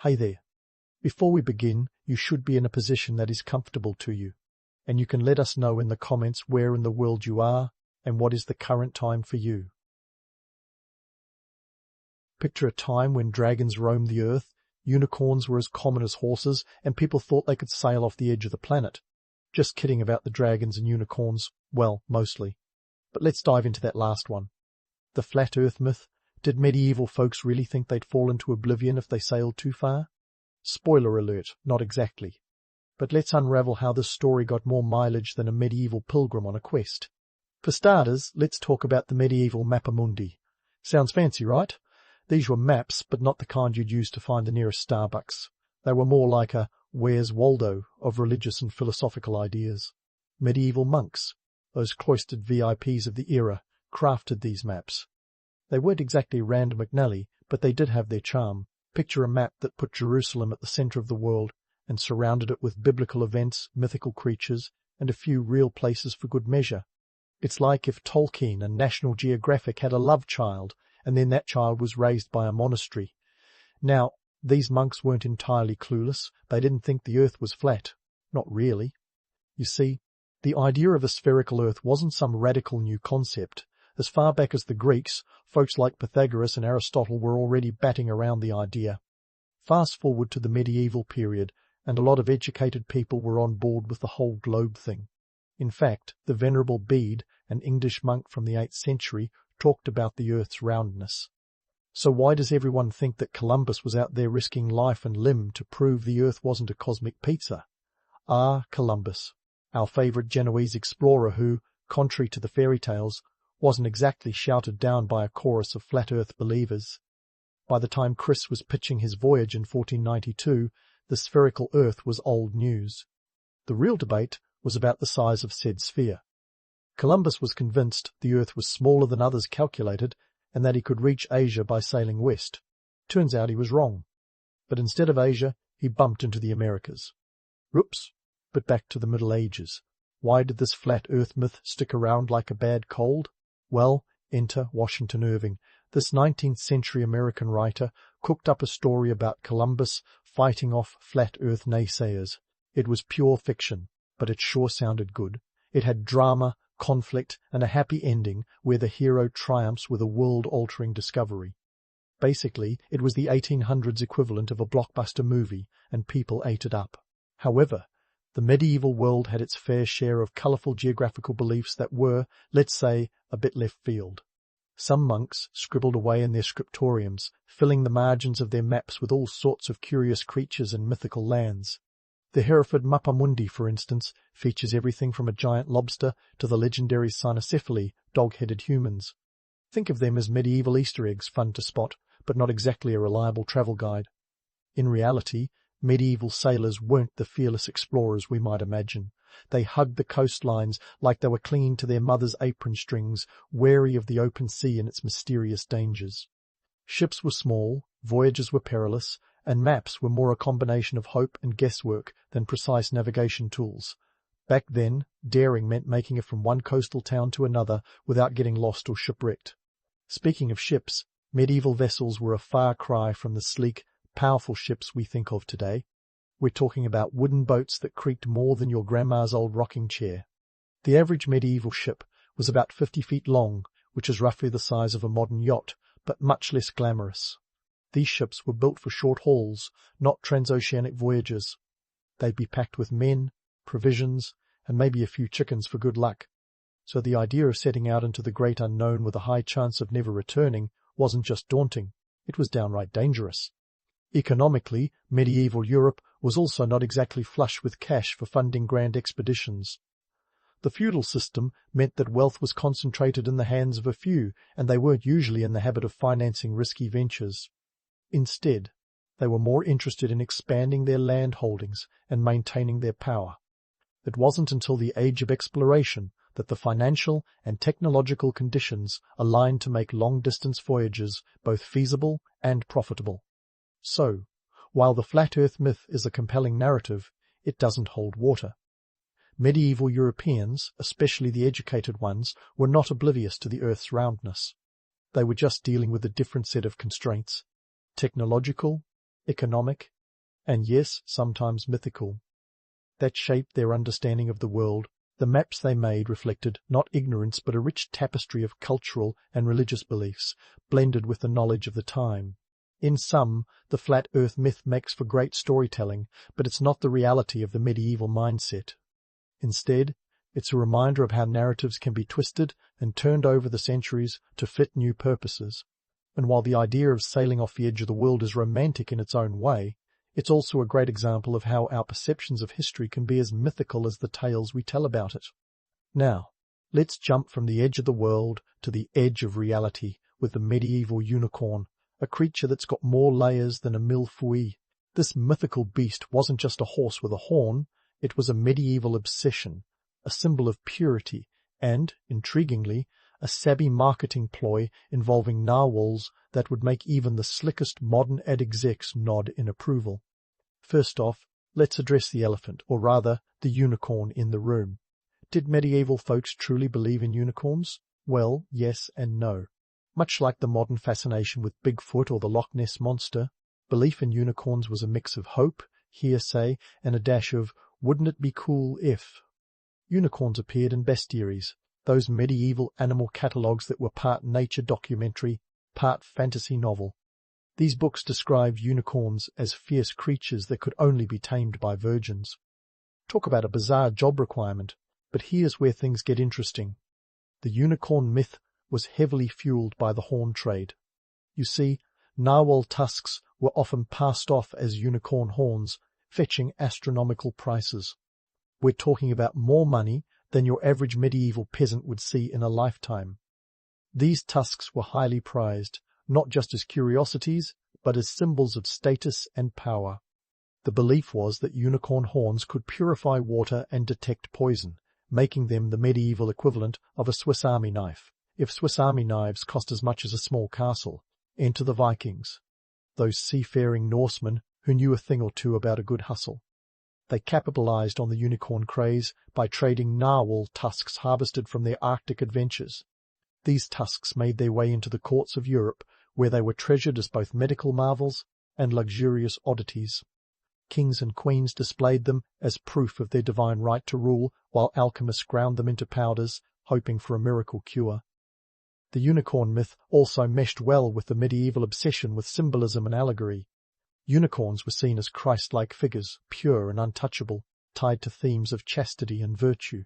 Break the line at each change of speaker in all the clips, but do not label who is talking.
Hey there. Before we begin, you should be in a position that is comfortable to you, and you can let us know in the comments where in the world you are and what is the current time for you. Picture a time when dragons roamed the earth, unicorns were as common as horses, and people thought they could sail off the edge of the planet. Just kidding about the dragons and unicorns, well, mostly. But let's dive into that last one. The flat earth myth. Did medieval folks really think they'd fall into oblivion if they sailed too far? Spoiler alert, not exactly. But let's unravel how this story got more mileage than a medieval pilgrim on a quest. For starters, let's talk about the medieval mappamundi. Sounds fancy, right? These were maps, but not the kind you'd use to find the nearest Starbucks. They were more like a Where's Waldo of religious and philosophical ideas. Medieval monks, those cloistered VIPs of the era, crafted these maps. They weren't exactly Rand McNally, but they did have their charm. Picture a map that put Jerusalem at the center of the world and surrounded it with biblical events, mythical creatures, and a few real places for good measure. It's like if Tolkien and National Geographic had a love child, and then that child was raised by a monastery. Now, these monks weren't entirely clueless. They didn't think the earth was flat. Not really. You see, the idea of a spherical earth wasn't some radical new concept. As far back as the Greeks, folks like Pythagoras and Aristotle were already batting around the idea. Fast forward to the medieval period, and a lot of educated people were on board with the whole globe thing. In fact, the Venerable Bede, an English monk from the 8th century, talked about the earth's roundness. So why does everyone think that Columbus was out there risking life and limb to prove the earth wasn't a cosmic pizza? Ah, Columbus, our favourite Genoese explorer who, contrary to the fairy tales, wasn't exactly shouted down by a chorus of flat earth believers. By the time Chris was pitching his voyage in 1492, the spherical earth was old news. The real debate was about the size of said sphere. Columbus was convinced the earth was smaller than others calculated and that he could reach Asia by sailing west. Turns out he was wrong. But instead of Asia, he bumped into the Americas. Oops, but back to the Middle Ages. Why did this flat earth myth stick around like a bad cold? Well, enter Washington Irving. This 19th century American writer cooked up a story about Columbus fighting off flat earth naysayers. It was pure fiction, but it sure sounded good. It had drama, conflict, and a happy ending where the hero triumphs with a world-altering discovery. Basically, it was the 1800s equivalent of a blockbuster movie, and people ate it up. However, the medieval world had its fair share of colourful geographical beliefs that were, let's say, a bit left field. Some monks scribbled away in their scriptoriums, filling the margins of their maps with all sorts of curious creatures and mythical lands. The Hereford Mappamundi, for instance, features everything from a giant lobster to the legendary cynocephaly, dog-headed humans. Think of them as medieval Easter eggs fun to spot, but not exactly a reliable travel guide. In reality, medieval sailors weren't the fearless explorers we might imagine. They hugged the coastlines like they were clinging to their mother's apron strings, wary of the open sea and its mysterious dangers. Ships were small, voyages were perilous, and maps were more a combination of hope and guesswork than precise navigation tools. Back then, daring meant making it from one coastal town to another without getting lost or shipwrecked. Speaking of ships, medieval vessels were a far cry from the sleek, powerful ships we think of today. We're talking about wooden boats that creaked more than your grandma's old rocking chair. The average medieval ship was about 50 feet long, which is roughly the size of a modern yacht, but much less glamorous. These ships were built for short hauls, not transoceanic voyages. They'd be packed with men, provisions, and maybe a few chickens for good luck. So the idea of setting out into the great unknown with a high chance of never returning wasn't just daunting, it was downright dangerous. Economically, medieval Europe was also not exactly flush with cash for funding grand expeditions. The feudal system meant that wealth was concentrated in the hands of a few, and they weren't usually in the habit of financing risky ventures. Instead, they were more interested in expanding their land holdings and maintaining their power. It wasn't until the age of exploration that the financial and technological conditions aligned to make long-distance voyages both feasible and profitable. So, while the flat earth myth is a compelling narrative, it doesn't hold water. Medieval Europeans, especially the educated ones, were not oblivious to the earth's roundness. They were just dealing with a different set of constraints: technological, economic, and yes, sometimes mythical. That shaped their understanding of the world. The maps they made reflected not ignorance but a rich tapestry of cultural and religious beliefs, blended with the knowledge of the time. In sum, the flat earth myth makes for great storytelling, but it's not the reality of the medieval mindset. Instead, it's a reminder of how narratives can be twisted and turned over the centuries to fit new purposes. And while the idea of sailing off the edge of the world is romantic in its own way, it's also a great example of how our perceptions of history can be as mythical as the tales we tell about it. Now, let's jump from the edge of the world to the edge of reality with the medieval unicorn, a creature that's got more layers than a millefeuille. This mythical beast wasn't just a horse with a horn, it was a medieval obsession, a symbol of purity, and, intriguingly, a savvy marketing ploy involving narwhals that would make even the slickest modern ad execs nod in approval. First off, let's address the elephant, or rather, the unicorn in the room. Did medieval folks truly believe in unicorns? Well, yes and no. Much like the modern fascination with Bigfoot or the Loch Ness Monster, belief in unicorns was a mix of hope, hearsay, and a dash of, wouldn't it be cool if? Unicorns appeared in bestiaries, those medieval animal catalogues that were part nature documentary, part fantasy novel. These books described unicorns as fierce creatures that could only be tamed by virgins. Talk about a bizarre job requirement, but here's where things get interesting. The unicorn myth was heavily fueled by the horn trade. You see, narwhal tusks were often passed off as unicorn horns, fetching astronomical prices. We're talking about more money than your average medieval peasant would see in a lifetime. These tusks were highly prized, not just as curiosities, but as symbols of status and power. The belief was that unicorn horns could purify water and detect poison, making them the medieval equivalent of a Swiss Army knife. If Swiss Army knives cost as much as a small castle, enter the Vikings, those seafaring Norsemen who knew a thing or two about a good hustle. They capitalized on the unicorn craze by trading narwhal tusks harvested from their Arctic adventures. These tusks made their way into the courts of Europe, where they were treasured as both medical marvels and luxurious oddities. Kings and queens displayed them as proof of their divine right to rule, while alchemists ground them into powders, hoping for a miracle cure. The unicorn myth also meshed well with the medieval obsession with symbolism and allegory. Unicorns were seen as Christ-like figures, pure and untouchable, tied to themes of chastity and virtue.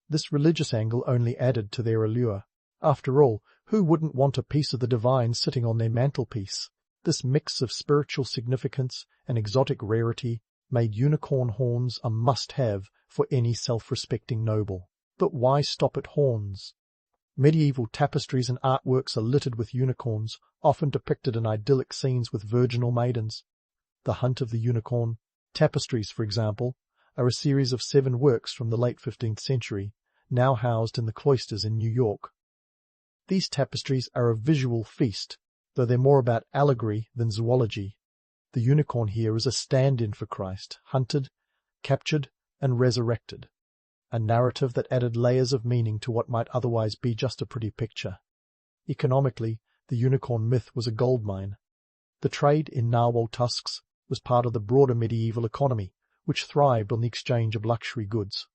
This religious angle only added to their allure. After all, who wouldn't want a piece of the divine sitting on their mantelpiece? This mix of spiritual significance and exotic rarity made unicorn horns a must-have for any self-respecting noble. But why stop at horns? Medieval tapestries and artworks are littered with unicorns, often depicted in idyllic scenes with virginal maidens. The Hunt of the Unicorn tapestries, for example, are a series of 7 works from the late 15th century, now housed in the cloisters in New York. These tapestries are a visual feast, though they're more about allegory than zoology. The unicorn here is a stand-in for Christ, hunted, captured, and resurrected, a narrative that added layers of meaning to what might otherwise be just a pretty picture. Economically, the unicorn myth was a goldmine. The trade in narwhal tusks was part of the broader medieval economy, which thrived on the exchange of luxury goods.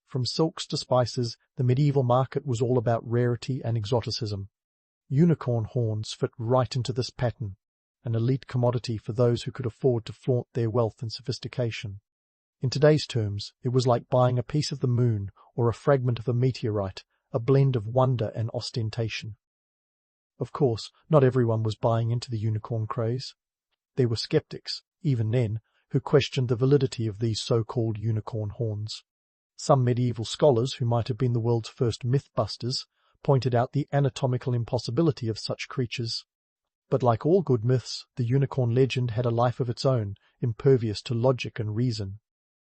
From silks to spices, the medieval market was all about rarity and exoticism. Unicorn horns fit right into this pattern, an elite commodity for those who could afford to flaunt their wealth and sophistication. In today's terms, it was like buying a piece of the moon or a fragment of a meteorite, a blend of wonder and ostentation. Of course, not everyone was buying into the unicorn craze. There were skeptics, even then, who questioned the validity of these so-called unicorn horns. Some medieval scholars, who might have been the world's first myth-busters, pointed out the anatomical impossibility of such creatures. But like all good myths, the unicorn legend had a life of its own, impervious to logic and reason.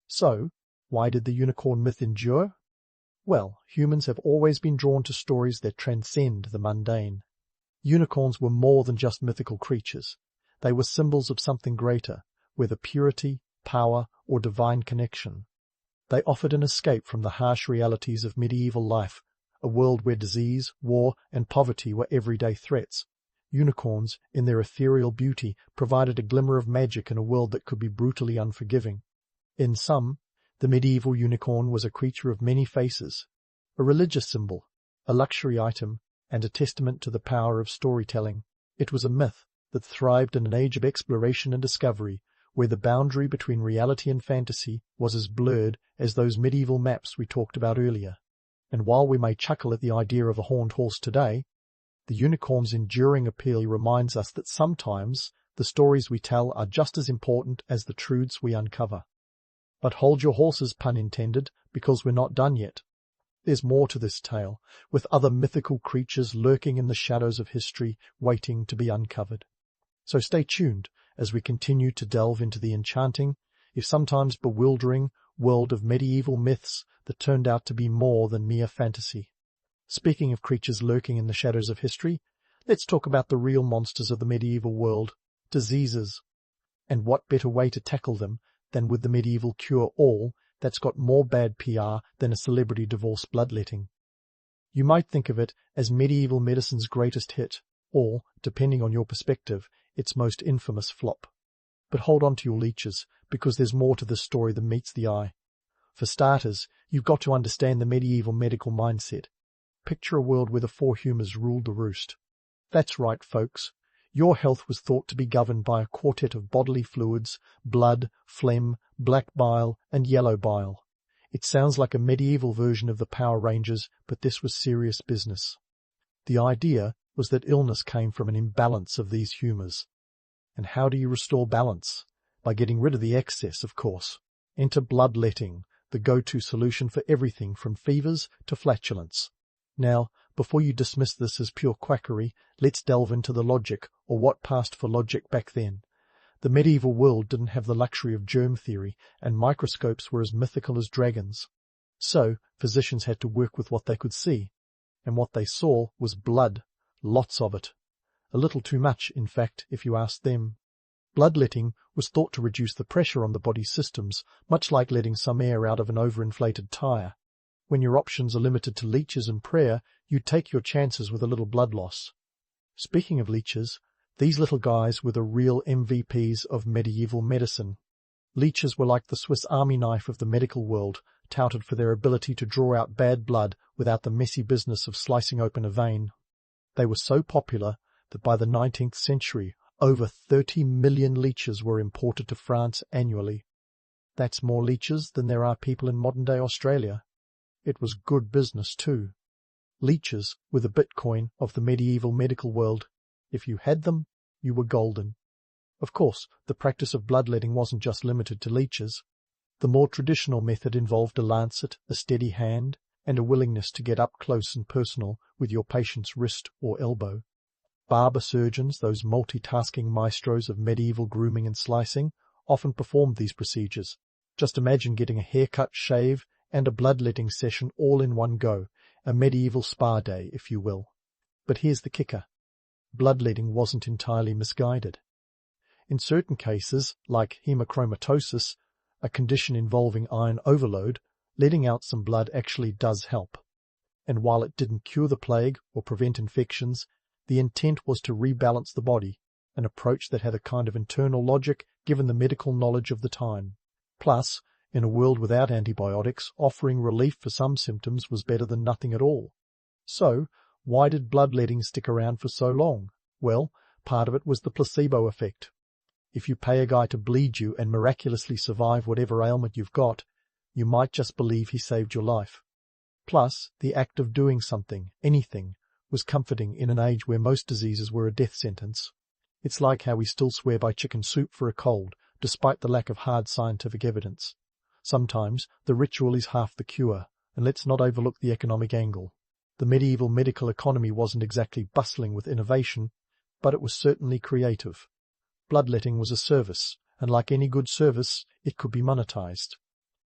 So, why did the unicorn myth endure? Well, humans have always been drawn to stories that transcend the mundane. Unicorns were more than just mythical creatures. They were symbols of something greater, whether purity, power, or divine connection. They offered an escape from the harsh realities of medieval life, a world where disease, war, and poverty were everyday threats. Unicorns, in their ethereal beauty, provided a glimmer of magic in a world that could be brutally unforgiving. In sum, the medieval unicorn was a creature of many faces, a religious symbol, a luxury item, and a testament to the power of storytelling. It was a myth that thrived in an age of exploration and discovery, where the boundary between reality and fantasy was as blurred as those medieval maps we talked about earlier. And while we may chuckle at the idea of a horned horse today, the unicorn's enduring appeal reminds us that sometimes the stories we tell are just as important as the truths we uncover. But hold your horses, pun intended, because we're not done yet. There's more to this tale, with other mythical creatures lurking in the shadows of history, waiting to be uncovered. So stay tuned as we continue to delve into the enchanting, if sometimes bewildering, world of medieval myths that turned out to be more than mere fantasy. Speaking of creatures lurking in the shadows of history, let's talk about the real monsters of the medieval world, diseases. And what better way to tackle them than with the medieval cure-all that's got more bad PR than a celebrity divorce bloodletting. You might think of it as medieval medicine's greatest hit, or, depending on your perspective, its most infamous flop. But hold on to your leeches, because there's more to this story than meets the eye. For starters, you've got to understand the medieval medical mindset. Picture a world where the four humours ruled the roost. That's right, folks. Your health was thought to be governed by a quartet of bodily fluids: blood, phlegm, black bile, and yellow bile. It sounds like a medieval version of the Power Rangers, but this was serious business. The idea was that illness came from an imbalance of these humours. And how do you restore balance? By getting rid of the excess, of course. Enter bloodletting, the go-to solution for everything from fevers to flatulence. Now, before you dismiss this as pure quackery, let's delve into the logic, or what passed for logic back then. The medieval world didn't have the luxury of germ theory, and microscopes were as mythical as dragons. So, physicians had to work with what they could see. And what they saw was blood. Lots of it. A little too much, in fact, if you asked them. Bloodletting was thought to reduce the pressure on the body's systems, much like letting some air out of an overinflated tyre. When your options are limited to leeches and prayer, you take your chances with a little blood loss. Speaking of leeches, these little guys were the real MVPs of medieval medicine. Leeches were like the Swiss Army knife of the medical world, touted for their ability to draw out bad blood without the messy business of slicing open a vein. They were so popular that by the 19th century, over 30 million leeches were imported to France annually. That's more leeches than there are people in modern-day Australia. It was good business, too. Leeches were the Bitcoin of the medieval medical world. If you had them, you were golden. Of course, the practice of bloodletting wasn't just limited to leeches. The more traditional method involved a lancet, a steady hand, and a willingness to get up close and personal with your patient's wrist or elbow. Barber surgeons, those multitasking maestros of medieval grooming and slicing, often performed these procedures. Just imagine getting a haircut, shave, and a bloodletting session all in one go, a medieval spa day, if you will. But here's the kicker. Bloodletting wasn't entirely misguided. In certain cases, like hemochromatosis, a condition involving iron overload, letting out some blood actually does help. And while it didn't cure the plague or prevent infections, the intent was to rebalance the body, an approach that had a kind of internal logic given the medical knowledge of the time. Plus, in a world without antibiotics, offering relief for some symptoms was better than nothing at all. So, why did bloodletting stick around for so long? Well, part of it was the placebo effect. If you pay a guy to bleed you and miraculously survive whatever ailment you've got, you might just believe he saved your life. Plus, the act of doing something, anything, was comforting in an age where most diseases were a death sentence. It's like how we still swear by chicken soup for a cold, despite the lack of hard scientific evidence. Sometimes the ritual is half the cure, and let's not overlook the economic angle. The medieval medical economy wasn't exactly bustling with innovation, but it was certainly creative. Bloodletting was a service, and like any good service, it could be monetized.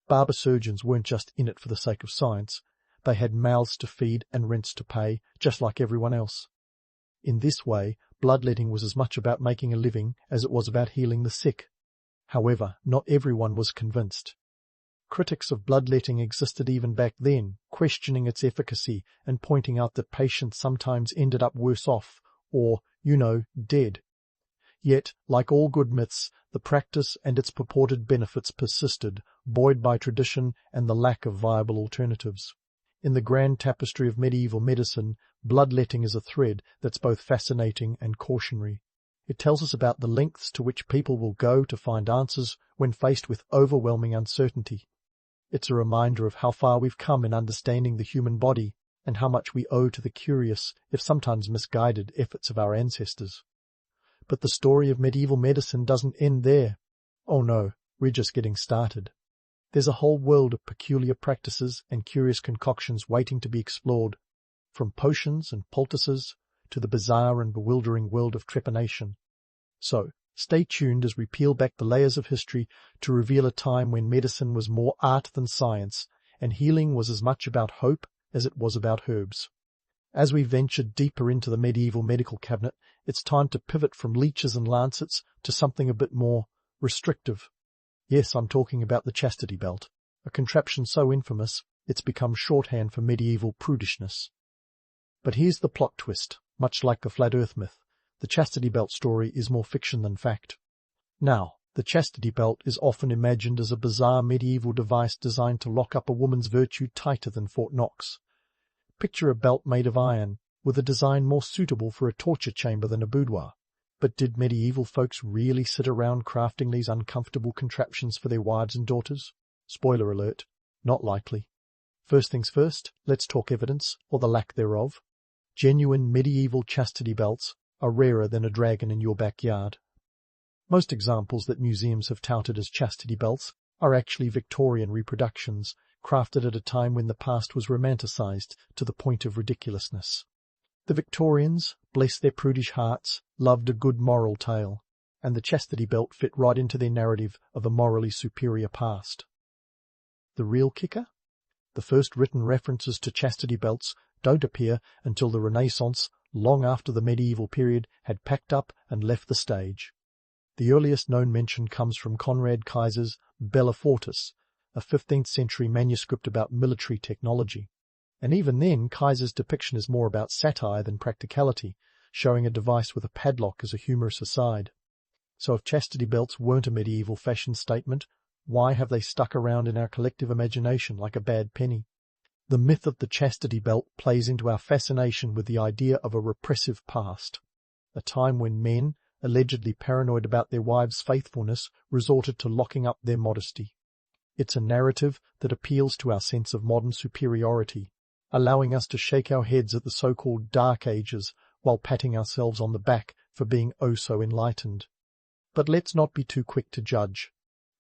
Barber surgeons weren't just in it for the sake of science. They had mouths to feed and rents to pay, just like everyone else. In this way, bloodletting was as much about making a living as it was about healing the sick. However, not everyone was convinced. Critics of bloodletting existed even back then, questioning its efficacy and pointing out that patients sometimes ended up worse off, or, dead. Yet, like all good myths, the practice and its purported benefits persisted, buoyed by tradition and the lack of viable alternatives. In the grand tapestry of medieval medicine, bloodletting is a thread that's both fascinating and cautionary. It tells us about the lengths to which people will go to find answers when faced with overwhelming uncertainty. It's a reminder of how far we've come in understanding the human body and how much we owe to the curious, if sometimes misguided, efforts of our ancestors. But the story of medieval medicine doesn't end there. Oh no, we're just getting started. There's a whole world of peculiar practices and curious concoctions waiting to be explored, from potions and poultices to the bizarre and bewildering world of trepanation. So, stay tuned as we peel back the layers of history to reveal a time when medicine was more art than science, and healing was as much about hope as it was about herbs. As we ventured deeper into the medieval medical cabinet, it's time to pivot from leeches and lancets to something a bit more restrictive. Yes, I'm talking about the chastity belt, a contraption so infamous it's become shorthand for medieval prudishness. But here's the plot twist. Much like the flat earth myth, the chastity belt story is more fiction than fact. Now, the chastity belt is often imagined as a bizarre medieval device designed to lock up a woman's virtue tighter than Fort Knox. Picture a belt made of iron, with a design more suitable for a torture chamber than a boudoir. But did medieval folks really sit around crafting these uncomfortable contraptions for their wives and daughters? Spoiler alert, not likely. First things first, let's talk evidence, or the lack thereof. Genuine medieval chastity belts are rarer than a dragon in your backyard. Most examples that museums have touted as chastity belts are actually Victorian reproductions, crafted at a time when the past was romanticized to the point of ridiculousness. The Victorians, bless their prudish hearts, loved a good moral tale, and the chastity belt fit right into their narrative of a morally superior past. The real kicker? The first written references to chastity belts don't appear until the Renaissance, long after the medieval period had packed up and left the stage. The earliest known mention comes from Conrad Kaiser's Bella Fortis, a 15th century manuscript about military technology. And even then, Kaiser's depiction is more about satire than practicality, showing a device with a padlock as a humorous aside. So if chastity belts weren't a medieval fashion statement, why have they stuck around in our collective imagination like a bad penny? The myth of the chastity belt plays into our fascination with the idea of a repressive past, a time when men, allegedly paranoid about their wives' faithfulness, resorted to locking up their modesty. It's a narrative that appeals to our sense of modern superiority, allowing us to shake our heads at the so-called Dark Ages while patting ourselves on the back for being oh so enlightened. But let's not be too quick to judge.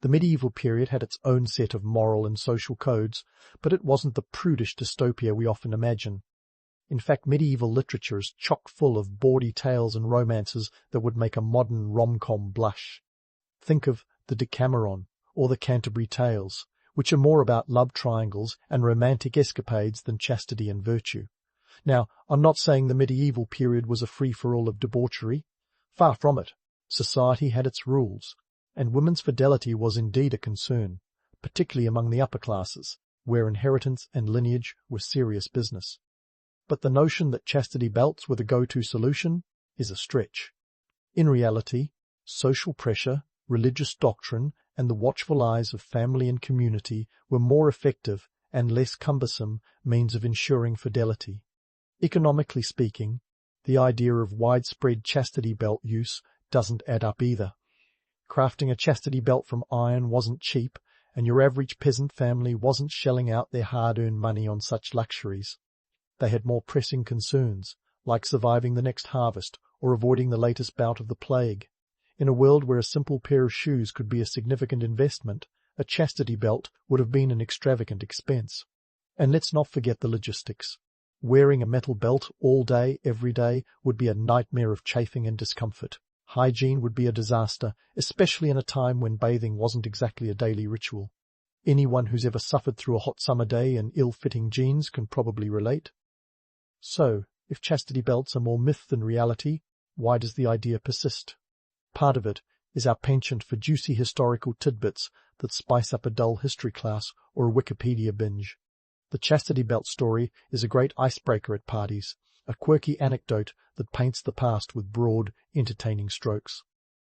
The medieval period had its own set of moral and social codes, but it wasn't the prudish dystopia we often imagine. In fact, medieval literature is chock full of bawdy tales and romances that would make a modern rom-com blush. Think of the Decameron or the Canterbury Tales, which are more about love triangles and romantic escapades than chastity and virtue. Now, I'm not saying the medieval period was a free-for-all of debauchery. Far from it. Society had its rules, and women's fidelity was indeed a concern, particularly among the upper classes, where inheritance and lineage were serious business. But the notion that chastity belts were the go-to solution is a stretch. In reality, social pressure, religious doctrine, and the watchful eyes of family and community were more effective and less cumbersome means of ensuring fidelity. Economically speaking, the idea of widespread chastity belt use doesn't add up either. Crafting a chastity belt from iron wasn't cheap, and your average peasant family wasn't shelling out their hard-earned money on such luxuries. They had more pressing concerns, like surviving the next harvest or avoiding the latest bout of the plague. In a world where a simple pair of shoes could be a significant investment, a chastity belt would have been an extravagant expense. And let's not forget the logistics. Wearing a metal belt all day, every day, would be a nightmare of chafing and discomfort. Hygiene would be a disaster, especially in a time when bathing wasn't exactly a daily ritual. Anyone who's ever suffered through a hot summer day in ill-fitting jeans can probably relate. So, if chastity belts are more myth than reality, why does the idea persist? Part of it is our penchant for juicy historical tidbits that spice up a dull history class or a Wikipedia binge. The chastity belt story is a great icebreaker at parties, a quirky anecdote that paints the past with broad, entertaining strokes.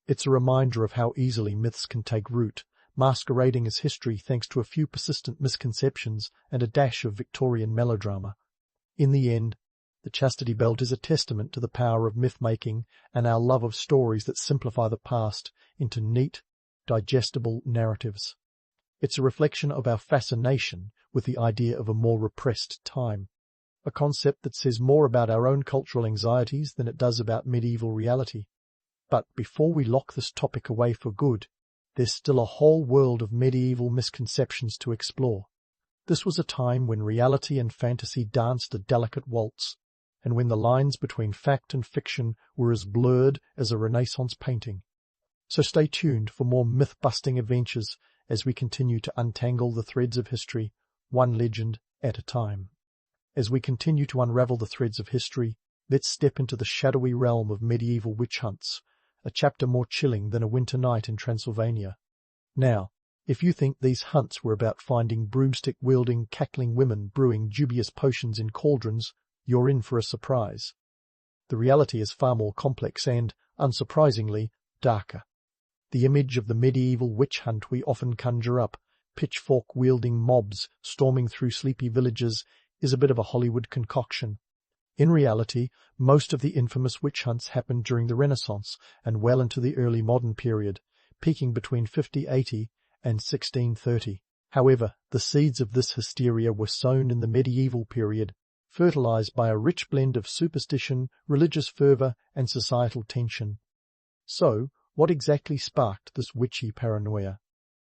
It's a reminder of how easily myths can take root, masquerading as history thanks to a few persistent misconceptions and a dash of Victorian melodrama. In the end, the Chastity Belt is a testament to the power of myth-making and our love of stories that simplify the past into neat, digestible narratives. It's a reflection of our fascination with the idea of a more repressed time, a concept that says more about our own cultural anxieties than it does about medieval reality. But before we lock this topic away for good, there's still a whole world of medieval misconceptions to explore. This was a time when reality and fantasy danced a delicate waltz, and when the lines between fact and fiction were as blurred as a Renaissance painting. So stay tuned for more myth-busting adventures as we continue to untangle the threads of history, one legend at a time. As we continue to unravel the threads of history, let's step into the shadowy realm of medieval witch hunts, a chapter more chilling than a winter night in Transylvania. Now, if you think these hunts were about finding broomstick-wielding, cackling women brewing dubious potions in cauldrons, you're in for a surprise. The reality is far more complex and, unsurprisingly, darker. The image of the medieval witch hunt we often conjure up, pitchfork-wielding mobs storming through sleepy villages, is a bit of a Hollywood concoction. In reality, most of the infamous witch hunts happened during the Renaissance and well into the early modern period, peaking between 5080 and 1630. However, the seeds of this hysteria were sown in the medieval period, fertilized by a rich blend of superstition, religious fervor, and societal tension. So, what exactly sparked this witchy paranoia?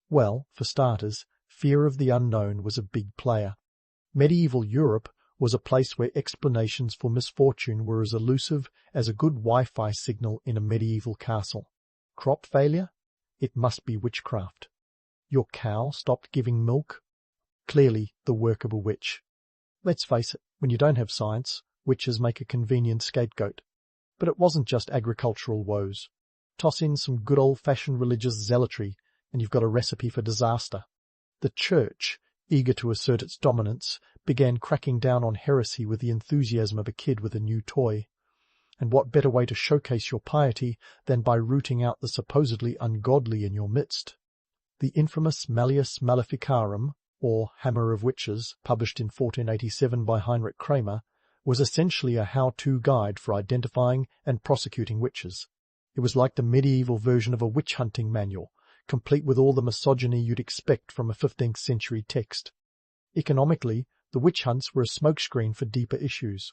Well, for starters, fear of the unknown was a big player. Medieval Europe was a place where explanations for misfortune were as elusive as a good Wi-Fi signal in a medieval castle. Crop failure? It must be witchcraft. Your cow stopped giving milk? Clearly the work of a witch. Let's face it, when you don't have science, witches make a convenient scapegoat. But it wasn't just agricultural woes. Toss in some good old-fashioned religious zealotry, and you've got a recipe for disaster. The Church, eager to assert its dominance, began cracking down on heresy with the enthusiasm of a kid with a new toy. And what better way to showcase your piety than by rooting out the supposedly ungodly in your midst? The infamous Malleus Maleficarum, or Hammer of Witches, published in 1487 by Heinrich Kramer, was essentially a how-to guide for identifying and prosecuting witches. It was like the medieval version of a witch-hunting manual, complete with all the misogyny you'd expect from a 15th century text. Economically, the witch hunts were a smokescreen for deeper issues.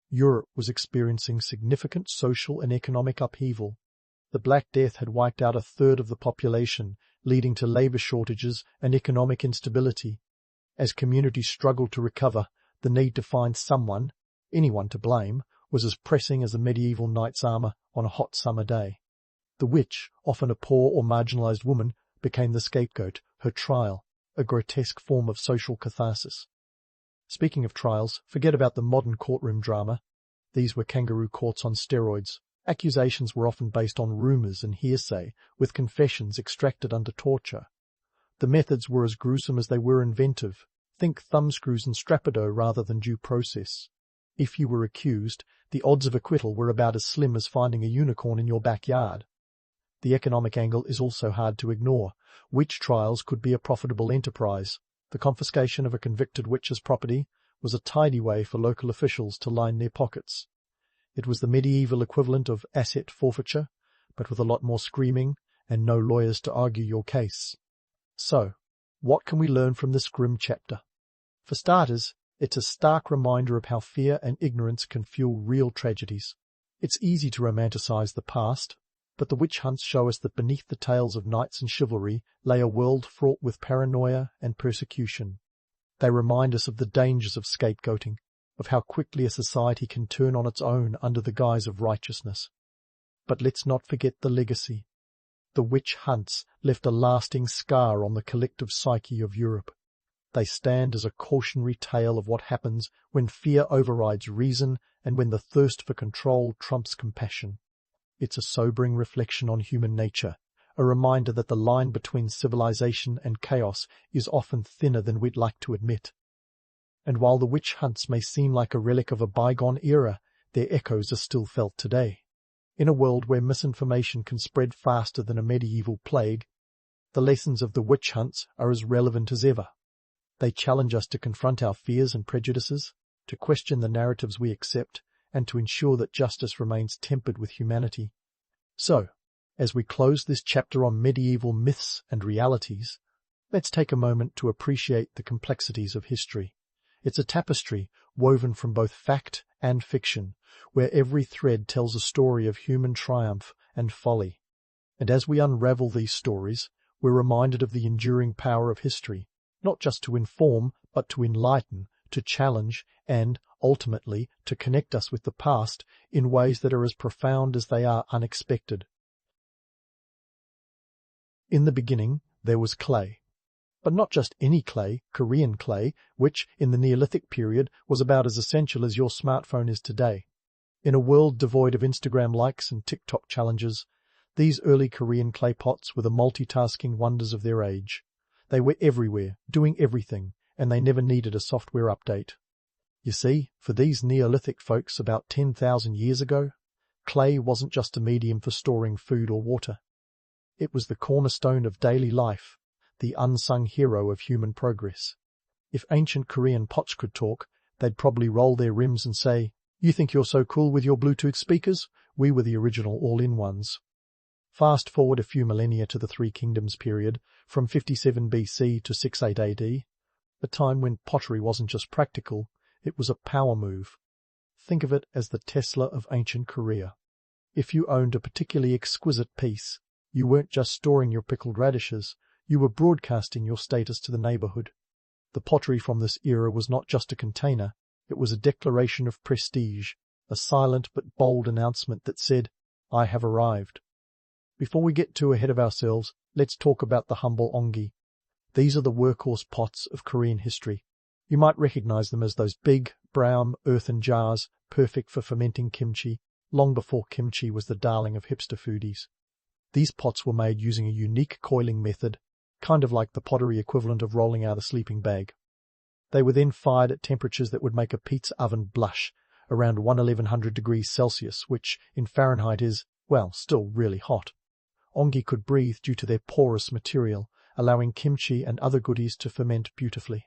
Europe was experiencing significant social and economic upheaval. The Black Death had wiped out a third of the population, leading to labor shortages and economic instability. As communities struggled to recover, the need to find someone, anyone to blame, was as pressing as a medieval knight's armor on a hot summer day. The witch, often a poor or marginalized woman, became the scapegoat, her trial, a grotesque form of social catharsis. Speaking of trials, forget about the modern courtroom drama. These were kangaroo courts on steroids. Accusations were often based on rumors and hearsay, with confessions extracted under torture. The methods were as gruesome as they were inventive. Think thumbscrews and strapado rather than due process. If you were accused, the odds of acquittal were about as slim as finding a unicorn in your backyard. The economic angle is also hard to ignore. Witch trials could be a profitable enterprise. The confiscation of a convicted witch's property was a tidy way for local officials to line their pockets. It was the medieval equivalent of asset forfeiture, but with a lot more screaming and no lawyers to argue your case. So, what can we learn from this grim chapter? For starters, it's a stark reminder of how fear and ignorance can fuel real tragedies. It's easy to romanticize the past, but the witch hunts show us that beneath the tales of knights and chivalry lay a world fraught with paranoia and persecution. They remind us of the dangers of scapegoating, of how quickly a society can turn on its own under the guise of righteousness. But let's not forget the legacy. The witch hunts left a lasting scar on the collective psyche of Europe. They stand as a cautionary tale of what happens when fear overrides reason and when the thirst for control trumps compassion. It's a sobering reflection on human nature, a reminder that the line between civilization and chaos is often thinner than we'd like to admit. And while the witch hunts may seem like a relic of a bygone era, their echoes are still felt today. In a world where misinformation can spread faster than a medieval plague, the lessons of the witch hunts are as relevant as ever. They challenge us to confront our fears and prejudices, to question the narratives we accept, and to ensure that justice remains tempered with humanity. So, as we close this chapter on medieval myths and realities, let's take a moment to appreciate the complexities of history. It's a tapestry woven from both fact and fiction, where every thread tells a story of human triumph and folly. And as we unravel these stories, we're reminded of the enduring power of history, not just to inform, but to enlighten, to challenge, and, ultimately, to connect us with the past in ways that are as profound as they are unexpected. In the beginning, there was clay. But not just any clay, Korean clay, which, in the Neolithic period, was about as essential as your smartphone is today. In a world devoid of Instagram likes and TikTok challenges, these early Korean clay pots were the multitasking wonders of their age. They were everywhere, doing everything, and they never needed a software update. You see, for these Neolithic folks about 10,000 years ago, clay wasn't just a medium for storing food or water. It was the cornerstone of daily life, the unsung hero of human progress. If ancient Korean pots could talk, they'd probably roll their rims and say, "You think you're so cool with your Bluetooth speakers? We were the original all-in-ones." Fast forward a few millennia to the Three Kingdoms period, from 57 BC to 68 AD, a time when pottery wasn't just practical, it was a power move. Think of it as the Tesla of ancient Korea. If you owned a particularly exquisite piece, you weren't just storing your pickled radishes, you were broadcasting your status to the neighborhood. The pottery from this era was not just a container, it was a declaration of prestige, a silent but bold announcement that said, "I have arrived." Before we get too ahead of ourselves, let's talk about the humble ongi. These are the workhorse pots of Korean history. You might recognize them as those big, brown, earthen jars, perfect for fermenting kimchi, long before kimchi was the darling of hipster foodies. These pots were made using a unique coiling method, kind of like the pottery equivalent of rolling out a sleeping bag. They were then fired at temperatures that would make a pizza oven blush, around 1100 degrees Celsius, which in Fahrenheit is, well, still really hot. Ongi could breathe due to their porous material, allowing kimchi and other goodies to ferment beautifully.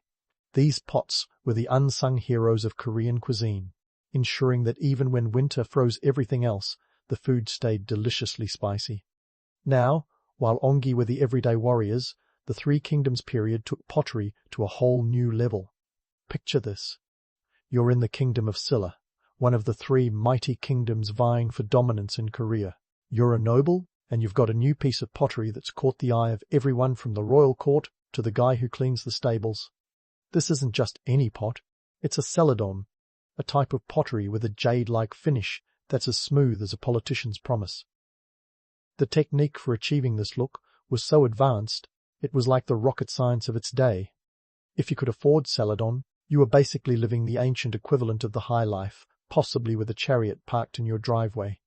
These pots were the unsung heroes of Korean cuisine, ensuring that even when winter froze everything else, the food stayed deliciously spicy. Now, while ongi were the everyday warriors, the Three Kingdoms period took pottery to a whole new level. Picture this. You're in the kingdom of Silla, one of the three mighty kingdoms vying for dominance in Korea. You're a noble, and you've got a new piece of pottery that's caught the eye of everyone from the royal court to the guy who cleans the stables. This isn't just any pot, it's a Celadon, a type of pottery with a jade-like finish that's as smooth as a politician's promise. The technique for achieving this look was so advanced, it was like the rocket science of its day. If you could afford Celadon, you were basically living the ancient equivalent of the high life, possibly with a chariot parked in your driveway.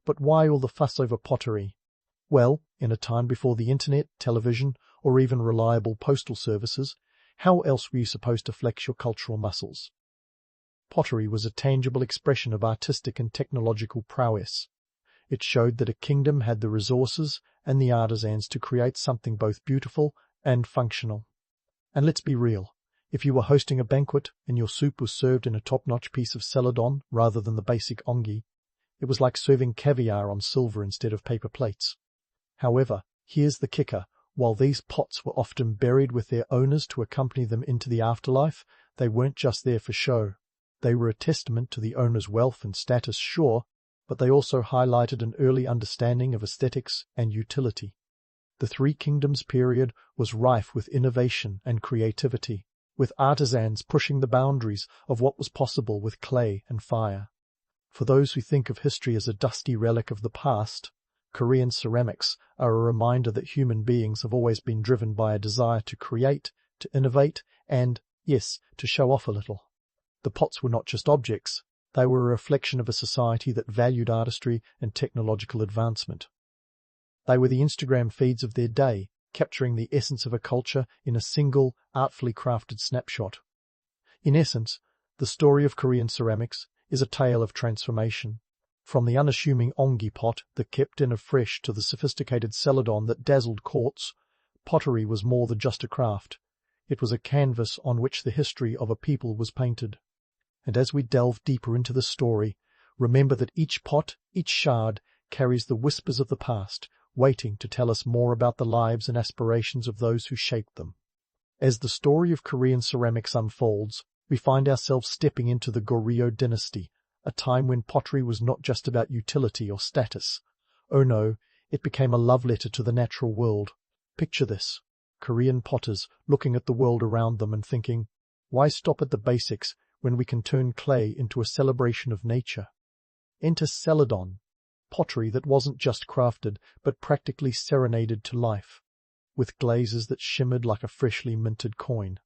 But why all the fuss over pottery? Well, in a time before the internet, television, or even reliable postal services, how else were you supposed to flex your cultural muscles? Pottery was a tangible expression of artistic and technological prowess. It showed that a kingdom had the resources and the artisans to create something both beautiful and functional. And let's be real, if you were hosting a banquet and your soup was served in a top-notch piece of Celadon rather than the basic ongi, it was like serving caviar on silver instead of paper plates. However, here's the kicker. While these pots were often buried with their owners to accompany them into the afterlife, they weren't just there for show. They were a testament to the owner's wealth and status, sure, but they also highlighted an early understanding of aesthetics and utility. The Three Kingdoms period was rife with innovation and creativity, with artisans pushing the boundaries of what was possible with clay and fire. For those who think of history as a dusty relic of the past, Korean ceramics are a reminder that human beings have always been driven by a desire to create, to innovate, and, yes, to show off a little. The pots were not just objects, they were a reflection of a society that valued artistry and technological advancement. They were the Instagram feeds of their day, capturing the essence of a culture in a single, artfully crafted snapshot. In essence, the story of Korean ceramics is a tale of transformation. From the unassuming ongi pot that kept dinner fresh to the sophisticated Celadon that dazzled courts, pottery was more than just a craft. It was a canvas on which the history of a people was painted. And as we delve deeper into the story, remember that each pot, each shard, carries the whispers of the past, waiting to tell us more about the lives and aspirations of those who shaped them. As the story of Korean ceramics unfolds, we find ourselves stepping into the Goryeo dynasty, a time when pottery was not just about utility or status. Oh no, it became a love letter to the natural world. Picture this: Korean potters looking at the world around them and thinking, why stop at the basics when we can turn clay into a celebration of nature? Enter Celadon, pottery that wasn't just crafted, but practically serenaded to life, with glazes that shimmered like a freshly minted coin.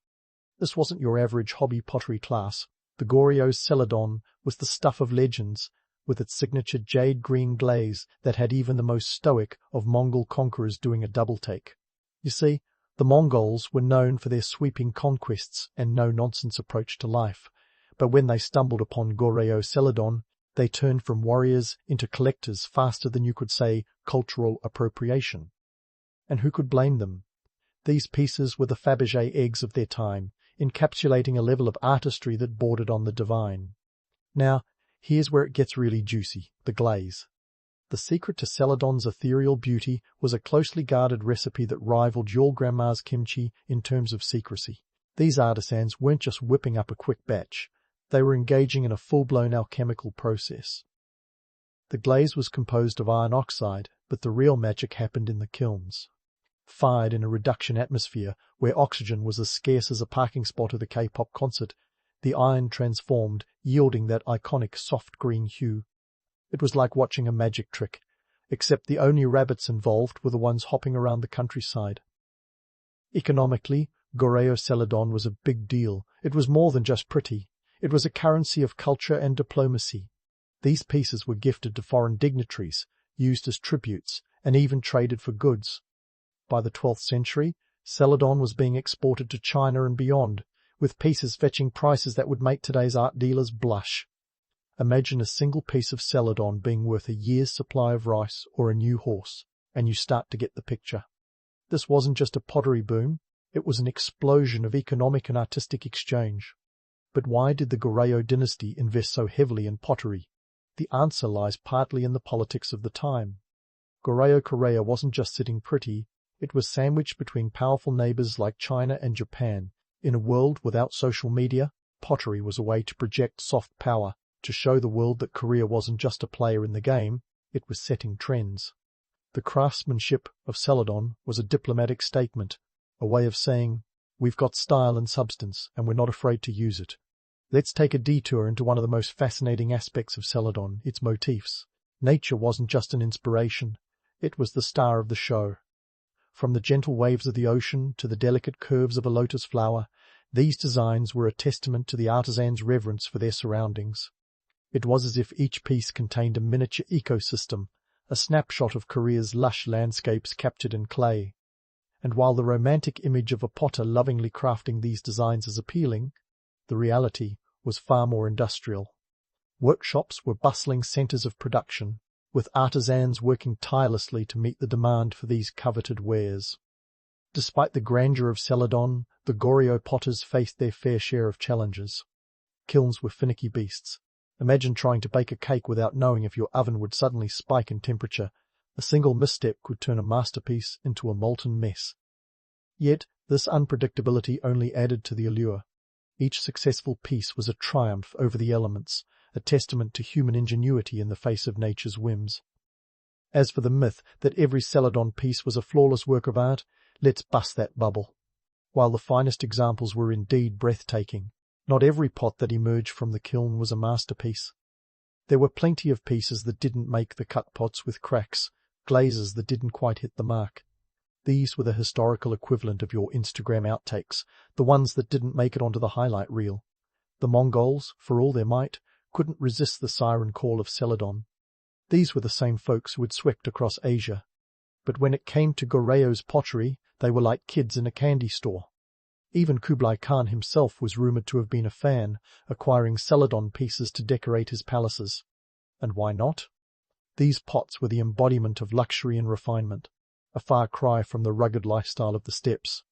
This wasn't your average hobby pottery class. The Goryeo Celadon was the stuff of legends, with its signature jade-green glaze that had even the most stoic of Mongol conquerors doing a double-take. You see, the Mongols were known for their sweeping conquests and no-nonsense approach to life, but when they stumbled upon Goryeo Celadon, they turned from warriors into collectors faster than you could say cultural appropriation. And who could blame them? These pieces were the Fabergé eggs of their time, encapsulating a level of artistry that bordered on the divine. Now, here's where it gets really juicy: the glaze. The secret to Celadon's ethereal beauty was a closely guarded recipe that rivaled your grandma's kimchi in terms of secrecy. These artisans weren't just whipping up a quick batch. They were engaging in a full-blown alchemical process. The glaze was composed of iron oxide, but the real magic happened in the kilns. Fired in a reduction atmosphere where oxygen was as scarce as a parking spot at a K-pop concert, the iron transformed, yielding that iconic soft green hue. It was like watching a magic trick, except the only rabbits involved were the ones hopping around the countryside. Economically, Goryeo Celadon was a big deal. It was more than just pretty. It was a currency of culture and diplomacy. These pieces were gifted to foreign dignitaries, used as tributes, and even traded for goods. By the 12th century, Celadon was being exported to China and beyond, with pieces fetching prices that would make today's art dealers blush. Imagine a single piece of Celadon being worth a year's supply of rice or a new horse, and you start to get the picture. This wasn't just a pottery boom, it was an explosion of economic and artistic exchange. But why did the Goryeo dynasty invest so heavily in pottery? The answer lies partly in the politics of the time. Goryeo Korea wasn't just sitting pretty, it was sandwiched between powerful neighbors like China and Japan. In a world without social media, pottery was a way to project soft power, to show the world that Korea wasn't just a player in the game, it was setting trends. The craftsmanship of Celadon was a diplomatic statement, a way of saying, we've got style and substance, and we're not afraid to use it. Let's take a detour into one of the most fascinating aspects of Celadon, its motifs. Nature wasn't just an inspiration, it was the star of the show. From the gentle waves of the ocean to the delicate curves of a lotus flower, these designs were a testament to the artisan's reverence for their surroundings. It was as if each piece contained a miniature ecosystem, a snapshot of Korea's lush landscapes captured in clay. And while the romantic image of a potter lovingly crafting these designs is appealing, the reality was far more industrial. Workshops were bustling centers of production, with artisans working tirelessly to meet the demand for these coveted wares. Despite the grandeur of Celadon, the Goryeo potters faced their fair share of challenges. Kilns were finicky beasts. Imagine trying to bake a cake without knowing if your oven would suddenly spike in temperature. A single misstep could turn a masterpiece into a molten mess. Yet, this unpredictability only added to the allure. Each successful piece was a triumph over the elements, a testament to human ingenuity in the face of nature's whims. As for the myth that every Celadon piece was a flawless work of art, let's bust that bubble. While the finest examples were indeed breathtaking, not every pot that emerged from the kiln was a masterpiece. There were plenty of pieces that didn't make the cut, pots with cracks, glazes that didn't quite hit the mark. These were the historical equivalent of your Instagram outtakes, the ones that didn't make it onto the highlight reel. The Mongols, for all their might, couldn't resist the siren call of Celadon. These were the same folks who had swept across Asia. But when it came to Goryeo's pottery, they were like kids in a candy store. Even Kublai Khan himself was rumoured to have been a fan, acquiring Celadon pieces to decorate his palaces. And why not? These pots were the embodiment of luxury and refinement, a far cry from the rugged lifestyle of the steppes.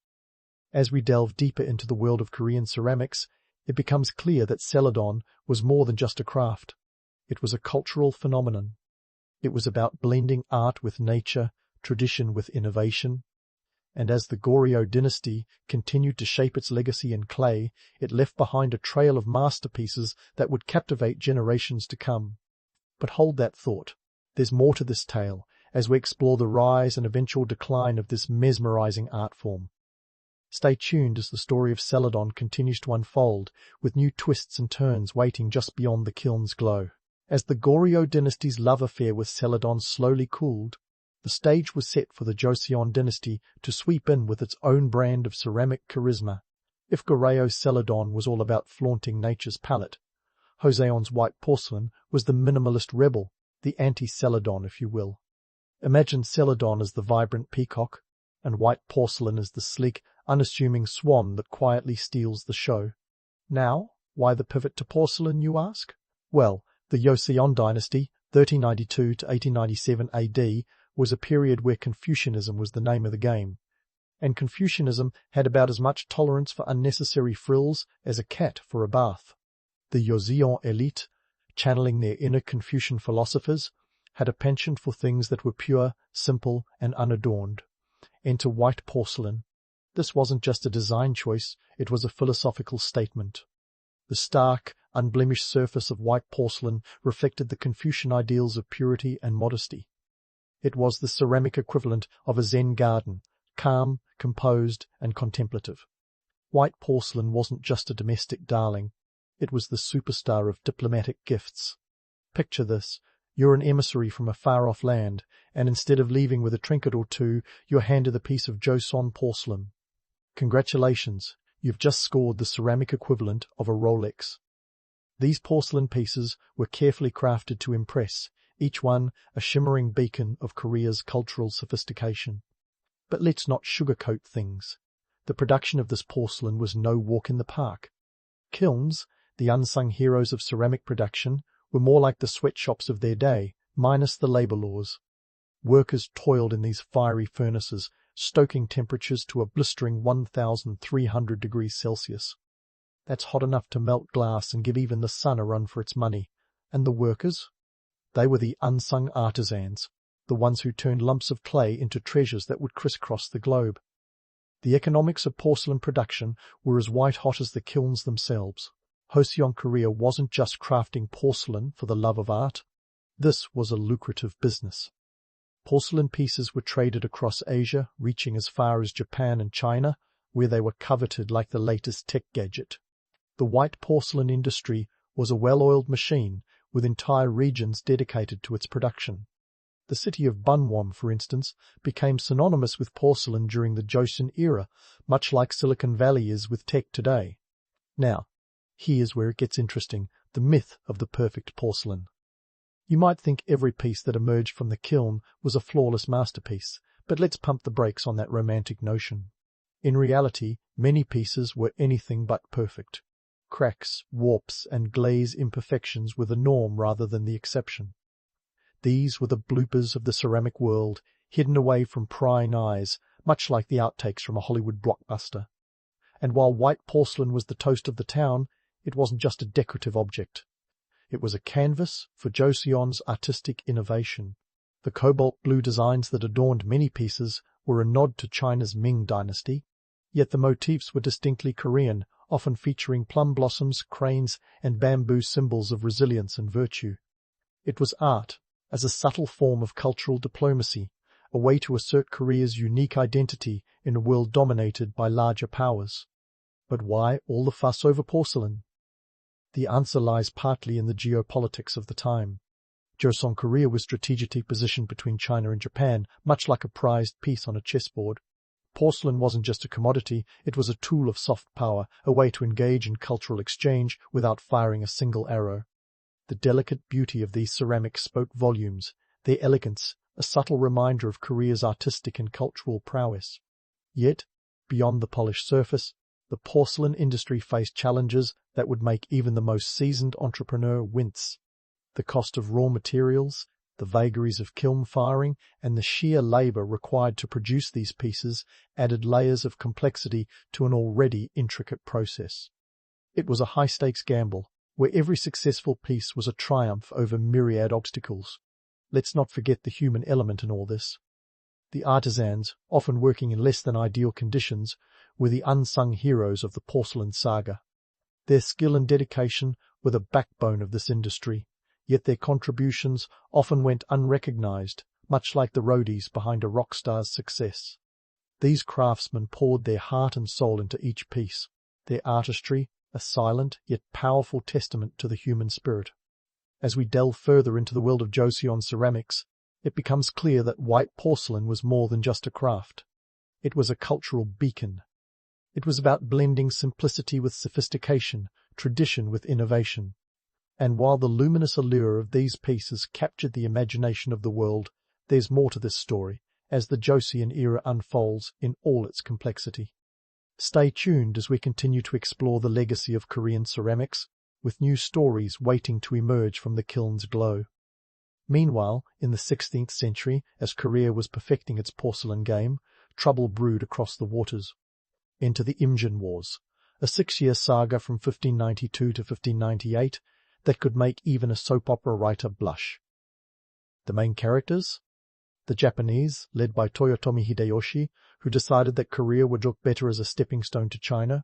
As we delve deeper into the world of Korean ceramics, it becomes clear that Celadon was more than just a craft. It was a cultural phenomenon. It was about blending art with nature, tradition with innovation. And as the Goryeo dynasty continued to shape its legacy in clay, it left behind a trail of masterpieces that would captivate generations to come. But hold that thought. There's more to this tale, as we explore the rise and eventual decline of this mesmerizing art form. Stay tuned as the story of Celadon continues to unfold, with new twists and turns waiting just beyond the kiln's glow. As the Goryeo dynasty's love affair with Celadon slowly cooled, the stage was set for the Joseon dynasty to sweep in with its own brand of ceramic charisma. If Goryeo Celadon was all about flaunting nature's palette, Joseon's white porcelain was the minimalist rebel, the anti-Celadon, if you will. Imagine Celadon as the vibrant peacock, and white porcelain as the sleek, unassuming swan that quietly steals the show. Now, why the pivot to porcelain, you ask? Well, the Joseon dynasty, 1392 to 1897 AD, was a period where Confucianism was the name of the game. And Confucianism had about as much tolerance for unnecessary frills as a cat for a bath. The Joseon elite, channeling their inner Confucian philosophers, had a penchant for things that were pure, simple, and unadorned. Enter white porcelain. This wasn't just a design choice, it was a philosophical statement. The stark, unblemished surface of white porcelain reflected the Confucian ideals of purity and modesty. It was the ceramic equivalent of a Zen garden, calm, composed, and contemplative. White porcelain wasn't just a domestic darling, it was the superstar of diplomatic gifts. Picture this. You're an emissary from a far-off land, and instead of leaving with a trinket or two, you're handed a piece of Joseon porcelain. Congratulations, you've just scored the ceramic equivalent of a Rolex. These porcelain pieces were carefully crafted to impress, each one a shimmering beacon of Korea's cultural sophistication. But let's not sugarcoat things. The production of this porcelain was no walk in the park. Kilns, the unsung heroes of ceramic production, were more like the sweatshops of their day, minus the labour laws. Workers toiled in these fiery furnaces, stoking temperatures to a blistering 1,300 degrees Celsius. That's hot enough to melt glass and give even the sun a run for its money. And the workers? They were the unsung artisans, the ones who turned lumps of clay into treasures that would crisscross the globe. The economics of porcelain production were as white-hot as the kilns themselves. Joseon Korea wasn't just crafting porcelain for the love of art. This was a lucrative business. Porcelain pieces were traded across Asia, reaching as far as Japan and China, where they were coveted like the latest tech gadget. The white porcelain industry was a well-oiled machine, with entire regions dedicated to its production. The city of Bunwam, for instance, became synonymous with porcelain during the Joseon era, much like Silicon Valley is with tech today. Now, here's where it gets interesting, the myth of the perfect porcelain. You might think every piece that emerged from the kiln was a flawless masterpiece, but let's pump the brakes on that romantic notion. In reality, many pieces were anything but perfect. Cracks, warps, and glaze imperfections were the norm rather than the exception. These were the bloopers of the ceramic world, hidden away from prying eyes, much like the outtakes from a Hollywood blockbuster. And while white porcelain was the toast of the town, it wasn't just a decorative object. It was a canvas for Joseon's artistic innovation. The cobalt blue designs that adorned many pieces were a nod to China's Ming dynasty, yet the motifs were distinctly Korean, often featuring plum blossoms, cranes, and bamboo symbols of resilience and virtue. It was art, as a subtle form of cultural diplomacy, a way to assert Korea's unique identity in a world dominated by larger powers. But why all the fuss over porcelain? The answer lies partly in the geopolitics of the time. Joseon Korea was strategically positioned between China and Japan, much like a prized piece on a chessboard. Porcelain wasn't just a commodity, it was a tool of soft power, a way to engage in cultural exchange without firing a single arrow. The delicate beauty of these ceramics spoke volumes, their elegance a subtle reminder of Korea's artistic and cultural prowess. Yet, beyond the polished surface, the porcelain industry faced challenges that would make even the most seasoned entrepreneur wince. The cost of raw materials, the vagaries of kiln firing, and the sheer labour required to produce these pieces added layers of complexity to an already intricate process. It was a high-stakes gamble, where every successful piece was a triumph over myriad obstacles. Let's not forget the human element in all this. The artisans, often working in less than ideal conditions, were the unsung heroes of the porcelain saga. Their skill and dedication were the backbone of this industry, yet their contributions often went unrecognized, much like the roadies behind a rock star's success. These craftsmen poured their heart and soul into each piece, their artistry a silent yet powerful testament to the human spirit. As we delve further into the world of Joseon ceramics, it becomes clear that white porcelain was more than just a craft. It was a cultural beacon. It was about blending simplicity with sophistication, tradition with innovation. And while the luminous allure of these pieces captured the imagination of the world, there's more to this story, as the Joseon era unfolds in all its complexity. Stay tuned as we continue to explore the legacy of Korean ceramics, with new stories waiting to emerge from the kiln's glow. Meanwhile, in the 16th century, as Korea was perfecting its porcelain game, trouble brewed across the waters. Enter the Imjin Wars, a 6-year saga from 1592 to 1598 that could make even a soap opera writer blush. The main characters? The Japanese, led by Toyotomi Hideyoshi, who decided that Korea would look better as a stepping stone to China.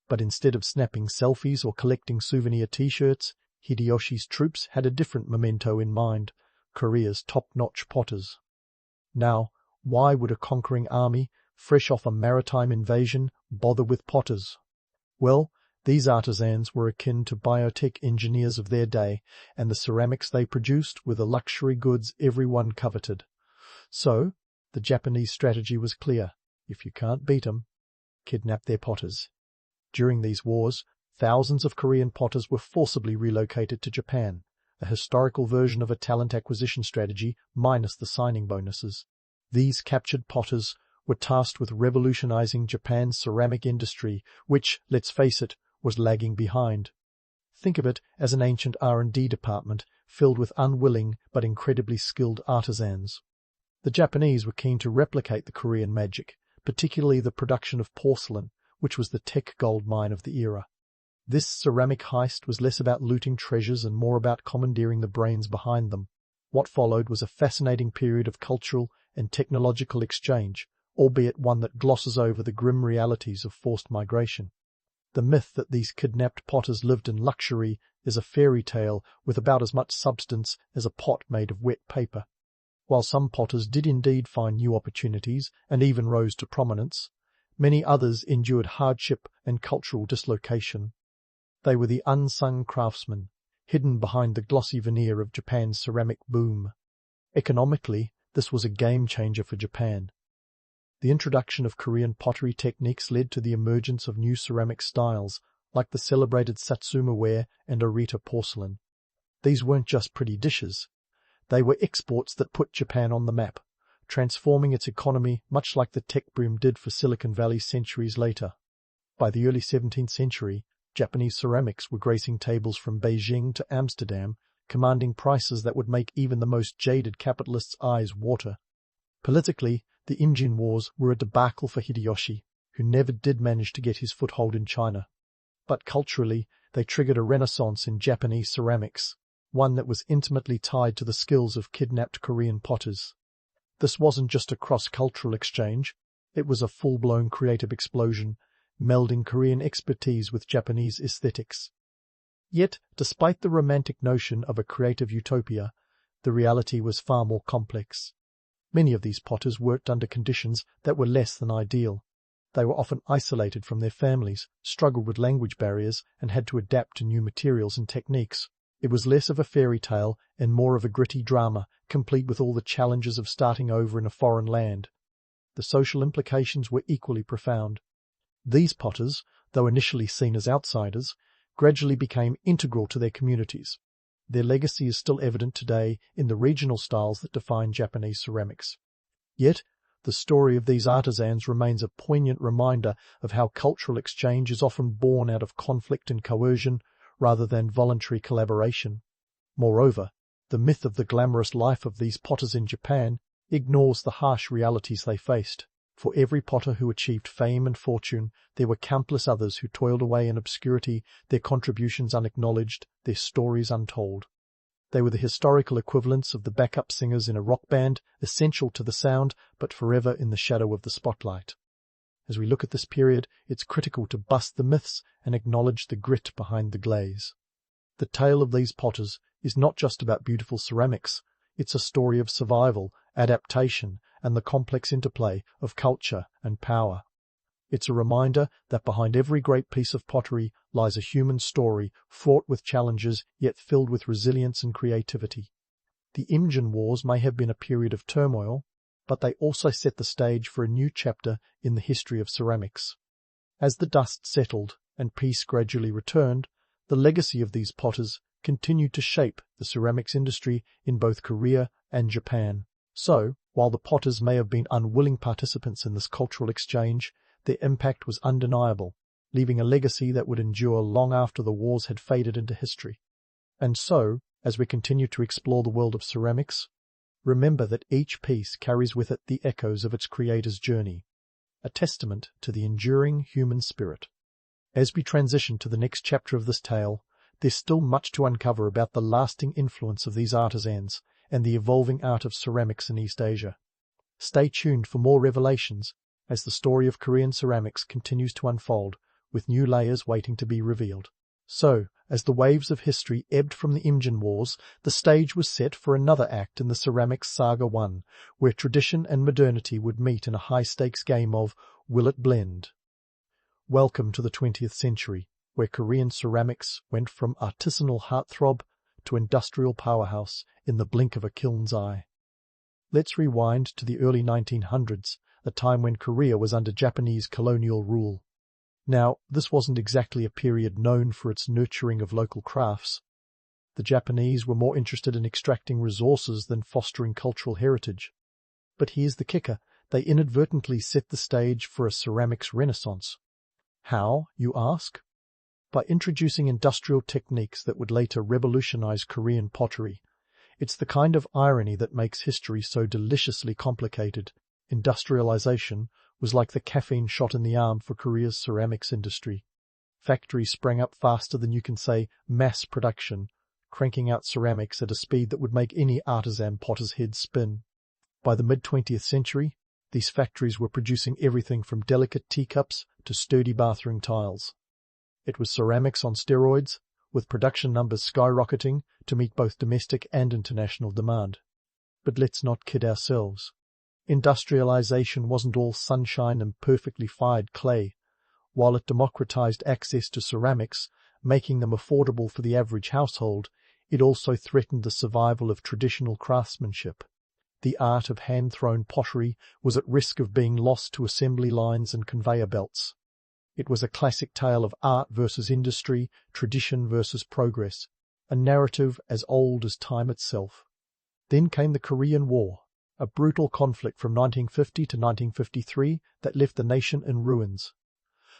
But instead of snapping selfies or collecting souvenir t-shirts, Hideyoshi's troops had a different memento in mind, Korea's top-notch potters. Now, why would a conquering army, fresh off a maritime invasion, bother with potters? Well, these artisans were akin to biotech engineers of their day, and the ceramics they produced were the luxury goods everyone coveted. So, the Japanese strategy was clear. If you can't beat 'em, kidnap their potters. During these wars, thousands of Korean potters were forcibly relocated to Japan, a historical version of a talent acquisition strategy minus the signing bonuses. These captured potters were tasked with revolutionizing Japan's ceramic industry, which, let's face it, was lagging behind. Think of it as an ancient R&D department filled with unwilling but incredibly skilled artisans. The Japanese were keen to replicate the Korean magic, particularly the production of porcelain, which was the tech gold mine of the era. This ceramic heist was less about looting treasures and more about commandeering the brains behind them. What followed was a fascinating period of cultural and technological exchange, albeit one that glosses over the grim realities of forced migration. The myth that these kidnapped potters lived in luxury is a fairy tale with about as much substance as a pot made of wet paper. While some potters did indeed find new opportunities and even rose to prominence, many others endured hardship and cultural dislocation. They were the unsung craftsmen, hidden behind the glossy veneer of Japan's ceramic boom. Economically, this was a game-changer for Japan. The introduction of Korean pottery techniques led to the emergence of new ceramic styles, like the celebrated Satsuma ware and Arita porcelain. These weren't just pretty dishes. They were exports that put Japan on the map, transforming its economy much like the tech boom did for Silicon Valley centuries later. By the early 17th century, Japanese ceramics were gracing tables from Beijing to Amsterdam, commanding prices that would make even the most jaded capitalists' eyes water. Politically, the Imjin Wars were a debacle for Hideyoshi, who never did manage to get his foothold in China. But culturally, they triggered a renaissance in Japanese ceramics, one that was intimately tied to the skills of kidnapped Korean potters. This wasn't just a cross-cultural exchange, it was a full-blown creative explosion, melding Korean expertise with Japanese aesthetics. Yet, despite the romantic notion of a creative utopia, the reality was far more complex. Many of these potters worked under conditions that were less than ideal. They were often isolated from their families, struggled with language barriers, and had to adapt to new materials and techniques. It was less of a fairy tale and more of a gritty drama, complete with all the challenges of starting over in a foreign land. The social implications were equally profound. These potters, though initially seen as outsiders, gradually became integral to their communities. Their legacy is still evident today in the regional styles that define Japanese ceramics. Yet, the story of these artisans remains a poignant reminder of how cultural exchange is often born out of conflict and coercion rather than voluntary collaboration. Moreover, the myth of the glamorous life of these potters in Japan ignores the harsh realities they faced. For every potter who achieved fame and fortune, there were countless others who toiled away in obscurity, their contributions unacknowledged, their stories untold. They were the historical equivalents of the backup singers in a rock band, essential to the sound, but forever in the shadow of the spotlight. As we look at this period, it's critical to bust the myths and acknowledge the grit behind the glaze. The tale of these potters is not just about beautiful ceramics. It's a story of survival, adaptation, and the complex interplay of culture and power. It's a reminder that behind every great piece of pottery lies a human story fraught with challenges yet filled with resilience and creativity. The Imjin Wars may have been a period of turmoil, but they also set the stage for a new chapter in the history of ceramics. As the dust settled and peace gradually returned, the legacy of these potters continued to shape the ceramics industry in both Korea and Japan. So, while the potters may have been unwilling participants in this cultural exchange, their impact was undeniable, leaving a legacy that would endure long after the wars had faded into history. And so, as we continue to explore the world of ceramics, remember that each piece carries with it the echoes of its creator's journey, a testament to the enduring human spirit. As we transition to the next chapter of this tale, there's still much to uncover about the lasting influence of these artisans and the evolving art of ceramics in East Asia. Stay tuned for more revelations as the story of Korean ceramics continues to unfold, with new layers waiting to be revealed. So, as the waves of history ebbed from the Imjin Wars, the stage was set for another act in the Ceramics Saga 1, where tradition and modernity would meet in a high-stakes game of Will It Blend? Welcome to the 20th century, where Korean ceramics went from artisanal heartthrob to industrial powerhouse in the blink of a kiln's eye. Let's rewind to the early 1900s, a time when Korea was under Japanese colonial rule. Now, this wasn't exactly a period known for its nurturing of local crafts. The Japanese were more interested in extracting resources than fostering cultural heritage. But here's the kicker. They inadvertently set the stage for a ceramics renaissance. How, you ask? By introducing industrial techniques that would later revolutionize Korean pottery. It's the kind of irony that makes history so deliciously complicated. Industrialization was like the caffeine shot in the arm for Korea's ceramics industry. Factories sprang up faster than you can say mass production, cranking out ceramics at a speed that would make any artisan potter's head spin. By the mid-20th century, these factories were producing everything from delicate teacups to sturdy bathroom tiles. It was ceramics on steroids, with production numbers skyrocketing to meet both domestic and international demand. But let's not kid ourselves. Industrialization wasn't all sunshine and perfectly fired clay. While it democratized access to ceramics, making them affordable for the average household, it also threatened the survival of traditional craftsmanship. The art of hand-thrown pottery was at risk of being lost to assembly lines and conveyor belts. It was a classic tale of art versus industry, tradition versus progress, a narrative as old as time itself. Then came the Korean War, a brutal conflict from 1950 to 1953 that left the nation in ruins.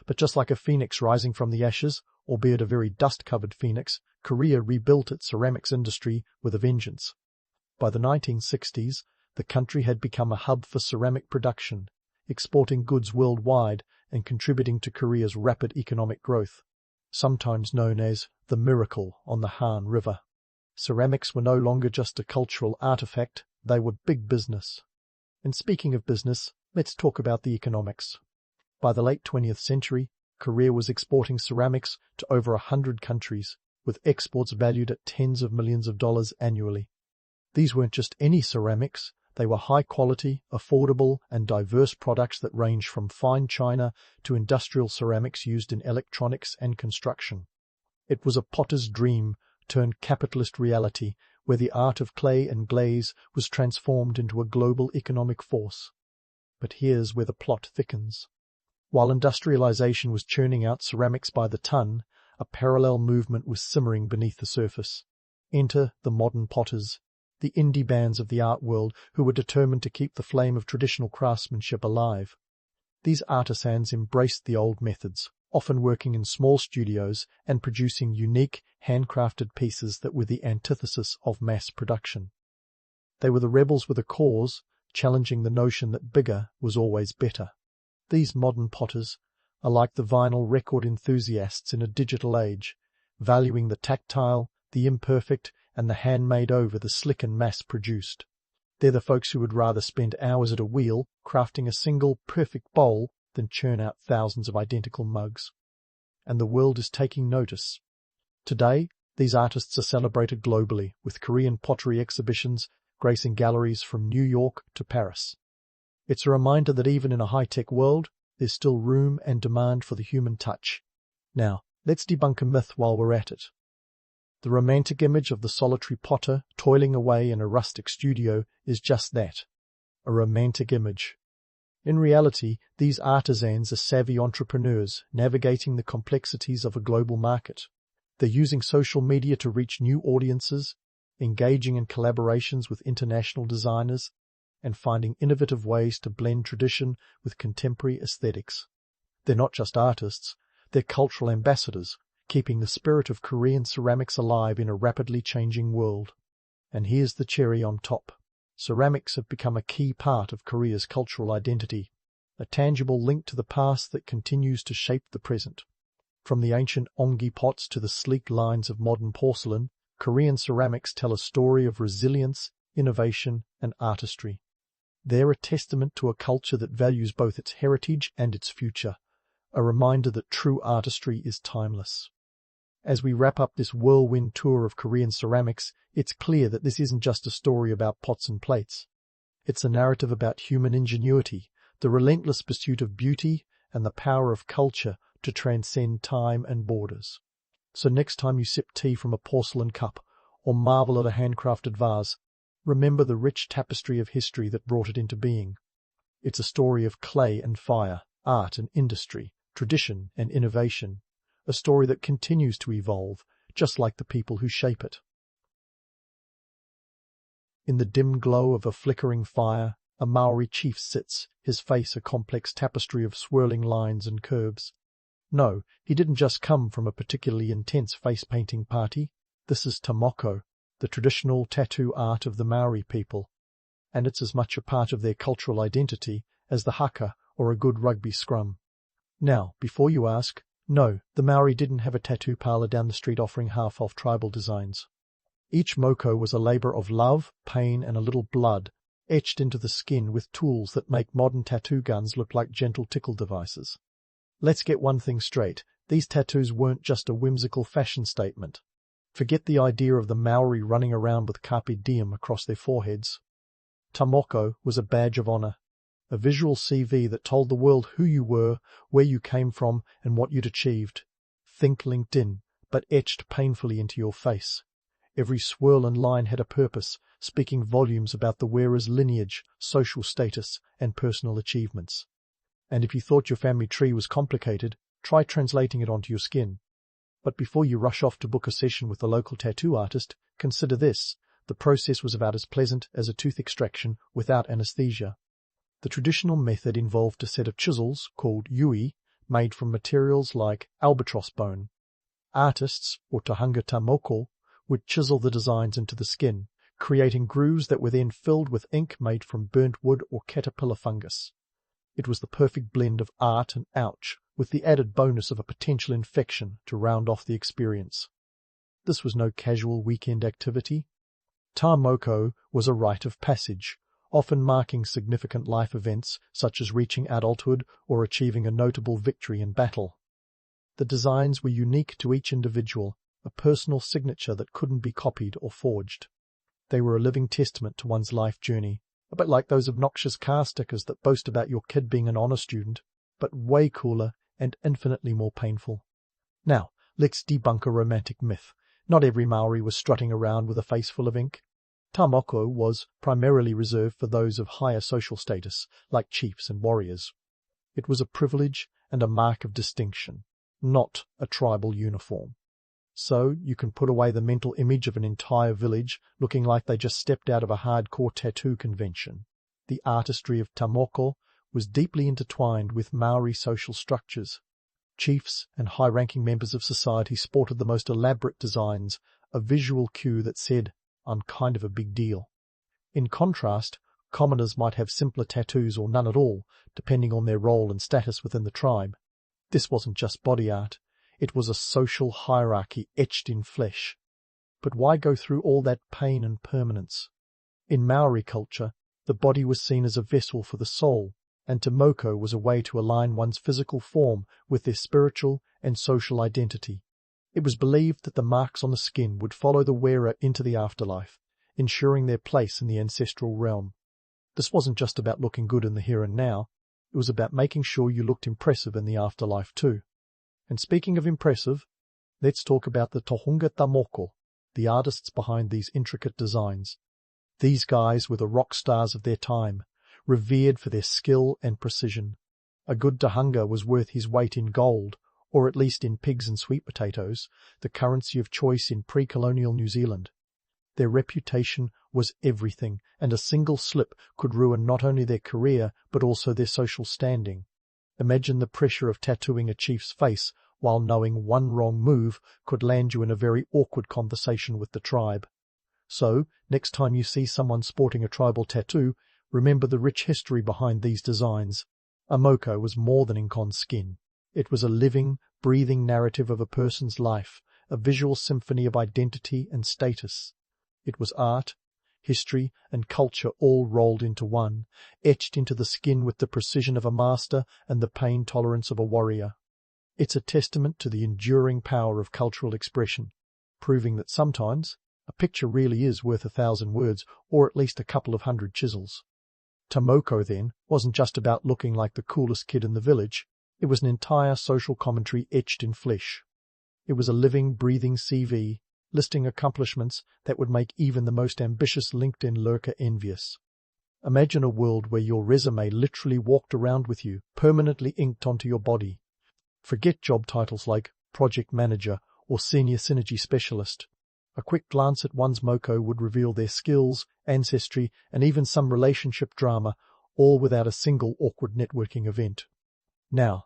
But just like a phoenix rising from the ashes, albeit a very dust-covered phoenix, Korea rebuilt its ceramics industry with a vengeance. By the 1960s, the country had become a hub for ceramic production, exporting goods worldwide and contributing to Korea's rapid economic growth, sometimes known as the miracle on the Han River. Ceramics were no longer just a cultural artifact, they were big business. And speaking of business, let's talk about the economics. By the late 20th century, Korea was exporting ceramics to over 100 countries, with exports valued at tens of millions of dollars annually. These weren't just any ceramics, they were high-quality, affordable, and diverse products that ranged from fine china to industrial ceramics used in electronics and construction. It was a potter's dream turned capitalist reality, where the art of clay and glaze was transformed into a global economic force. But here's where the plot thickens. While industrialization was churning out ceramics by the ton, a parallel movement was simmering beneath the surface. Enter the modern potters. the indie bands of the art world who were determined to keep the flame of traditional craftsmanship alive. These artisans embraced the old methods, often working in small studios and producing unique, handcrafted pieces that were the antithesis of mass production. They were the rebels with a cause, challenging the notion that bigger was always better. These modern potters are like the vinyl record enthusiasts in a digital age, valuing the tactile, the imperfect, and the handmade over the slick and mass-produced. They're the folks who would rather spend hours at a wheel crafting a single perfect bowl than churn out thousands of identical mugs. And the world is taking notice. Today, these artists are celebrated globally, with Korean pottery exhibitions gracing galleries from New York to Paris. It's a reminder that even in a high-tech world, there's still room and demand for the human touch. Now, let's debunk a myth while we're at it. The romantic image of the solitary potter toiling away in a rustic studio is just that, a romantic image. In reality, these artisans are savvy entrepreneurs navigating the complexities of a global market. They're using social media to reach new audiences, engaging in collaborations with international designers, and finding innovative ways to blend tradition with contemporary aesthetics. They're not just artists, they're cultural ambassadors, keeping the spirit of Korean ceramics alive in a rapidly changing world. And here's the cherry on top. Ceramics have become a key part of Korea's cultural identity, a tangible link to the past that continues to shape the present. From the ancient ongi pots to the sleek lines of modern porcelain, Korean ceramics tell a story of resilience, innovation, and artistry. They're a testament to a culture that values both its heritage and its future, a reminder that true artistry is timeless. As we wrap up this whirlwind tour of Korean ceramics, it's clear that this isn't just a story about pots and plates. It's a narrative about human ingenuity, the relentless pursuit of beauty, and the power of culture to transcend time and borders. So next time you sip tea from a porcelain cup, or marvel at a handcrafted vase, remember the rich tapestry of history that brought it into being. It's a story of clay and fire, art and industry, tradition and innovation, a story that continues to evolve, just like the people who shape it. In the dim glow of a flickering fire, a Maori chief sits, his face a complex tapestry of swirling lines and curves. No, he didn't just come from a particularly intense face-painting party. This is Moko, the traditional tattoo art of the Maori people, and it's as much a part of their cultural identity as the haka or a good rugby scrum. Now, before you ask, no, the Maori didn't have a tattoo parlor down the street offering half-off tribal designs. Each Moko was a labor of love, pain, and a little blood, etched into the skin with tools that make modern tattoo guns look like gentle tickle devices. Let's get one thing straight, these tattoos weren't just a whimsical fashion statement. Forget the idea of the Maori running around with carpe diem across their foreheads. Moko was a badge of honor, a visual CV that told the world who you were, where you came from, and what you'd achieved. Think LinkedIn, but etched painfully into your face. Every swirl and line had a purpose, speaking volumes about the wearer's lineage, social status, and personal achievements. And if you thought your family tree was complicated, try translating it onto your skin. But before you rush off to book a session with the local tattoo artist, consider this. The process was about as pleasant as a tooth extraction without anesthesia. The traditional method involved a set of chisels, called yui, made from materials like albatross bone. Artists, or tahangata moko, would chisel the designs into the skin, creating grooves that were then filled with ink made from burnt wood or caterpillar fungus. It was the perfect blend of art and ouch, with the added bonus of a potential infection to round off the experience. This was no casual weekend activity. Moko was a rite of passage, often marking significant life events such as reaching adulthood or achieving a notable victory in battle. The designs were unique to each individual, a personal signature that couldn't be copied or forged. They were a living testament to one's life journey, a bit like those obnoxious car stickers that boast about your kid being an honor student, but way cooler and infinitely more painful. Now, let's debunk a romantic myth. Not every Maori was strutting around with a face full of ink. Moko was primarily reserved for those of higher social status, like chiefs and warriors. It was a privilege and a mark of distinction, not a tribal uniform. So you can put away the mental image of an entire village looking like they just stepped out of a hardcore tattoo convention. The artistry of Moko was deeply intertwined with Maori social structures. Chiefs and high-ranking members of society sported the most elaborate designs, a visual cue that said, "I'm kind of a big deal." In contrast, commoners might have simpler tattoos or none at all, depending on their role and status within the tribe. This wasn't just body art, it was a social hierarchy etched in flesh. But why go through all that pain and permanence? In Maori culture, the body was seen as a vessel for the soul, and Moko was a way to align one's physical form with their spiritual and social identity. It was believed that the marks on the skin would follow the wearer into the afterlife, ensuring their place in the ancestral realm. This wasn't just about looking good in the here and now, it was about making sure you looked impressive in the afterlife too. And speaking of impressive, let's talk about the Tohunga Moko, the artists behind these intricate designs. These guys were the rock stars of their time, revered for their skill and precision. A good tohunga was worth his weight in gold, or at least in pigs and sweet potatoes, the currency of choice in pre-colonial New Zealand. Their reputation was everything, and a single slip could ruin not only their career but also their social standing. Imagine the pressure of tattooing a chief's face while knowing one wrong move could land you in a very awkward conversation with the tribe. So, next time you see someone sporting a tribal tattoo, remember the rich history behind these designs. A Moko was more than Incon's skin. It was a living, breathing narrative of a person's life, a visual symphony of identity and status. It was art, history, and culture all rolled into one, etched into the skin with the precision of a master and the pain tolerance of a warrior. It's a testament to the enduring power of cultural expression, proving that sometimes a picture really is worth 1,000 words or at least a couple of hundred chisels. Moko, then, wasn't just about looking like the coolest kid in the village. It was an entire social commentary etched in flesh. It was a living, breathing CV, listing accomplishments that would make even the most ambitious LinkedIn lurker envious. Imagine a world where your resume literally walked around with you, permanently inked onto your body. Forget job titles like project manager or senior synergy specialist. A quick glance at one's Moko would reveal their skills, ancestry, and even some relationship drama, all without a single awkward networking event. Now,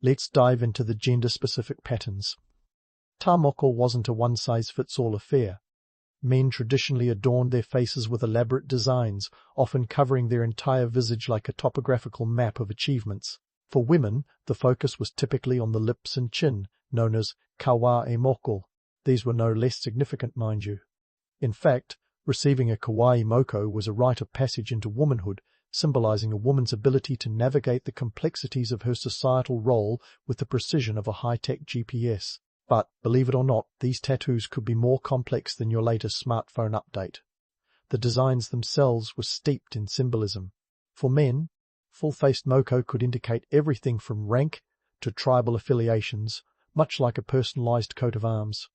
let's dive into the gender-specific patterns. Moko wasn't a one-size-fits-all affair. Men traditionally adorned their faces with elaborate designs, often covering their entire visage like a topographical map of achievements. For women, the focus was typically on the lips and chin, known as kawa e moko. These were no less significant, mind you. In fact, receiving a kawaii moko was a rite of passage into womanhood, symbolizing a woman's ability to navigate the complexities of her societal role with the precision of a high-tech GPS. But, believe it or not, these tattoos could be more complex than your latest smartphone update. The designs themselves were steeped in symbolism. For men, full-faced moko could indicate everything from rank to tribal affiliations, much like a personalized coat of arms.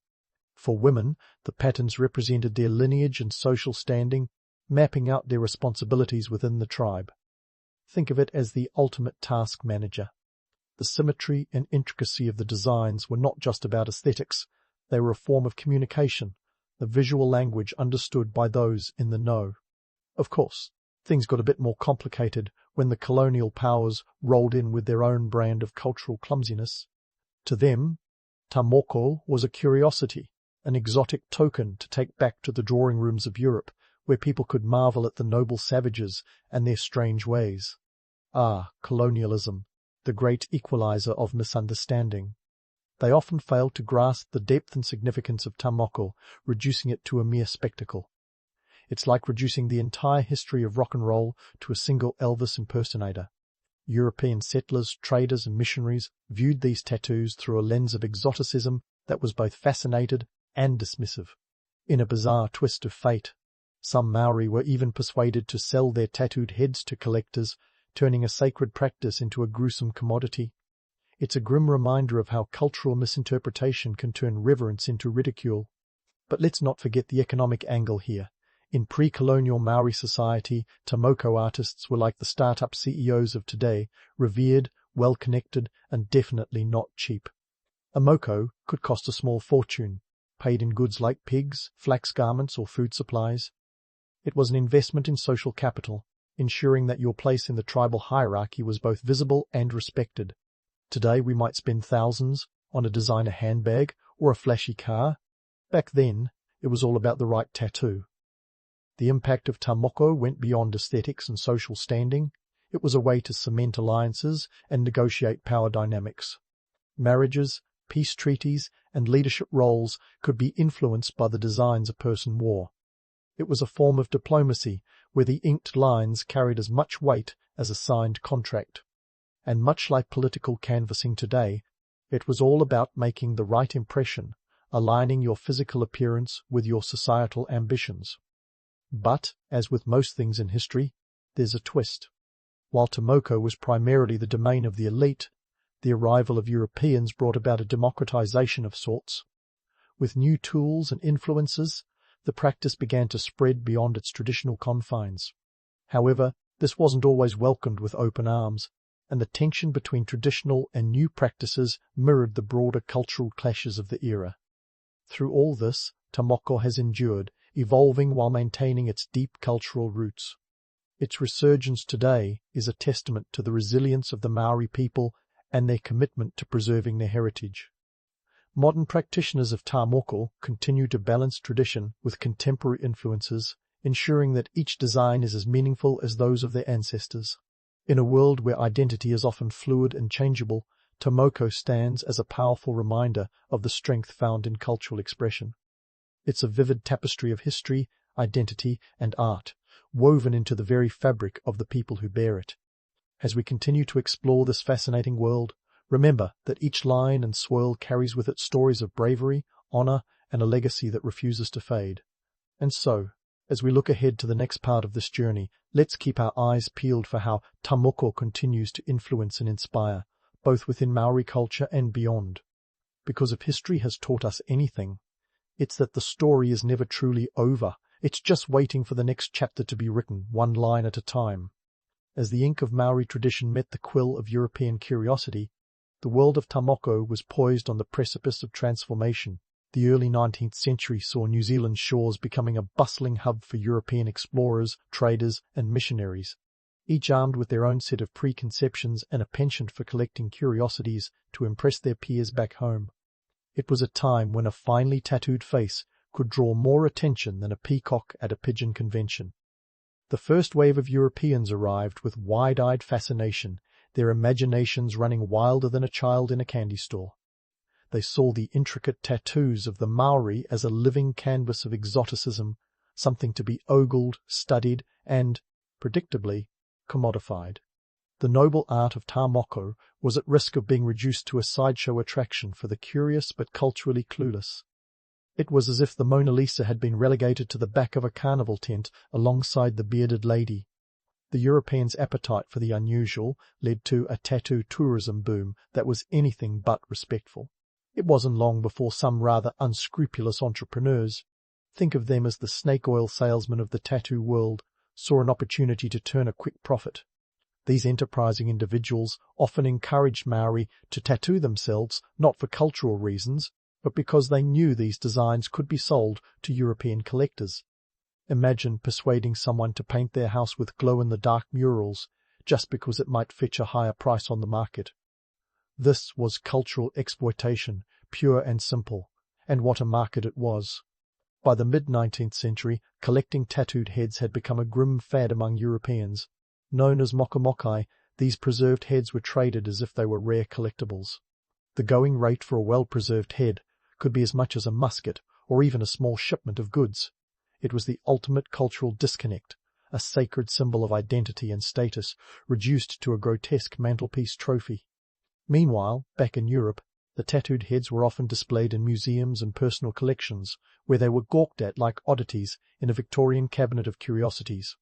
For women, the patterns represented their lineage and social standing, mapping out their responsibilities within the tribe. Think of it as the ultimate task manager. The symmetry and intricacy of the designs were not just about aesthetics, they were a form of communication, the visual language understood by those in the know. Of course, things got a bit more complicated when the colonial powers rolled in with their own brand of cultural clumsiness. To them, Moko was a curiosity, an exotic token to take back to the drawing rooms of Europe, where people could marvel at the noble savages and their strange ways. Ah, colonialism, the great equalizer of misunderstanding. They often failed to grasp the depth and significance of Moko, reducing it to a mere spectacle. It's like reducing the entire history of rock and roll to a single Elvis impersonator. European settlers, traders, and missionaries viewed these tattoos through a lens of exoticism that was both fascinated and dismissive. In a bizarre twist of fate, some Maori were even persuaded to sell their tattooed heads to collectors, turning a sacred practice into a gruesome commodity. It's a grim reminder of how cultural misinterpretation can turn reverence into ridicule. But let's not forget the economic angle here. In pre-colonial Maori society, Moko artists were like the startup CEOs of today, revered, well-connected, and definitely not cheap. A Moko could cost a small fortune, paid in goods like pigs, flax garments, or food supplies. It was an investment in social capital, ensuring that your place in the tribal hierarchy was both visible and respected. Today we might spend thousands on a designer handbag or a flashy car. Back then, it was all about the right tattoo. The impact of Moko went beyond aesthetics and social standing. It was a way to cement alliances and negotiate power dynamics. Marriages, peace treaties, and leadership roles could be influenced by the designs a person wore. It was a form of diplomacy where the inked lines carried as much weight as a signed contract. And much like political canvassing today, it was all about making the right impression, aligning your physical appearance with your societal ambitions. But, as with most things in history, there's a twist. While Moko was primarily the domain of the elite, the arrival of Europeans brought about a democratization of sorts. With new tools and influences, the practice began to spread beyond its traditional confines. However, this wasn't always welcomed with open arms, and the tension between traditional and new practices mirrored the broader cultural clashes of the era. Through all this, Moko has endured, evolving while maintaining its deep cultural roots. Its resurgence today is a testament to the resilience of the Maori people and their commitment to preserving their heritage. Modern practitioners of Moko continue to balance tradition with contemporary influences, ensuring that each design is as meaningful as those of their ancestors. In a world where identity is often fluid and changeable, Moko stands as a powerful reminder of the strength found in cultural expression. It's a vivid tapestry of history, identity, and art, woven into the very fabric of the people who bear it. As we continue to explore this fascinating world, remember that each line and swirl carries with it stories of bravery, honor, and a legacy that refuses to fade. And so, as we look ahead to the next part of this journey, let's keep our eyes peeled for how Moko continues to influence and inspire, both within Maori culture and beyond. Because if history has taught us anything, it's that the story is never truly over. It's just waiting for the next chapter to be written, one line at a time. As the ink of Maori tradition met the quill of European curiosity, the world of Moko was poised on the precipice of transformation. The early 19th century saw New Zealand's shores becoming a bustling hub for European explorers, traders, and missionaries, each armed with their own set of preconceptions and a penchant for collecting curiosities to impress their peers back home. It was a time when a finely tattooed face could draw more attention than a peacock at a pigeon convention. The first wave of Europeans arrived with wide-eyed fascination, their imaginations running wilder than a child in a candy store. They saw the intricate tattoos of the Maori as a living canvas of exoticism, something to be ogled, studied, and, predictably, commodified. The noble art of Moko was at risk of being reduced to a sideshow attraction for the curious but culturally clueless. It was as if the Mona Lisa had been relegated to the back of a carnival tent alongside the bearded lady. The Europeans' appetite for the unusual led to a tattoo tourism boom that was anything but respectful. It wasn't long before some rather unscrupulous entrepreneurs, think of them as the snake oil salesmen of the tattoo world, saw an opportunity to turn a quick profit. These enterprising individuals often encouraged Maori to tattoo themselves not for cultural reasons, but because they knew these designs could be sold to European collectors. Imagine persuading someone to paint their house with glow-in-the-dark murals just because it might fetch a higher price on the market. This was cultural exploitation, pure and simple, and what a market it was. By the mid-19th century, collecting tattooed heads had become a grim fad among Europeans. Known as mokomokai, these preserved heads were traded as if they were rare collectibles. The going rate for a well-preserved head could be as much as a musket or even a small shipment of goods. It was the ultimate cultural disconnect, a sacred symbol of identity and status, reduced to a grotesque mantelpiece trophy. Meanwhile, back in Europe, the tattooed heads were often displayed in museums and personal collections, where they were gawked at like oddities in a Victorian cabinet of curiosities.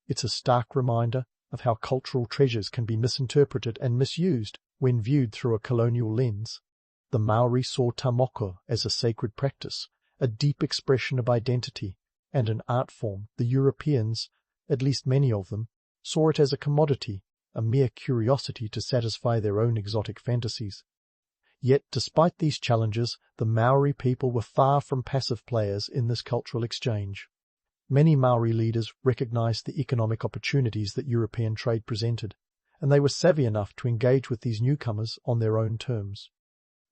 It's a stark reminder of how cultural treasures can be misinterpreted and misused when viewed through a colonial lens. The Maori saw Moko as a sacred practice, a deep expression of identity, and an art form. The Europeans, at least many of them, saw it as a commodity, a mere curiosity to satisfy their own exotic fantasies. Yet, despite these challenges, the Maori people were far from passive players in this cultural exchange. Many Maori leaders recognized the economic opportunities that European trade presented, and they were savvy enough to engage with these newcomers on their own terms.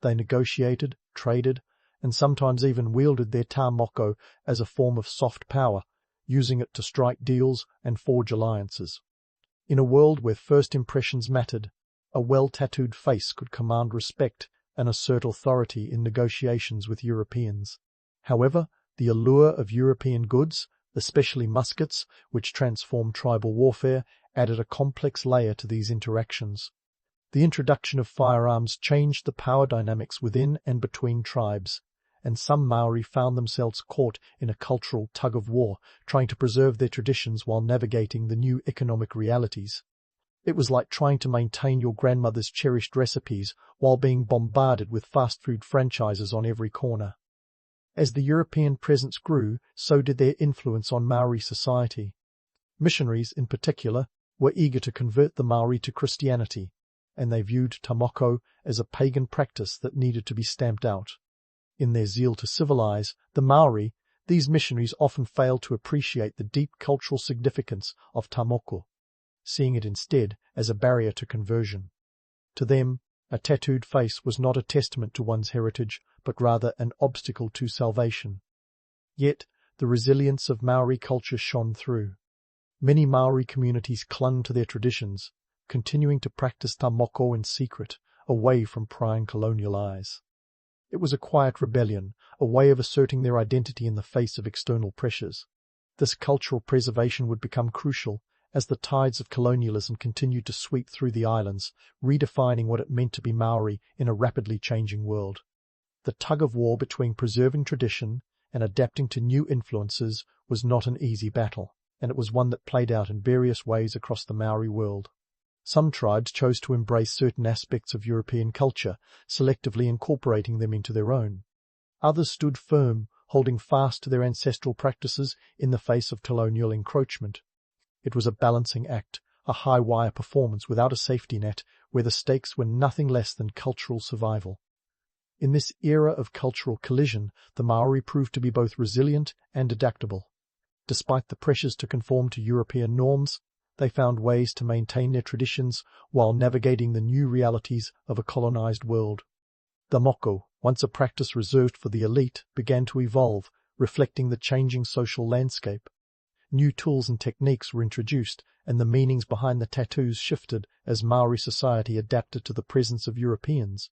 They negotiated, traded, and sometimes even wielded their tā moko as a form of soft power, using it to strike deals and forge alliances. In a world where first impressions mattered, a well-tattooed face could command respect and assert authority in negotiations with Europeans. However, the allure of European goods, especially muskets, which transformed tribal warfare, added a complex layer to these interactions. The introduction of firearms changed the power dynamics within and between tribes, and some Maori found themselves caught in a cultural tug-of-war, trying to preserve their traditions while navigating the new economic realities. It was like trying to maintain your grandmother's cherished recipes while being bombarded with fast food franchises on every corner. As the European presence grew, so did their influence on Maori society. Missionaries, in particular, were eager to convert the Maori to Christianity, and they viewed tā moko as a pagan practice that needed to be stamped out. In their zeal to civilize the Maori, these missionaries often failed to appreciate the deep cultural significance of tā moko, seeing it instead as a barrier to conversion. To them, a tattooed face was not a testament to one's heritage, but rather an obstacle to salvation. Yet, the resilience of Maori culture shone through. Many Maori communities clung to their traditions, continuing to practice tā moko in secret, away from prying colonial eyes. It was a quiet rebellion, a way of asserting their identity in the face of external pressures. This cultural preservation would become crucial as the tides of colonialism continued to sweep through the islands, redefining what it meant to be Maori in a rapidly changing world. The tug-of-war between preserving tradition and adapting to new influences was not an easy battle, and it was one that played out in various ways across the Maori world. Some tribes chose to embrace certain aspects of European culture, selectively incorporating them into their own. Others stood firm, holding fast to their ancestral practices in the face of colonial encroachment. It was a balancing act, a high-wire performance without a safety net, where the stakes were nothing less than cultural survival. In this era of cultural collision, the Maori proved to be both resilient and adaptable. Despite the pressures to conform to European norms, they found ways to maintain their traditions while navigating the new realities of a colonized world. The Moko, once a practice reserved for the elite, began to evolve, reflecting the changing social landscape. New tools and techniques were introduced, and the meanings behind the tattoos shifted as Maori society adapted to the presence of Europeans.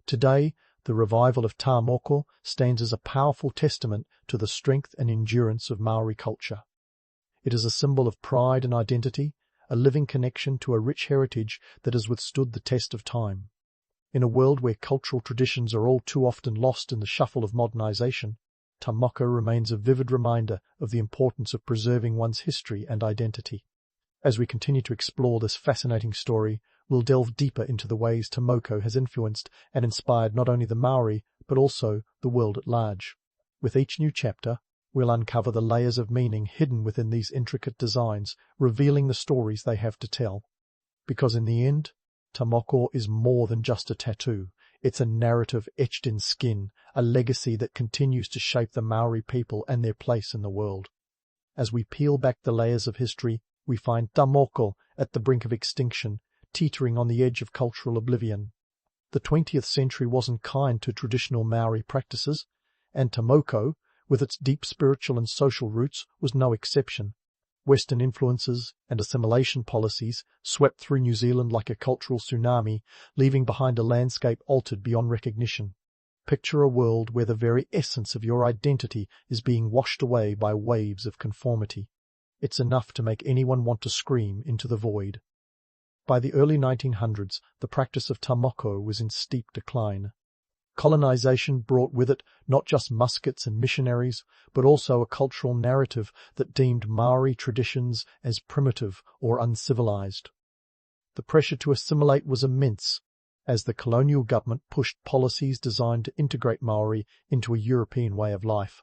Today, the revival of tā moko stands as a powerful testament to the strength and endurance of Maori culture. It is a symbol of pride and identity, a living connection to a rich heritage that has withstood the test of time. In a world where cultural traditions are all too often lost in the shuffle of modernization, tā moko remains a vivid reminder of the importance of preserving one's history and identity. As we continue to explore this fascinating story, we'll delve deeper into the ways tā moko has influenced and inspired not only the Maori, but also the world at large. With each new chapter, we'll uncover the layers of meaning hidden within these intricate designs, revealing the stories they have to tell. Because in the end, tā moko is more than just a tattoo. It's a narrative etched in skin, a legacy that continues to shape the Maori people and their place in the world. As we peel back the layers of history, we find tā moko at the brink of extinction, teetering on the edge of cultural oblivion. The 20th century wasn't kind to traditional Maori practices, and tā moko, with its deep spiritual and social roots, was no exception. Western influences and assimilation policies swept through New Zealand like a cultural tsunami, leaving behind a landscape altered beyond recognition. Picture a world where the very essence of your identity is being washed away by waves of conformity. It's enough to make anyone want to scream into the void. By the early 1900s, the practice of tā moko was in steep decline. Colonization brought with it not just muskets and missionaries, but also a cultural narrative that deemed Maori traditions as primitive or uncivilized. The pressure to assimilate was immense, as the colonial government pushed policies designed to integrate Maori into a European way of life.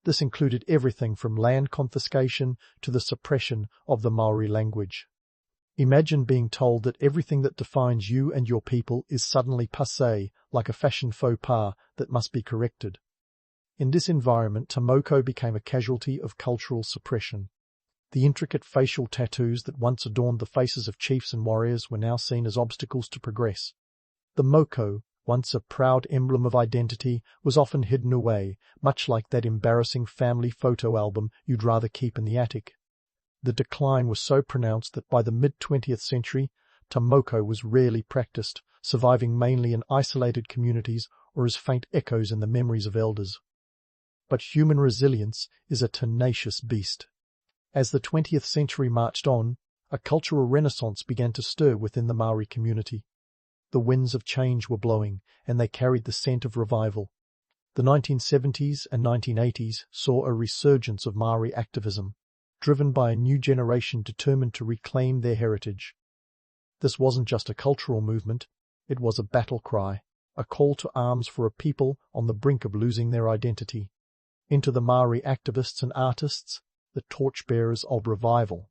This included everything from land confiscation to the suppression of the Maori language. Imagine being told that everything that defines you and your people is suddenly passé, like a fashion faux pas that must be corrected. In this environment, Moko became a casualty of cultural suppression. The intricate facial tattoos that once adorned the faces of chiefs and warriors were now seen as obstacles to progress. The Moko, once a proud emblem of identity, was often hidden away, much like that embarrassing family photo album you'd rather keep in the attic. The decline was so pronounced that by the mid-20th century, Moko was rarely practiced, surviving mainly in isolated communities or as faint echoes in the memories of elders. But human resilience is a tenacious beast. As the 20th century marched on, a cultural renaissance began to stir within the Maori community. The winds of change were blowing, and they carried the scent of revival. The 1970s and 1980s saw a resurgence of Maori activism, driven by a new generation determined to reclaim their heritage. This wasn't just a cultural movement, it was a battle cry, a call to arms for a people on the brink of losing their identity. Into the Maori activists and artists, the torchbearers of revival.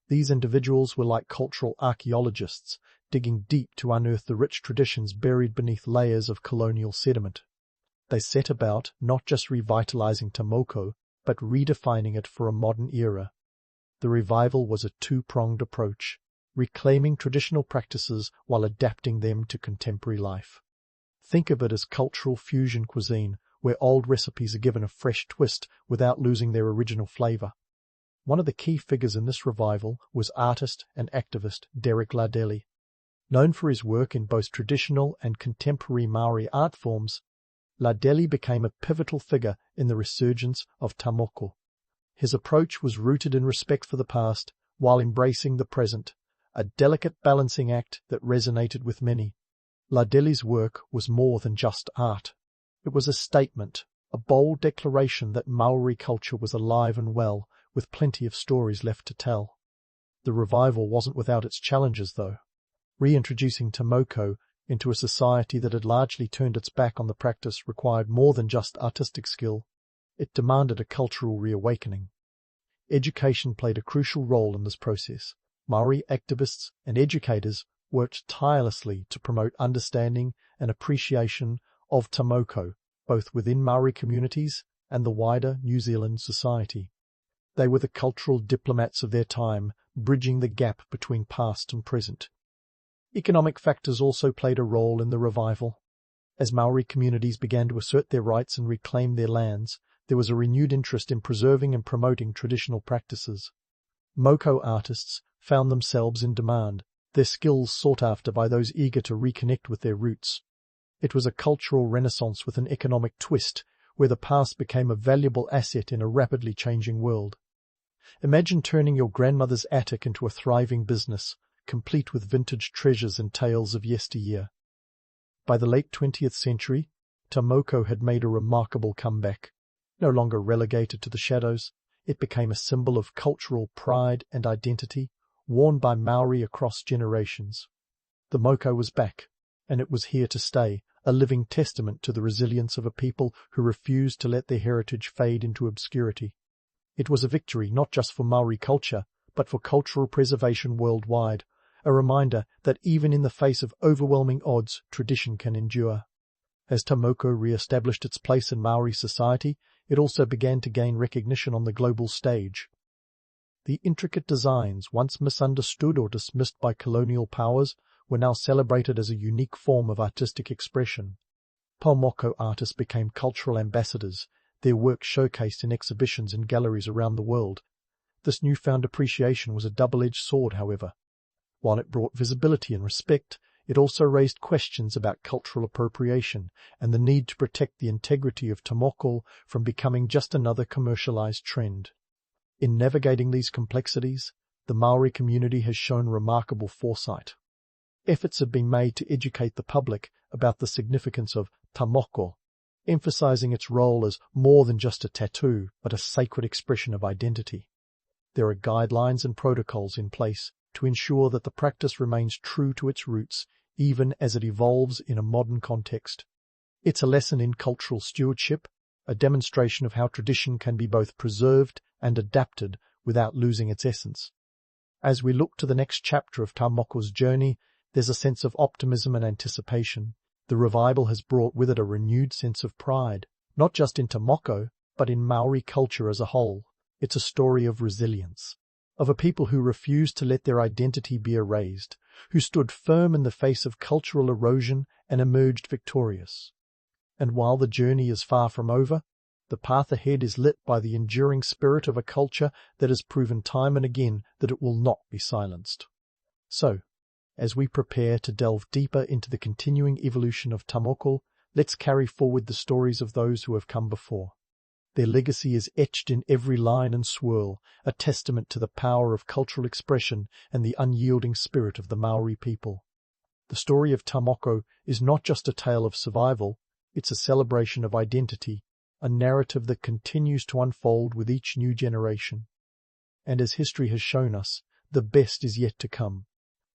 These individuals were like cultural archaeologists, digging deep to unearth the rich traditions buried beneath layers of colonial sediment. They set about not just revitalizing Moko, but redefining it for a modern era. The revival was a two-pronged approach, reclaiming traditional practices while adapting them to contemporary life. Think of it as cultural fusion cuisine, where old recipes are given a fresh twist without losing their original flavor. One of the key figures in this revival was artist and activist Derek Lardeli. Known for his work in both traditional and contemporary Maori art forms, Lardeli became a pivotal figure in the resurgence of Moko. His approach was rooted in respect for the past while embracing the present, a delicate balancing act that resonated with many. Lardeli's work was more than just art. It was a statement, a bold declaration that Maori culture was alive and well, with plenty of stories left to tell. The revival wasn't without its challenges, though. Reintroducing Moko into a society that had largely turned its back on the practice required more than just artistic skill. It demanded a cultural reawakening. Education played a crucial role in this process. Maori activists and educators worked tirelessly to promote understanding and appreciation of Moko, both within Maori communities and the wider New Zealand society. They were the cultural diplomats of their time, bridging the gap between past and present. Economic factors also played a role in the revival. As Maori communities began to assert their rights and reclaim their lands, there was a renewed interest in preserving and promoting traditional practices. Moko artists found themselves in demand, their skills sought after by those eager to reconnect with their roots. It was a cultural renaissance with an economic twist, where the past became a valuable asset in a rapidly changing world. Imagine turning your grandmother's attic into a thriving business, complete with vintage treasures and tales of yesteryear. By the late 20th century, Moko had made a remarkable comeback. No longer relegated to the shadows, it became a symbol of cultural pride and identity, worn by Maori across generations. The Moko was back, and it was here to stay, a living testament to the resilience of a people who refused to let their heritage fade into obscurity. It was a victory not just for Maori culture, but for cultural preservation worldwide, a reminder that even in the face of overwhelming odds, tradition can endure. As Moko re-established its place in Maori society, it also began to gain recognition on the global stage. The intricate designs, once misunderstood or dismissed by colonial powers, were now celebrated as a unique form of artistic expression. Moko artists became cultural ambassadors, their work showcased in exhibitions and galleries around the world. This newfound appreciation was a double-edged sword, however. While it brought visibility and respect, it also raised questions about cultural appropriation and the need to protect the integrity of Moko from becoming just another commercialized trend. In navigating these complexities, the Maori community has shown remarkable foresight. Efforts have been made to educate the public about the significance of Moko, emphasizing its role as more than just a tattoo, but a sacred expression of identity. There are guidelines and protocols in place to ensure that the practice remains true to its roots, even as it evolves in a modern context. It's a lesson in cultural stewardship, a demonstration of how tradition can be both preserved and adapted without losing its essence. As we look to the next chapter of Tamoko's journey, there's a sense of optimism and anticipation. The revival has brought with it a renewed sense of pride, not just in Moko, but in Maori culture as a whole. It's a story of resilience, of a people who refused to let their identity be erased, who stood firm in the face of cultural erosion and emerged victorious. And while the journey is far from over, the path ahead is lit by the enduring spirit of a culture that has proven time and again that it will not be silenced. So, as we prepare to delve deeper into the continuing evolution of Tamoko, let's carry forward the stories of those who have come before. Their legacy is etched in every line and swirl, a testament to the power of cultural expression and the unyielding spirit of the Maori people. The story of Tamoko is not just a tale of survival, it's a celebration of identity, a narrative that continues to unfold with each new generation. And as history has shown us, the best is yet to come.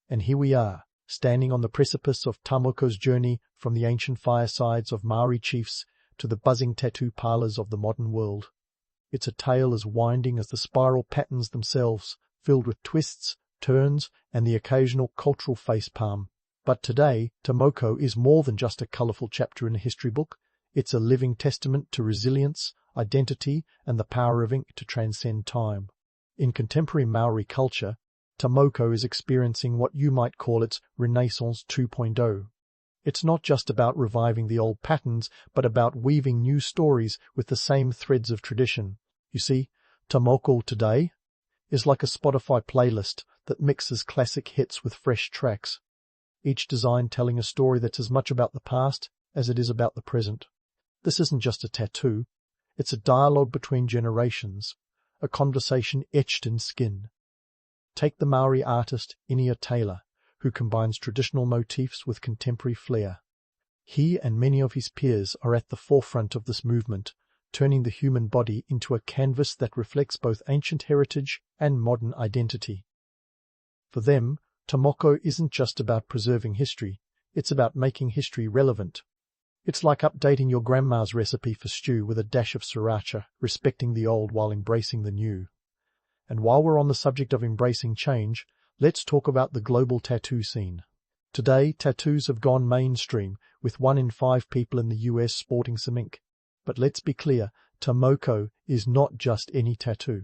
And here we are, standing on the precipice of Tamoko's journey from the ancient firesides of Maori chiefs to the buzzing tattoo parlors of the modern world. It's a tale as winding as the spiral patterns themselves, filled with twists, turns, and the occasional cultural facepalm. But today, Moko is more than just a colourful chapter in a history book. It's a living testament to resilience, identity, and the power of ink to transcend time. In contemporary Maori culture, Moko is experiencing what you might call its Renaissance 2.0. It's not just about reviving the old patterns, but about weaving new stories with the same threads of tradition. You see, Tamoko today is like a Spotify playlist that mixes classic hits with fresh tracks, each design telling a story that's as much about the past as it is about the present. This isn't just a tattoo, it's a dialogue between generations, a conversation etched in skin. Take the Maori artist Inuit Taylor, who combines traditional motifs with contemporary flair. He and many of his peers are at the forefront of this movement, turning the human body into a canvas that reflects both ancient heritage and modern identity. For them, Tamoko isn't just about preserving history, it's about making history relevant. It's like updating your grandma's recipe for stew with a dash of sriracha, respecting the old while embracing the new. And while we're on the subject of embracing change, let's talk about the global tattoo scene. Today, tattoos have gone mainstream, with 1 in 5 people in the US sporting some ink. But let's be clear, Tamoko is not just any tattoo.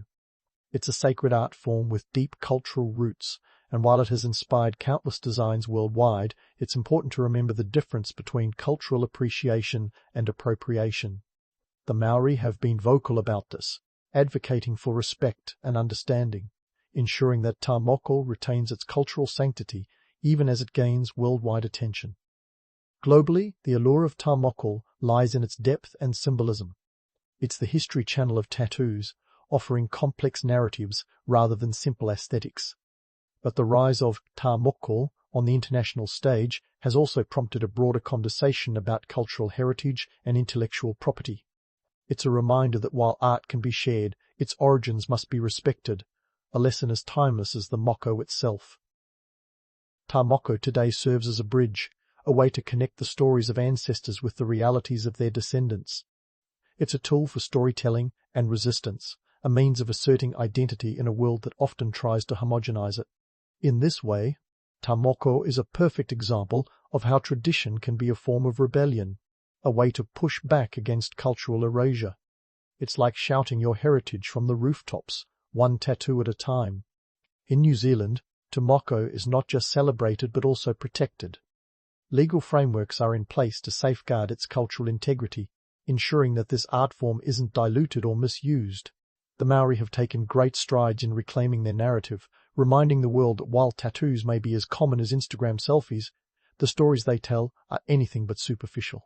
It's a sacred art form with deep cultural roots, and while it has inspired countless designs worldwide, it's important to remember the difference between cultural appreciation and appropriation. The Maori have been vocal about this, advocating for respect and understanding, ensuring that Tamoko retains its cultural sanctity even as it gains worldwide attention. Globally, the allure of Tamoko lies in its depth and symbolism. It's the history channel of tattoos, offering complex narratives rather than simple aesthetics. But the rise of Tamoko on the international stage has also prompted a broader conversation about cultural heritage and intellectual property. It's a reminder that while art can be shared, its origins must be respected, a lesson as timeless as the Moko itself. Tamoko today serves as a bridge, a way to connect the stories of ancestors with the realities of their descendants. It's a tool for storytelling and resistance, a means of asserting identity in a world that often tries to homogenize it. In this way, Tamoko is a perfect example of how tradition can be a form of rebellion, a way to push back against cultural erasure. It's like shouting your heritage from the rooftops, one tattoo at a time. In New Zealand, Tamoko is not just celebrated but also protected. Legal frameworks are in place to safeguard its cultural integrity, ensuring that this art form isn't diluted or misused. The Maori have taken great strides in reclaiming their narrative, reminding the world that while tattoos may be as common as Instagram selfies, the stories they tell are anything but superficial.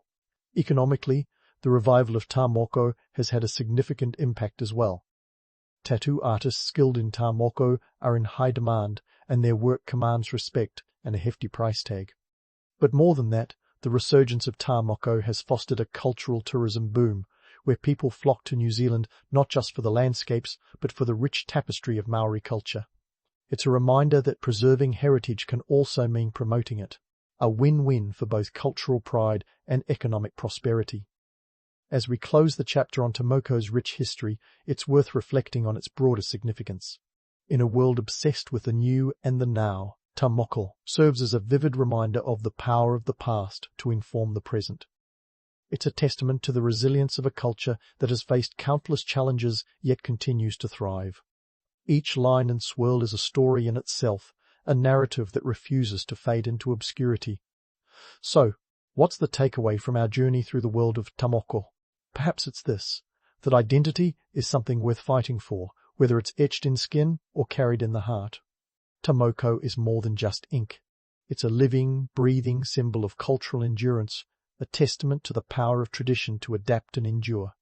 Economically, the revival of Tamoko has had a significant impact as well. Tattoo artists skilled in Tamoko are in high demand, and their work commands respect and a hefty price tag. But more than that, the resurgence of Tamoko has fostered a cultural tourism boom, where people flock to New Zealand not just for the landscapes, but for the rich tapestry of Maori culture. It's a reminder that preserving heritage can also mean promoting it, a win-win for both cultural pride and economic prosperity. As we close the chapter on Tamoko's rich history, it's worth reflecting on its broader significance. In a world obsessed with the new and the now, Moko serves as a vivid reminder of the power of the past to inform the present. It's a testament to the resilience of a culture that has faced countless challenges yet continues to thrive. Each line and swirl is a story in itself, a narrative that refuses to fade into obscurity. So, what's the takeaway from our journey through the world of Moko? Perhaps it's this, that identity is something worth fighting for, whether it's etched in skin or carried in the heart. Moko is more than just ink. It's a living, breathing symbol of cultural endurance, a testament to the power of tradition to adapt and endure.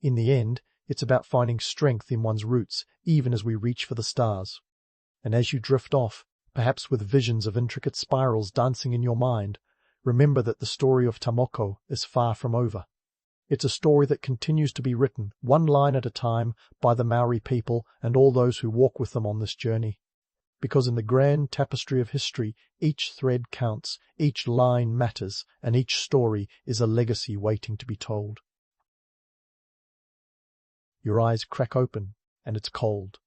In the end, it's about finding strength in one's roots, even as we reach for the stars. And as you drift off, perhaps with visions of intricate spirals dancing in your mind, remember that the story of Moko is far from over. It's a story that continues to be written, one line at a time, by the Maori people and all those who walk with them on this journey. Because in the grand tapestry of history, each thread counts, each line matters, and each story is a legacy waiting to be told. Your eyes crack open, and it's cold.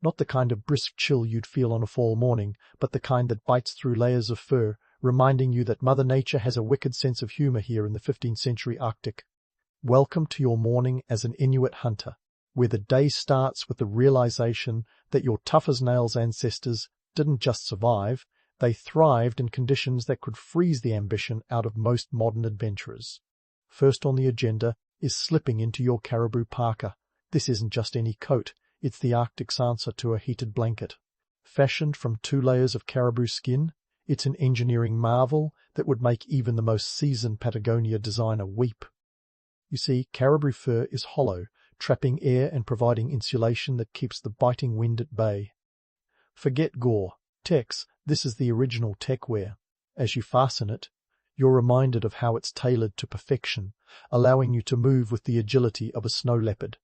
Not the kind of brisk chill you'd feel on a fall morning, but the kind that bites through layers of fur, reminding you that Mother Nature has a wicked sense of humor here in the 15th century Arctic. Welcome to your morning as an Inuit hunter, where the day starts with the realization that your tough-as-nails ancestors didn't just survive, they thrived in conditions that could freeze the ambition out of most modern adventurers. First on the agenda is slipping into your caribou parka. This isn't just any coat, it's the Arctic's answer to a heated blanket. Fashioned from 2 layers of caribou skin, it's an engineering marvel that would make even the most seasoned Patagonia designer weep. You see, caribou fur is hollow, trapping air and providing insulation that keeps the biting wind at bay. Forget gore. Tex, this is the original techwear. As you fasten it, you're reminded of how it's tailored to perfection, allowing you to move with the agility of a snow leopard.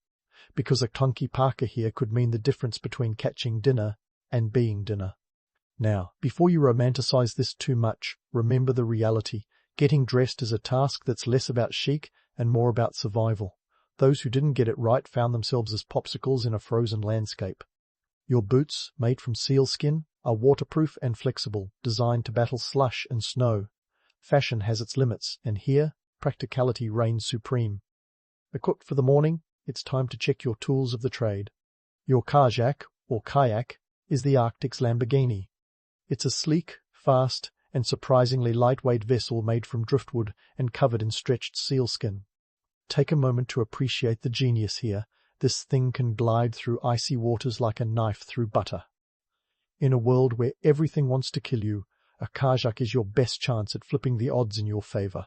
Because a clunky parka here could mean the difference between catching dinner and being dinner. Now, before you romanticize this too much, remember the reality. Getting dressed is a task that's less about chic and more about survival. Those who didn't get it right found themselves as popsicles in a frozen landscape. Your boots, made from seal skin, are waterproof and flexible, designed to battle slush and snow. Fashion has its limits, and here, practicality reigns supreme. Equipped for the morning, it's time to check your tools of the trade. Your kajak, or kayak, is the Arctic's Lamborghini. It's a sleek, fast, and surprisingly lightweight vessel made from driftwood and covered in stretched sealskin. Take a moment to appreciate the genius here. This thing can glide through icy waters like a knife through butter. In a world where everything wants to kill you, a kajak is your best chance at flipping the odds in your favor.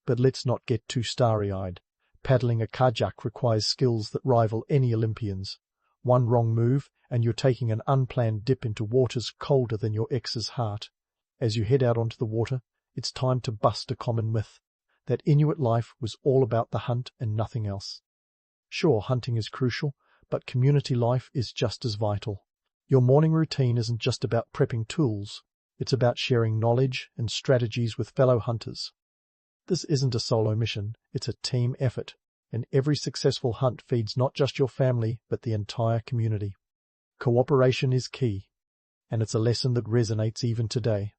But let's not get too starry-eyed. Paddling a kajak requires skills that rival any Olympians. One wrong move, and you're taking an unplanned dip into waters colder than your ex's heart. As you head out onto the water, it's time to bust a common myth, that Inuit life was all about the hunt and nothing else. Sure, hunting is crucial, but community life is just as vital. Your morning routine isn't just about prepping tools, it's about sharing knowledge and strategies with fellow hunters. This isn't a solo mission, it's a team effort, and every successful hunt feeds not just your family, but the entire community. Cooperation is key, and it's a lesson that resonates even today.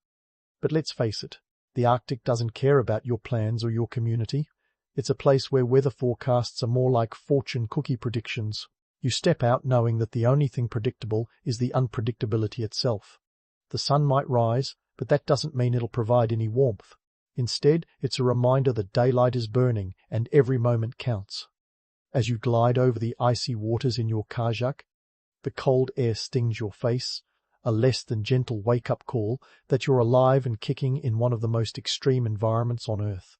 But let's face it, the Arctic doesn't care about your plans or your community. It's a place where weather forecasts are more like fortune cookie predictions. You step out knowing that the only thing predictable is the unpredictability itself. The sun might rise, but that doesn't mean it'll provide any warmth. Instead, it's a reminder that daylight is burning and every moment counts. As you glide over the icy waters in your kajak, the cold air stings your face, a less than gentle wake-up call that you're alive and kicking in one of the most extreme environments on Earth.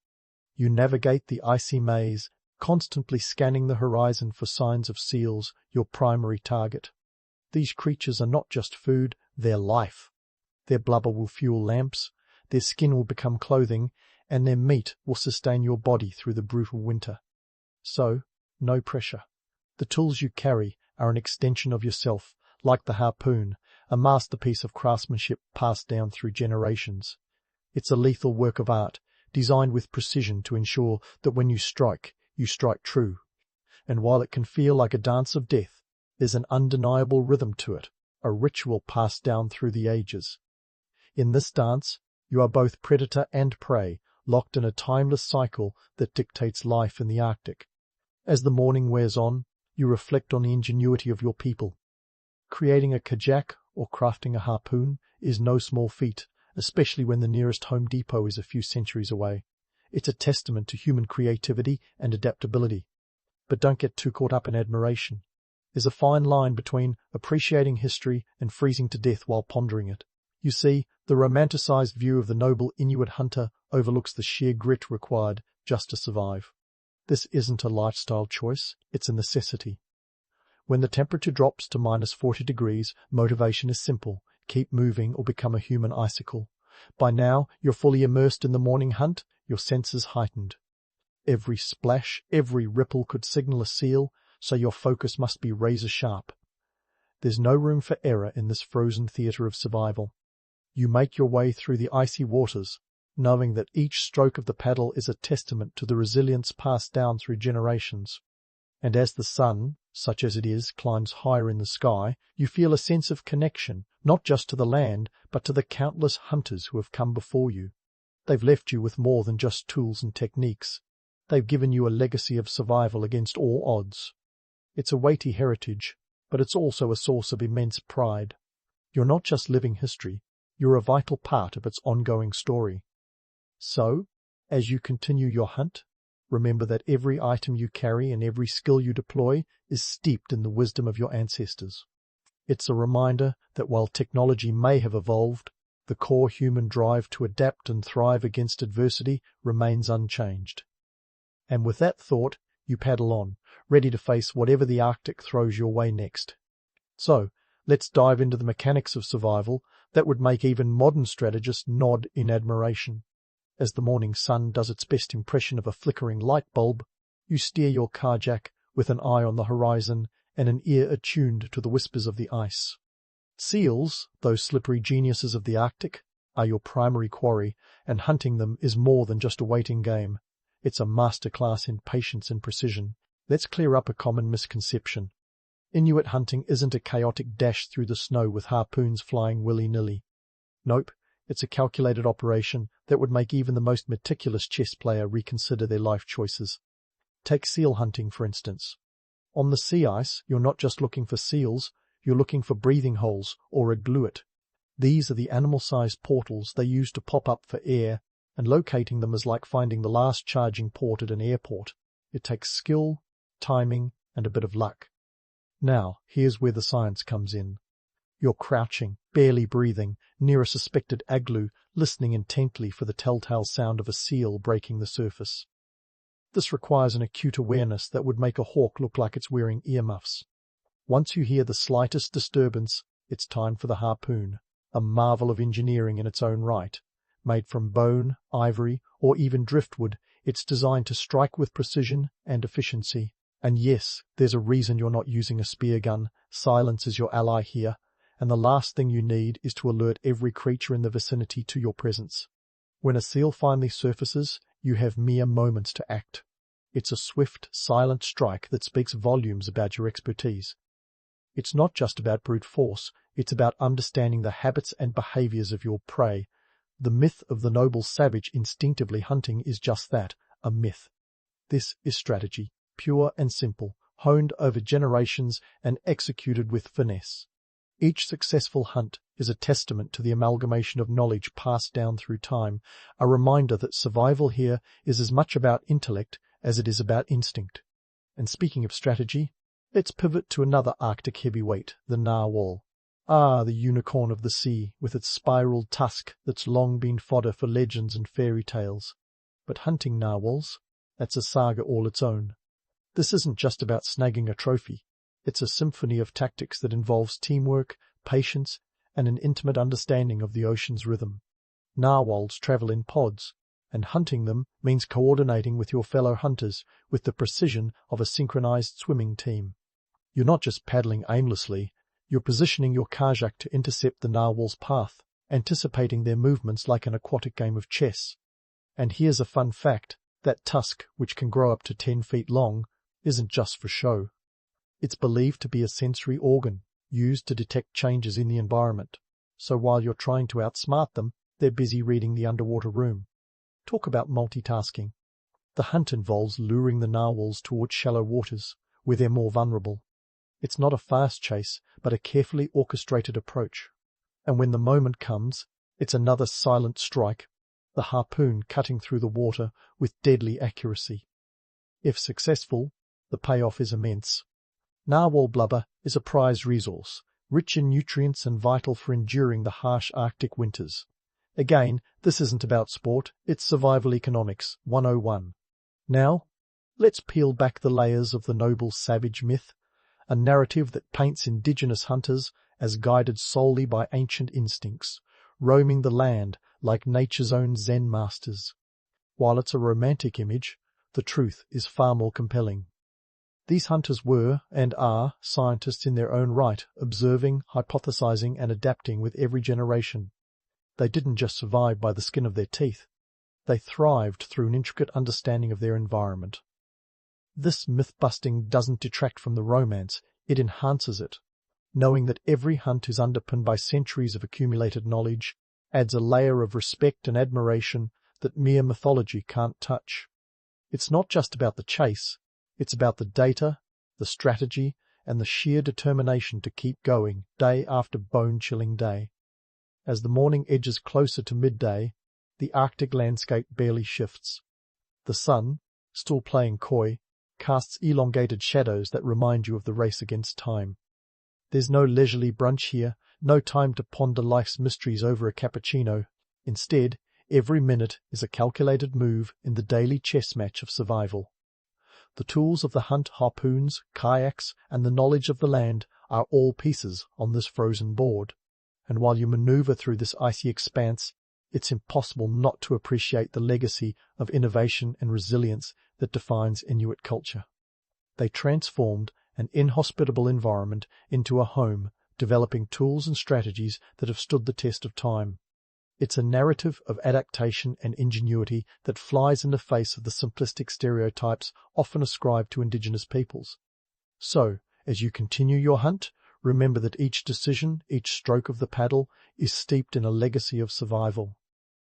You navigate the icy maze, constantly scanning the horizon for signs of seals, your primary target. These creatures are not just food, they're life. Their blubber will fuel lamps, their skin will become clothing, and their meat will sustain your body through the brutal winter. So, no pressure. The tools you carry are an extension of yourself, like the harpoon, a masterpiece of craftsmanship passed down through generations. It's a lethal work of art, designed with precision to ensure that when you strike true. And while it can feel like a dance of death, there's an undeniable rhythm to it, a ritual passed down through the ages. In this dance, you are both predator and prey, locked in a timeless cycle that dictates life in the Arctic. As the morning wears on, you reflect on the ingenuity of your people. Creating a kajak or crafting a harpoon is no small feat, especially when the nearest Home Depot is a few centuries away. It's a testament to human creativity and adaptability. But don't get too caught up in admiration. There's a fine line between appreciating history and freezing to death while pondering it. You see, the romanticized view of the noble Inuit hunter overlooks the sheer grit required just to survive. This isn't a lifestyle choice, it's a necessity. When the temperature drops to -40 degrees, motivation is simple. Keep moving or become a human icicle. By now, you're fully immersed in the morning hunt, your senses heightened. Every splash, every ripple could signal a seal, so your focus must be razor sharp. There's no room for error in this frozen theatre of survival. You make your way through the icy waters, knowing that each stroke of the paddle is a testament to the resilience passed down through generations. And as the sun, such as it is, climbs higher in the sky, you feel a sense of connection, not just to the land, but to the countless hunters who have come before you. They've left you with more than just tools and techniques. They've given you a legacy of survival against all odds. It's a weighty heritage, but it's also a source of immense pride. You're not just living history, you're a vital part of its ongoing story. So, as you continue your hunt, remember that every item you carry and every skill you deploy is steeped in the wisdom of your ancestors. It's a reminder that while technology may have evolved, the core human drive to adapt and thrive against adversity remains unchanged. And with that thought, you paddle on, ready to face whatever the Arctic throws your way next. So, let's dive into the mechanics of survival that would make even modern strategists nod in admiration. As the morning sun does its best impression of a flickering light bulb, you steer your kajak with an eye on the horizon and an ear attuned to the whispers of the ice. Seals, those slippery geniuses of the Arctic, are your primary quarry, and hunting them is more than just a waiting game. It's a masterclass in patience and precision. Let's clear up a common misconception. Inuit hunting isn't a chaotic dash through the snow with harpoons flying willy-nilly. Nope, it's a calculated operation that would make even the most meticulous chess player reconsider their life choices. Take seal hunting, for instance. On the sea ice, you're not just looking for seals, you're looking for breathing holes or igluit. These are the animal-sized portals they use to pop up for air, and locating them is like finding the last charging port at an airport. It takes skill, timing, and a bit of luck. Now, here's where the science comes in. You're crouching, barely breathing, near a suspected igloo, listening intently for the telltale sound of a seal breaking the surface. This requires an acute awareness that would make a hawk look like it's wearing earmuffs. Once you hear the slightest disturbance, it's time for the harpoon, a marvel of engineering in its own right. Made from bone, ivory, or even driftwood, it's designed to strike with precision and efficiency. And yes, there's a reason you're not using a spear gun. Silence is your ally here, and the last thing you need is to alert every creature in the vicinity to your presence. When a seal finally surfaces, you have mere moments to act. It's a swift, silent strike that speaks volumes about your expertise. It's not just about brute force, it's about understanding the habits and behaviors of your prey. The myth of the noble savage instinctively hunting is just that, a myth. This is strategy, pure and simple, honed over generations and executed with finesse. Each successful hunt is a testament to the amalgamation of knowledge passed down through time, a reminder that survival here is as much about intellect as it is about instinct. And speaking of strategy, let's pivot to another Arctic heavyweight, the narwhal. Ah, the unicorn of the sea, with its spiraled tusk that's long been fodder for legends and fairy tales. But hunting narwhals, that's a saga all its own. This isn't just about snagging a trophy. It's a symphony of tactics that involves teamwork, patience, and an intimate understanding of the ocean's rhythm. Narwhals travel in pods, and hunting them means coordinating with your fellow hunters with the precision of a synchronized swimming team. You're not just paddling aimlessly, you're positioning your kajak to intercept the narwhal's path, anticipating their movements like an aquatic game of chess. And here's a fun fact, that tusk, which can grow up to 10 feet long, isn't just for show. It's believed to be a sensory organ, used to detect changes in the environment. So while you're trying to outsmart them, they're busy reading the underwater room. Talk about multitasking. The hunt involves luring the narwhals towards shallow waters, where they're more vulnerable. It's not a fast chase, but a carefully orchestrated approach. And when the moment comes, it's another silent strike, the harpoon cutting through the water with deadly accuracy. If successful, the payoff is immense. Narwhal blubber is a prized resource, rich in nutrients and vital for enduring the harsh Arctic winters. Again, this isn't about sport, it's survival economics 101. Now, let's peel back the layers of the noble savage myth, a narrative that paints indigenous hunters as guided solely by ancient instincts, roaming the land like nature's own Zen masters. While it's a romantic image, the truth is far more compelling. These hunters were, and are, scientists in their own right, observing, hypothesizing, and adapting with every generation. They didn't just survive by the skin of their teeth. They thrived through an intricate understanding of their environment. This myth-busting doesn't detract from the romance, it enhances it. Knowing that every hunt is underpinned by centuries of accumulated knowledge adds a layer of respect and admiration that mere mythology can't touch. It's not just about the chase, it's about the data, the strategy, and the sheer determination to keep going day after bone-chilling day. As the morning edges closer to midday, the Arctic landscape barely shifts. The sun, still playing coy, casts elongated shadows that remind you of the race against time. There's no leisurely brunch here, no time to ponder life's mysteries over a cappuccino. Instead, every minute is a calculated move in the daily chess match of survival. The tools of the hunt, harpoons, kayaks, and the knowledge of the land are all pieces on this frozen board. And while you maneuver through this icy expanse, it's impossible not to appreciate the legacy of innovation and resilience that defines Inuit culture. They transformed an inhospitable environment into a home, developing tools and strategies that have stood the test of time. It's a narrative of adaptation and ingenuity that flies in the face of the simplistic stereotypes often ascribed to indigenous peoples. So, as you continue your hunt, remember that each decision, each stroke of the paddle, is steeped in a legacy of survival.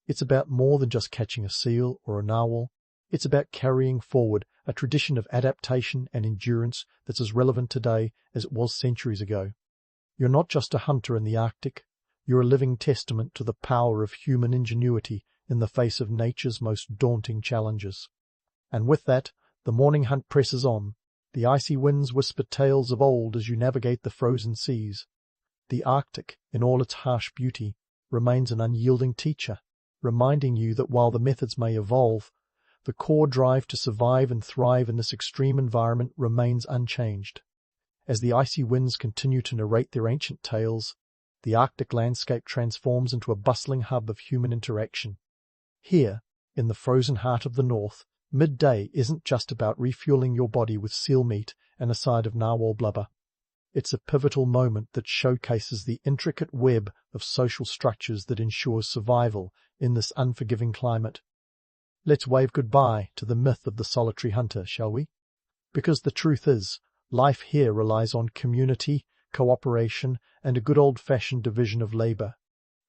It's about more than just catching a seal or a narwhal. It's about carrying forward a tradition of adaptation and endurance that's as relevant today as it was centuries ago. You're not just a hunter in the Arctic. You're a living testament to the power of human ingenuity in the face of nature's most daunting challenges. And with that, the morning hunt presses on. The icy winds whisper tales of old as you navigate the frozen seas. The Arctic, in all its harsh beauty, remains an unyielding teacher, reminding you that while the methods may evolve, the core drive to survive and thrive in this extreme environment remains unchanged. As the icy winds continue to narrate their ancient tales, the Arctic landscape transforms into a bustling hub of human interaction. Here, in the frozen heart of the North, midday isn't just about refueling your body with seal meat and a side of narwhal blubber. It's a pivotal moment that showcases the intricate web of social structures that ensures survival in this unforgiving climate. Let's wave goodbye to the myth of the solitary hunter, shall we? Because the truth is, life here relies on community, cooperation, and a good old-fashioned division of labor.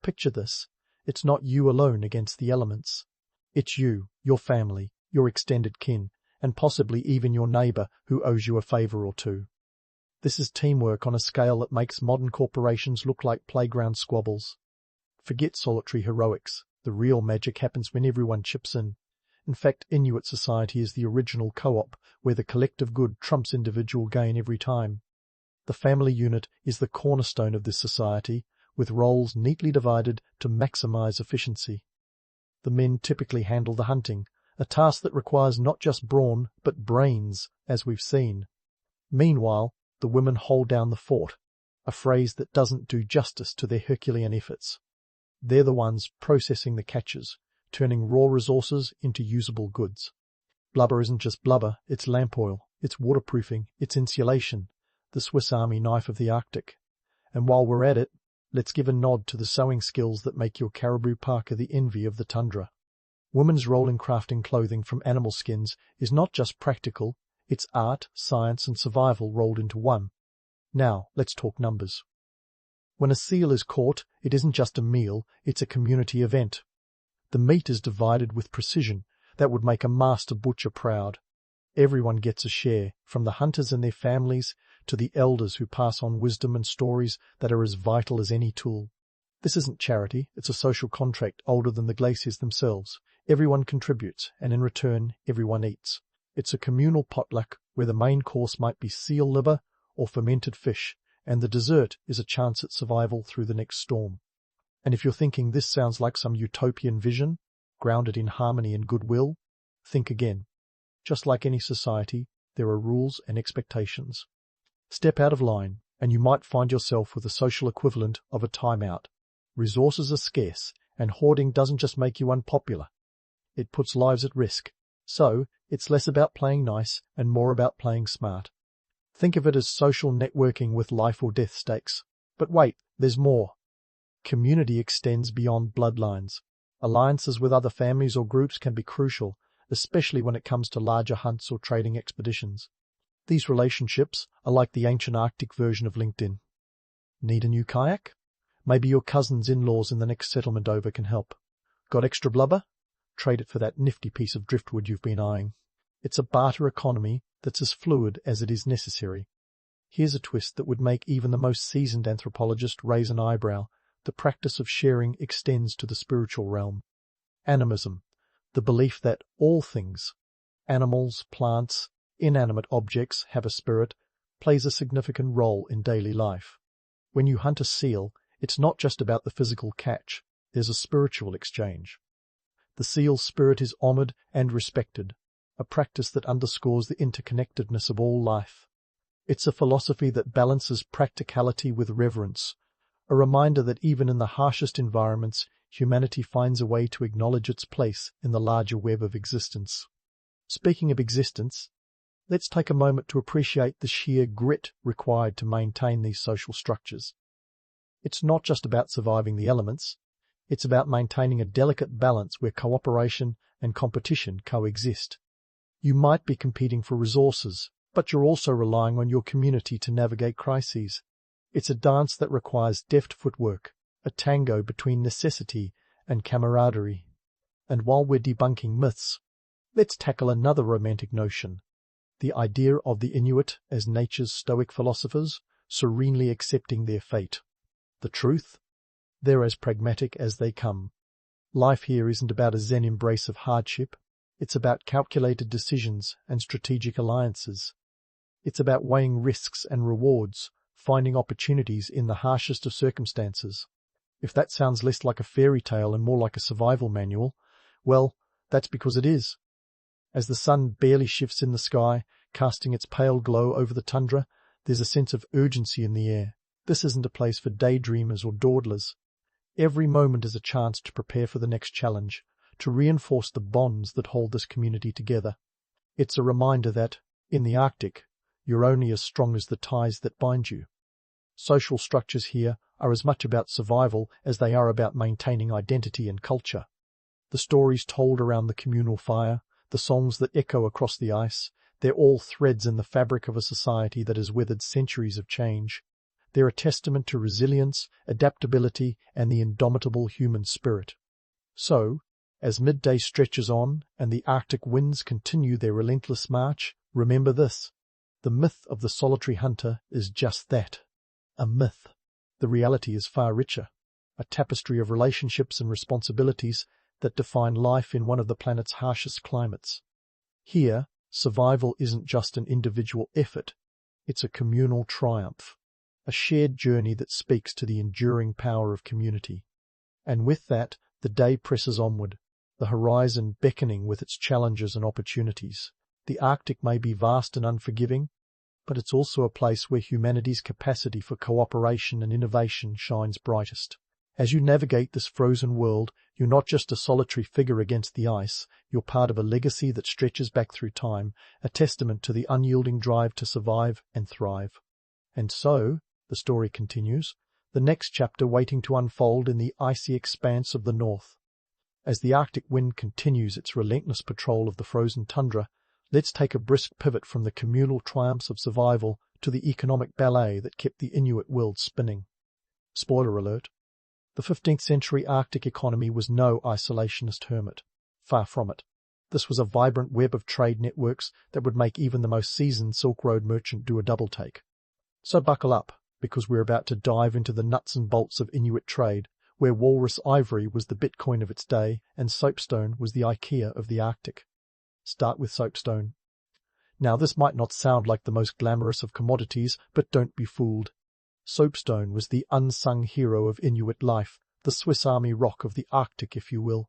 Picture this. It's not you alone against the elements. It's you, your family, your extended kin, and possibly even your neighbor who owes you a favor or two. This is teamwork on a scale that makes modern corporations look like playground squabbles. Forget solitary heroics. The real magic happens when everyone chips in. In fact, Inuit society is the original co-op, where the collective good trumps individual gain every time. The family unit is the cornerstone of this society, with roles neatly divided to maximize efficiency. The men typically handle the hunting, a task that requires not just brawn, but brains, as we've seen. Meanwhile, the women hold down the fort, a phrase that doesn't do justice to their Herculean efforts. They're the ones processing the catches, turning raw resources into usable goods. Blubber isn't just blubber, it's lamp oil, it's waterproofing, it's insulation, the Swiss Army knife of the Arctic. And while we're at it, let's give a nod to the sewing skills that make your caribou parka the envy of the tundra. Women's role in crafting clothing from animal skins is not just practical, it's art, science, and survival rolled into one. Now, let's talk numbers. When a seal is caught, it isn't just a meal, it's a community event. The meat is divided with precision that would make a master butcher proud. Everyone gets a share, from the hunters and their families to the elders who pass on wisdom and stories that are as vital as any tool. This isn't charity, it's a social contract older than the glaciers themselves. Everyone contributes, and in return, everyone eats. It's a communal potluck where the main course might be seal liver or fermented fish, and the dessert is a chance at survival through the next storm. And if you're thinking this sounds like some utopian vision, grounded in harmony and goodwill, think again. Just like any society, there are rules and expectations. Step out of line, and you might find yourself with the social equivalent of a timeout. Resources are scarce, and hoarding doesn't just make you unpopular. It puts lives at risk. So, it's less about playing nice and more about playing smart. Think of it as social networking with life or death stakes. But wait, there's more. Community extends beyond bloodlines. Alliances with other families or groups can be crucial, especially when it comes to larger hunts or trading expeditions. These relationships are like the ancient Arctic version of LinkedIn. Need a new kayak? Maybe your cousin's in-laws in the next settlement over can help. Got extra blubber? Trade it for that nifty piece of driftwood you've been eyeing. It's a barter economy that's as fluid as it is necessary. Here's a twist that would make even the most seasoned anthropologist raise an eyebrow. The practice of sharing extends to the spiritual realm. Animism, the belief that all things, animals, plants, inanimate objects, have a spirit, plays a significant role in daily life. When you hunt a seal, it's not just about the physical catch, there's a spiritual exchange. The seal's spirit is honored and respected, a practice that underscores the interconnectedness of all life. It's a philosophy that balances practicality with reverence, a reminder that even in the harshest environments, humanity finds a way to acknowledge its place in the larger web of existence. Speaking of existence, let's take a moment to appreciate the sheer grit required to maintain these social structures. It's not just about surviving the elements, it's about maintaining a delicate balance where cooperation and competition coexist. You might be competing for resources, but you're also relying on your community to navigate crises. It's a dance that requires deft footwork, a tango between necessity and camaraderie. And while we're debunking myths, let's tackle another romantic notion, the idea of the Inuit as nature's stoic philosophers, serenely accepting their fate. The truth? They're as pragmatic as they come. Life here isn't about a zen embrace of hardship. It's about calculated decisions and strategic alliances. It's about weighing risks and rewards, finding opportunities in the harshest of circumstances. If that sounds less like a fairy tale and more like a survival manual, well, that's because it is. As the sun barely shifts in the sky, casting its pale glow over the tundra, there's a sense of urgency in the air. This isn't a place for daydreamers or dawdlers. Every moment is a chance to prepare for the next challenge, to reinforce the bonds that hold this community together. It's a reminder that, in the Arctic, you're only as strong as the ties that bind you. Social structures here are as much about survival as they are about maintaining identity and culture. The stories told around the communal fire, the songs that echo across the ice, they're all threads in the fabric of a society that has weathered centuries of change. They're a testament to resilience, adaptability, and the indomitable human spirit. So, as midday stretches on and the Arctic winds continue their relentless march, remember this. The myth of the solitary hunter is just that, a myth. The reality is far richer, a tapestry of relationships and responsibilities that define life in one of the planet's harshest climates. Here, survival isn't just an individual effort, it's a communal triumph, a shared journey that speaks to the enduring power of community. And with that, the day presses onward, the horizon beckoning with its challenges and opportunities. The Arctic may be vast and unforgiving, but it's also a place where humanity's capacity for cooperation and innovation shines brightest. As you navigate this frozen world, you're not just a solitary figure against the ice, you're part of a legacy that stretches back through time, a testament to the unyielding drive to survive and thrive. And so, the story continues, the next chapter waiting to unfold in the icy expanse of the north. As the Arctic wind continues its relentless patrol of the frozen tundra, let's take a brisk pivot from the communal triumphs of survival to the economic ballet that kept the Inuit world spinning. Spoiler alert. The 15th century Arctic economy was no isolationist hermit. Far from it. This was a vibrant web of trade networks that would make even the most seasoned Silk Road merchant do a double take. So buckle up, because we're about to dive into the nuts and bolts of Inuit trade, where walrus ivory was the Bitcoin of its day and soapstone was the IKEA of the Arctic. Start with soapstone. Now this might not sound like the most glamorous of commodities, but don't be fooled. Soapstone was the unsung hero of Inuit life, the Swiss Army rock of the Arctic, if you will.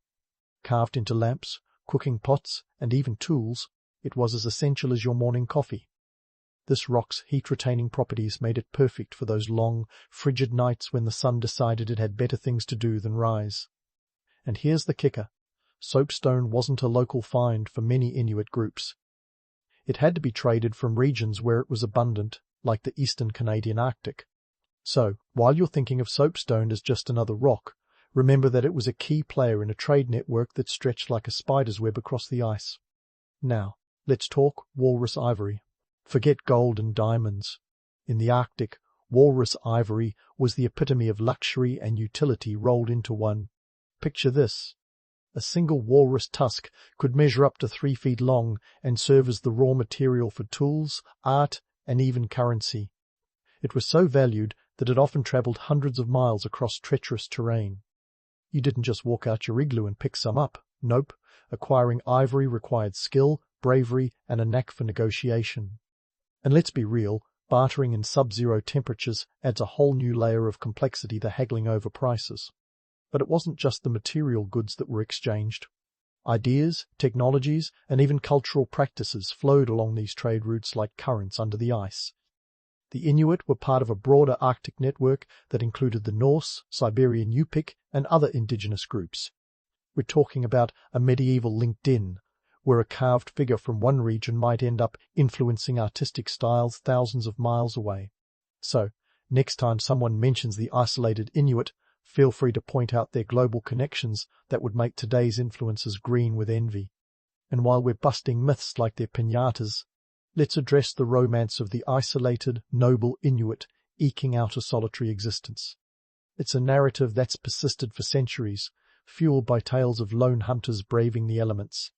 Carved into lamps, cooking pots, and even tools, it was as essential as your morning coffee. This rock's heat-retaining properties made it perfect for those long, frigid nights when the sun decided it had better things to do than rise. And here's the kicker. Soapstone wasn't a local find for many Inuit groups. It had to be traded from regions where it was abundant, like the eastern Canadian Arctic. So, while you're thinking of soapstone as just another rock, remember that it was a key player in a trade network that stretched like a spider's web across the ice. Now, let's talk walrus ivory. Forget gold and diamonds. In the Arctic, walrus ivory was the epitome of luxury and utility rolled into one. Picture this. A single walrus tusk could measure up to 3 feet long and serve as the raw material for tools, art, and even currency. It was so valued that it often travelled hundreds of miles across treacherous terrain. You didn't just walk out your igloo and pick some up. Nope. Acquiring ivory required skill, bravery, and a knack for negotiation. And let's be real, bartering in sub-zero temperatures adds a whole new layer of complexity to haggling over prices. But it wasn't just the material goods that were exchanged. Ideas, technologies, and even cultural practices flowed along these trade routes like currents under the ice. The Inuit were part of a broader Arctic network that included the Norse, Siberian Yupik, and other indigenous groups. We're talking about a medieval LinkedIn, where a carved figure from one region might end up influencing artistic styles thousands of miles away. So, next time someone mentions the isolated Inuit, feel free to point out their global connections that would make today's influencers green with envy. And while we're busting myths like their piñatas, let's address the romance of the isolated, noble Inuit eking out a solitary existence. It's a narrative that's persisted for centuries, fueled by tales of lone hunters braving the elements.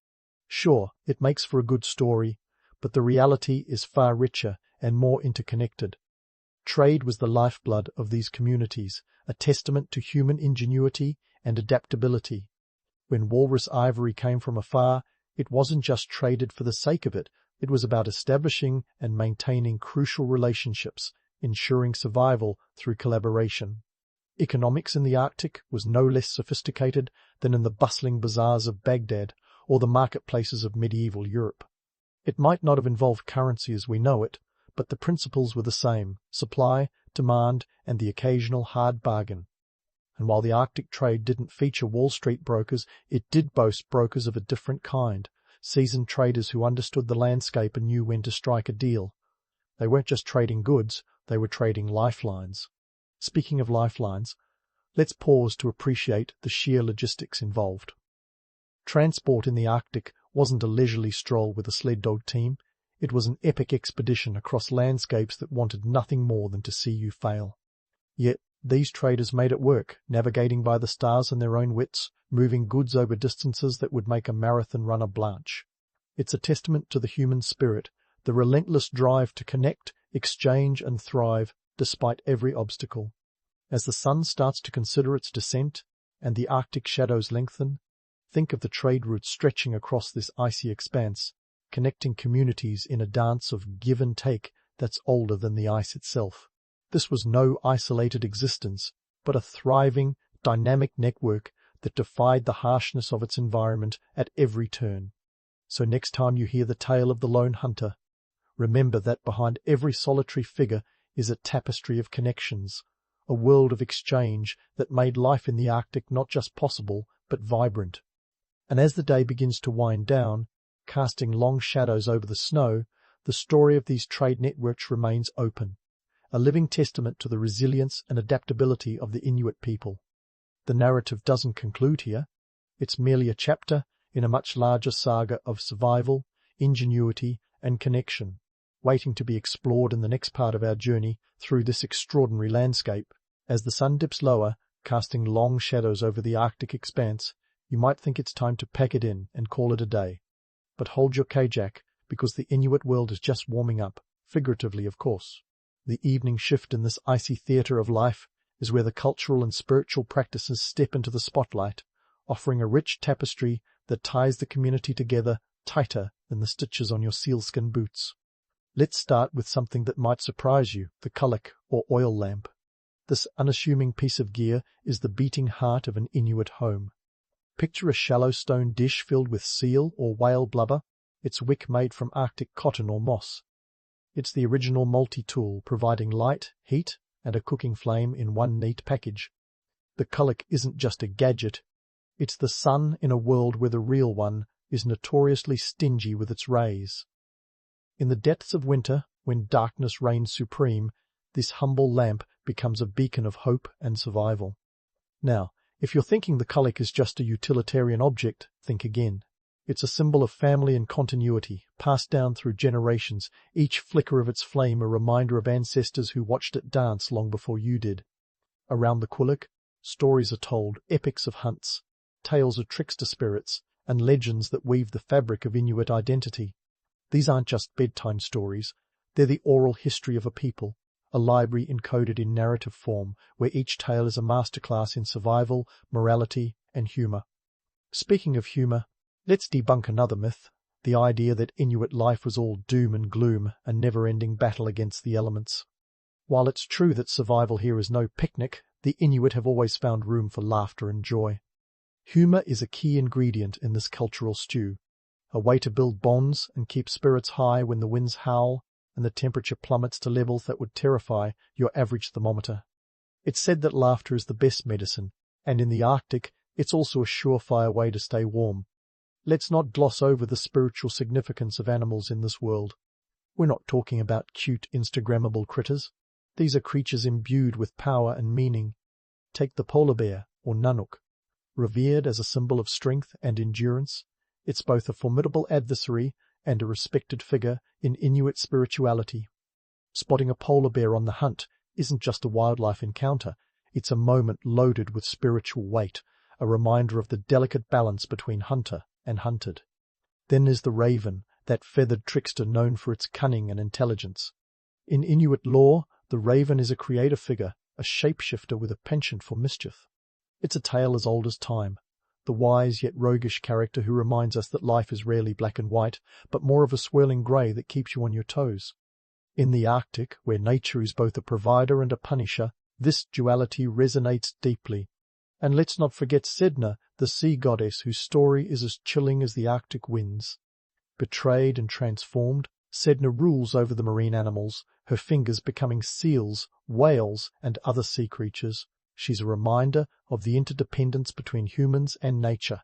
Sure, it makes for a good story, but the reality is far richer and more interconnected. Trade was the lifeblood of these communities, a testament to human ingenuity and adaptability. When walrus ivory came from afar, it wasn't just traded for the sake of it, it was about establishing and maintaining crucial relationships, ensuring survival through collaboration. Economics in the Arctic was no less sophisticated than in the bustling bazaars of Baghdad or the marketplaces of medieval Europe. It might not have involved currency as we know it, but the principles were the same: supply, demand, and the occasional hard bargain. And while the Arctic trade didn't feature Wall Street brokers, it did boast brokers of a different kind, seasoned traders who understood the landscape and knew when to strike a deal. They weren't just trading goods, they were trading lifelines. Speaking of lifelines, let's pause to appreciate the sheer logistics involved. Transport in the Arctic wasn't a leisurely stroll with a sled dog team. It was an epic expedition across landscapes that wanted nothing more than to see you fail. Yet these traders made it work, navigating by the stars in their own wits, moving goods over distances that would make a marathon runner blanch. It's a testament to the human spirit, the relentless drive to connect, exchange, and thrive despite every obstacle. As the sun starts to consider its descent and the Arctic shadows lengthen, think of the trade routes stretching across this icy expanse, connecting communities in a dance of give and take that's older than the ice itself. This was no isolated existence, but a thriving, dynamic network that defied the harshness of its environment at every turn. So next time you hear the tale of the lone hunter, remember that behind every solitary figure is a tapestry of connections, a world of exchange that made life in the Arctic not just possible, but vibrant. And as the day begins to wind down, casting long shadows over the snow, the story of these trade networks remains open, a living testament to the resilience and adaptability of the Inuit people. The narrative doesn't conclude here. It's merely a chapter in a much larger saga of survival, ingenuity, and connection. waiting to be explored in the next part of our journey through this extraordinary landscape. As the sun dips lower, casting long shadows over the Arctic expanse, you might think it's time to pack it in and call it a day. But hold your kajak, because the Inuit world is just warming up, figuratively of course. The evening shift in this icy theatre of life is where the cultural and spiritual practices step into the spotlight, offering a rich tapestry that ties the community together tighter than the stitches on your sealskin boots. Let's start with something that might surprise you, the kulak or oil lamp. This unassuming piece of gear is the beating heart of an Inuit home. Picture a shallow stone dish filled with seal or whale blubber, its wick made from Arctic cotton or moss. It's the original multi-tool, providing light, heat, and a cooking flame in one neat package. The kulak isn't just a gadget, it's the sun in a world where the real one is notoriously stingy with its rays. In the depths of winter, when darkness reigns supreme, this humble lamp becomes a beacon of hope and survival. Now, if you're thinking the kulak is just a utilitarian object, think again. It's a symbol of family and continuity, passed down through generations, each flicker of its flame a reminder of ancestors who watched it dance long before you did. Around the kulak, stories are told, epics of hunts, tales of trickster spirits, and legends that weave the fabric of Inuit identity. These aren't just bedtime stories, they're the oral history of a people, a library encoded in narrative form, where each tale is a masterclass in survival, morality, and humour. Speaking of humour, let's debunk another myth, the idea that Inuit life was all doom and gloom, a never-ending battle against the elements. While it's true that survival here is no picnic, the Inuit have always found room for laughter and joy. Humour is a key ingredient in this cultural stew, a way to build bonds and keep spirits high when the winds howl and the temperature plummets to levels that would terrify your average thermometer. It's said that laughter is the best medicine, and in the Arctic, it's also a surefire way to stay warm. Let's not gloss over the spiritual significance of animals in this world. We're not talking about cute, Instagrammable critters. These are creatures imbued with power and meaning. Take the polar bear, or Nanook. Revered as a symbol of strength and endurance, it's both a formidable adversary and a respected figure in Inuit spirituality. Spotting a polar bear on the hunt isn't just a wildlife encounter, it's a moment loaded with spiritual weight, a reminder of the delicate balance between hunter and hunted. Then there's the raven, that feathered trickster known for its cunning and intelligence. In Inuit lore, the raven is a creative figure, a shapeshifter with a penchant for mischief. It's a tale as old as time, the wise yet roguish character who reminds us that life is rarely black and white, but more of a swirling grey that keeps you on your toes. In the Arctic, where nature is both a provider and a punisher, this duality resonates deeply. And let's not forget Sedna, the sea goddess whose story is as chilling as the Arctic winds. Betrayed and transformed, Sedna rules over the marine animals, her fingers becoming seals, whales, and other sea creatures. She's a reminder of the interdependence between humans and nature,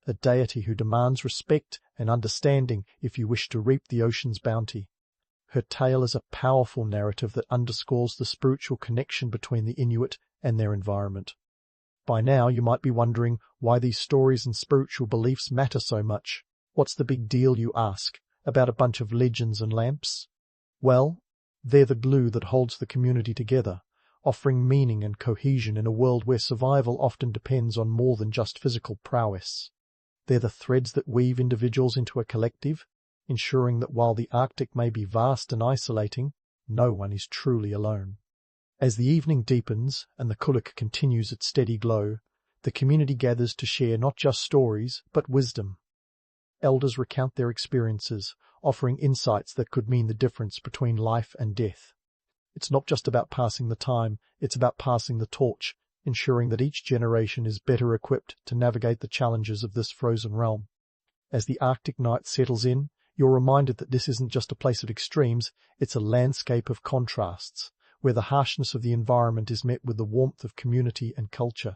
a deity who demands respect and understanding if you wish to reap the ocean's bounty. Her tale is a powerful narrative that underscores the spiritual connection between the Inuit and their environment. By now you might be wondering why these stories and spiritual beliefs matter so much. What's the big deal, you ask, about a bunch of legends and lamps? Well, they're the glue that holds the community together, offering meaning and cohesion in a world where survival often depends on more than just physical prowess. They're the threads that weave individuals into a collective, ensuring that while the Arctic may be vast and isolating, no one is truly alone. As the evening deepens and the kulak continues its steady glow, the community gathers to share not just stories, but wisdom. Elders recount their experiences, offering insights that could mean the difference between life and death. It's not just about passing the time, it's about passing the torch, ensuring that each generation is better equipped to navigate the challenges of this frozen realm. As the Arctic night settles in, you're reminded that this isn't just a place of extremes, it's a landscape of contrasts, where the harshness of the environment is met with the warmth of community and culture.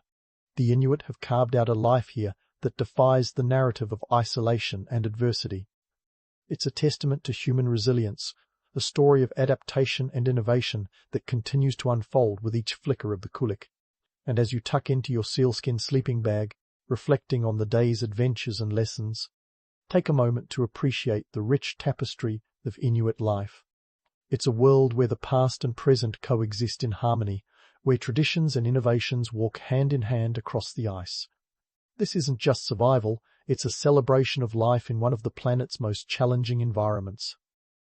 The Inuit have carved out a life here that defies the narrative of isolation and adversity. It's a testament to human resilience, a story of adaptation and innovation that continues to unfold with each flicker of the kulak. And as you tuck into your sealskin sleeping bag, reflecting on the day's adventures and lessons, take a moment to appreciate the rich tapestry of Inuit life. It's a world where the past and present coexist in harmony, where traditions and innovations walk hand in hand across the ice. This isn't just survival, it's a celebration of life in one of the planet's most challenging environments.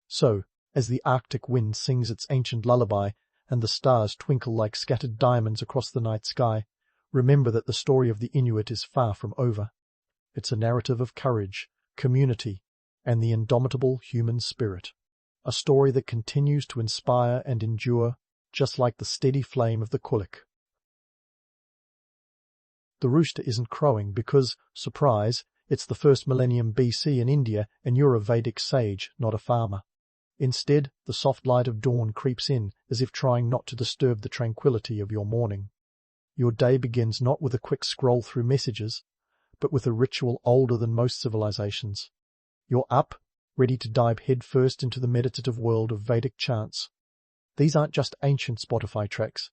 So, as the Arctic wind sings its ancient lullaby and the stars twinkle like scattered diamonds across the night sky, remember that the story of the Inuit is far from over. It's a narrative of courage, community, and the indomitable human spirit. A story that continues to inspire and endure, just like the steady flame of the kulak. The rooster isn't crowing because, surprise, it's the first millennium BC in India and you're a Vedic sage, not a farmer. Instead, the soft light of dawn creeps in as if trying not to disturb the tranquility of your morning. Your day begins not with a quick scroll through messages, but with a ritual older than most civilizations. You're up, ready to dive headfirst into the meditative world of Vedic chants. These aren't just ancient Spotify tracks.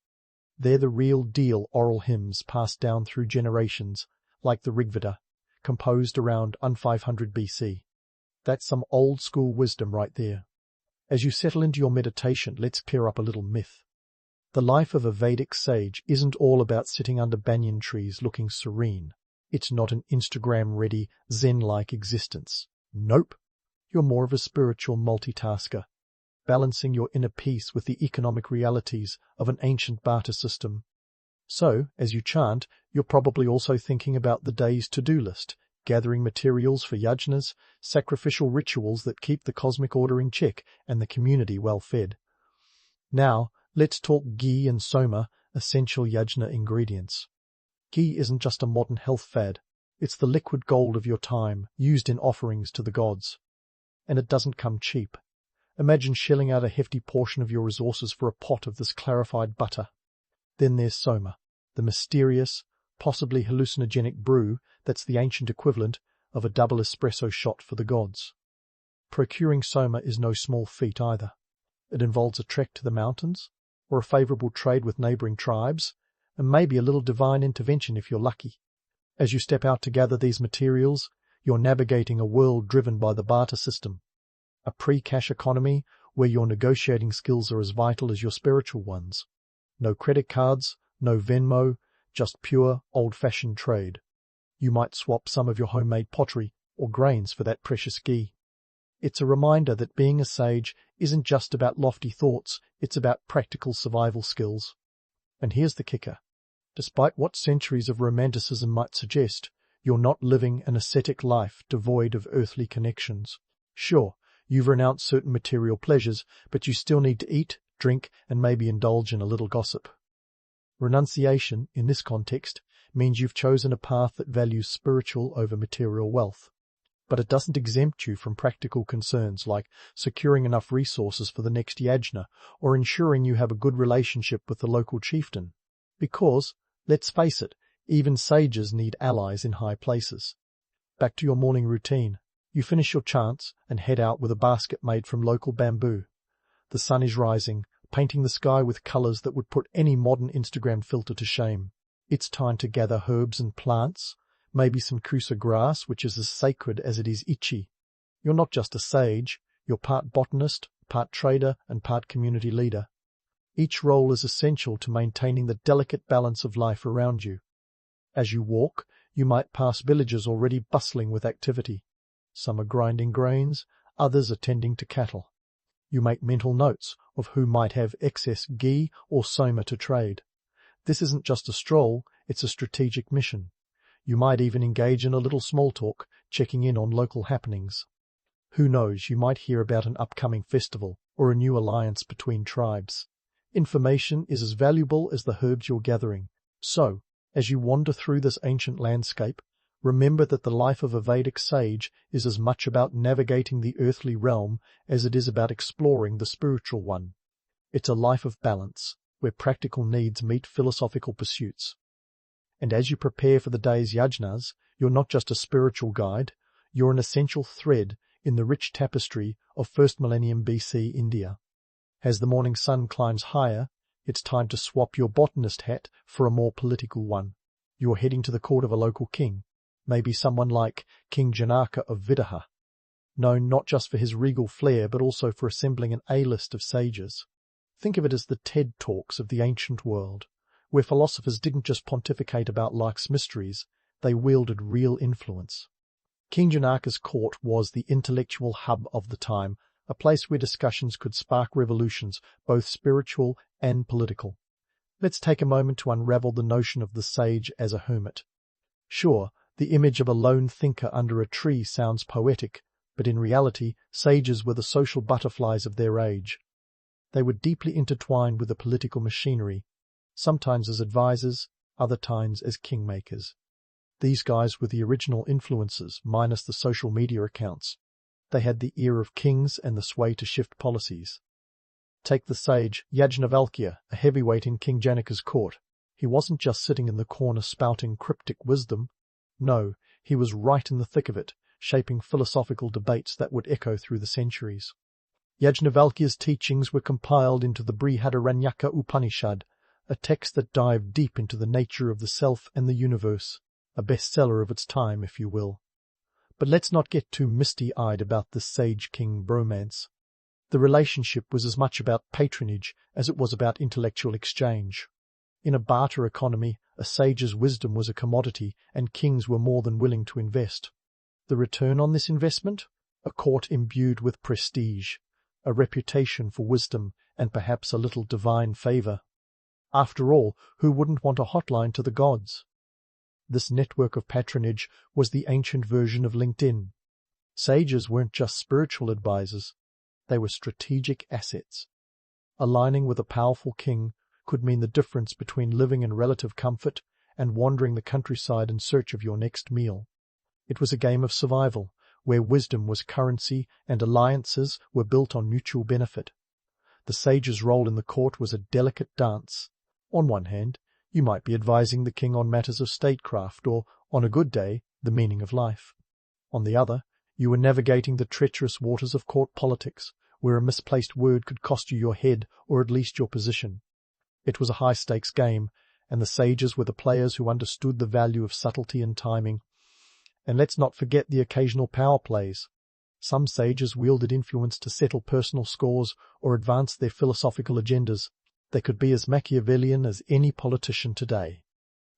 They're the real deal oral hymns passed down through generations, like the Rigveda, composed around 500 BC. That's some old-school wisdom right there. As you settle into your meditation, let's clear up a little myth. The life of a Vedic sage isn't all about sitting under banyan trees looking serene. It's not an Instagram-ready, Zen-like existence. Nope. You're more of a spiritual multitasker, balancing your inner peace with the economic realities of an ancient barter system. So, as you chant, you're probably also thinking about the day's to-do list, gathering materials for yajnas, sacrificial rituals that keep the cosmic order in check and the community well fed. Now, let's talk ghee and soma, essential yajna ingredients. Ghee isn't just a modern health fad. It's the liquid gold of your time, used in offerings to the gods. And it doesn't come cheap. Imagine shelling out a hefty portion of your resources for a pot of this clarified butter. Then there's soma, the mysterious, possibly hallucinogenic brew that's the ancient equivalent of a double espresso shot for the gods. Procuring soma is no small feat either. It involves a trek to the mountains, or a favourable trade with neighbouring tribes, and maybe a little divine intervention if you're lucky. As you step out to gather these materials, you're navigating a world driven by the barter system, a pre-cash economy where your negotiating skills are as vital as your spiritual ones. No credit cards, no Venmo, just pure, old-fashioned trade. You might swap some of your homemade pottery or grains for that precious ghee. It's a reminder that being a sage isn't just about lofty thoughts, it's about practical survival skills. And here's the kicker. Despite what centuries of romanticism might suggest, you're not living an ascetic life devoid of earthly connections. Sure, you've renounced certain material pleasures, but you still need to eat, drink, and maybe indulge in a little gossip. Renunciation, in this context, means you've chosen a path that values spiritual over material wealth. But it doesn't exempt you from practical concerns like securing enough resources for the next yajna or ensuring you have a good relationship with the local chieftain. Because, let's face it, even sages need allies in high places. Back to your morning routine. You finish your chants and head out with a basket made from local bamboo. The sun is rising, painting the sky with colours that would put any modern Instagram filter to shame. It's time to gather herbs and plants, maybe some kusa grass, which is as sacred as it is itchy. You're not just a sage, you're part botanist, part trader, and part community leader. Each role is essential to maintaining the delicate balance of life around you. As you walk, you might pass villages already bustling with activity. Some are grinding grains, others are tending to cattle. You make mental notes of who might have excess ghee or soma to trade. This isn't just a stroll, it's a strategic mission. You might even engage in a little small talk, checking in on local happenings. Who knows, you might hear about an upcoming festival or a new alliance between tribes. Information is as valuable as the herbs you're gathering. So, as you wander through this ancient landscape, remember that the life of a Vedic sage is as much about navigating the earthly realm as it is about exploring the spiritual one. It's a life of balance, where practical needs meet philosophical pursuits. And as you prepare for the day's yajnas, you're not just a spiritual guide, you're an essential thread in the rich tapestry of first millennium BC India. As the morning sun climbs higher, it's time to swap your botanist hat for a more political one. You're heading to the court of a local king, maybe someone like King Janaka of Vidaha. known not just for his regal flair but also for assembling an A-list of sages. Think of it as the TED Talks of the ancient world, where philosophers didn't just pontificate about life's mysteries, they wielded real influence. King Janaka's court was the intellectual hub of the time, a place where discussions could spark revolutions, both spiritual and political. Let's take a moment to unravel the notion of the sage as a hermit. Sure, the image of a lone thinker under a tree sounds poetic, but in reality, sages were the social butterflies of their age. They were deeply intertwined with the political machinery, sometimes as advisors, other times as kingmakers. These guys were the original influencers, minus the social media accounts. They had the ear of kings and the sway to shift policies. Take the sage Yajnavalkya, a heavyweight in King Janaka's court. He wasn't just sitting in the corner spouting cryptic wisdom. No, he was right in the thick of it, shaping philosophical debates that would echo through the centuries. Yajnavalkya's teachings were compiled into the Brihadaranyaka Upanishad, a text that dived deep into the nature of the self and the universe, a bestseller of its time, if you will. But let's not get too misty-eyed about this sage-king bromance. The relationship was as much about patronage as it was about intellectual exchange. In a barter economy, a sage's wisdom was a commodity, and kings were more than willing to invest. The return on this investment? A court imbued with prestige, a reputation for wisdom, and perhaps a little divine favor. After all, who wouldn't want a hotline to the gods? This network of patronage was the ancient version of LinkedIn. Sages weren't just spiritual advisors, they were strategic assets. Aligning with a powerful king could mean the difference between living in relative comfort and wandering the countryside in search of your next meal. It was a game of survival, where wisdom was currency and alliances were built on mutual benefit. The sage's role in the court was a delicate dance. On one hand, you might be advising the king on matters of statecraft or, on a good day, the meaning of life. On the other, you were navigating the treacherous waters of court politics, where a misplaced word could cost you your head or at least your position. It was a high-stakes game, and the sages were the players who understood the value of subtlety and timing. And let's not forget the occasional power plays. Some sages wielded influence to settle personal scores or advance their philosophical agendas. They could be as Machiavellian as any politician today.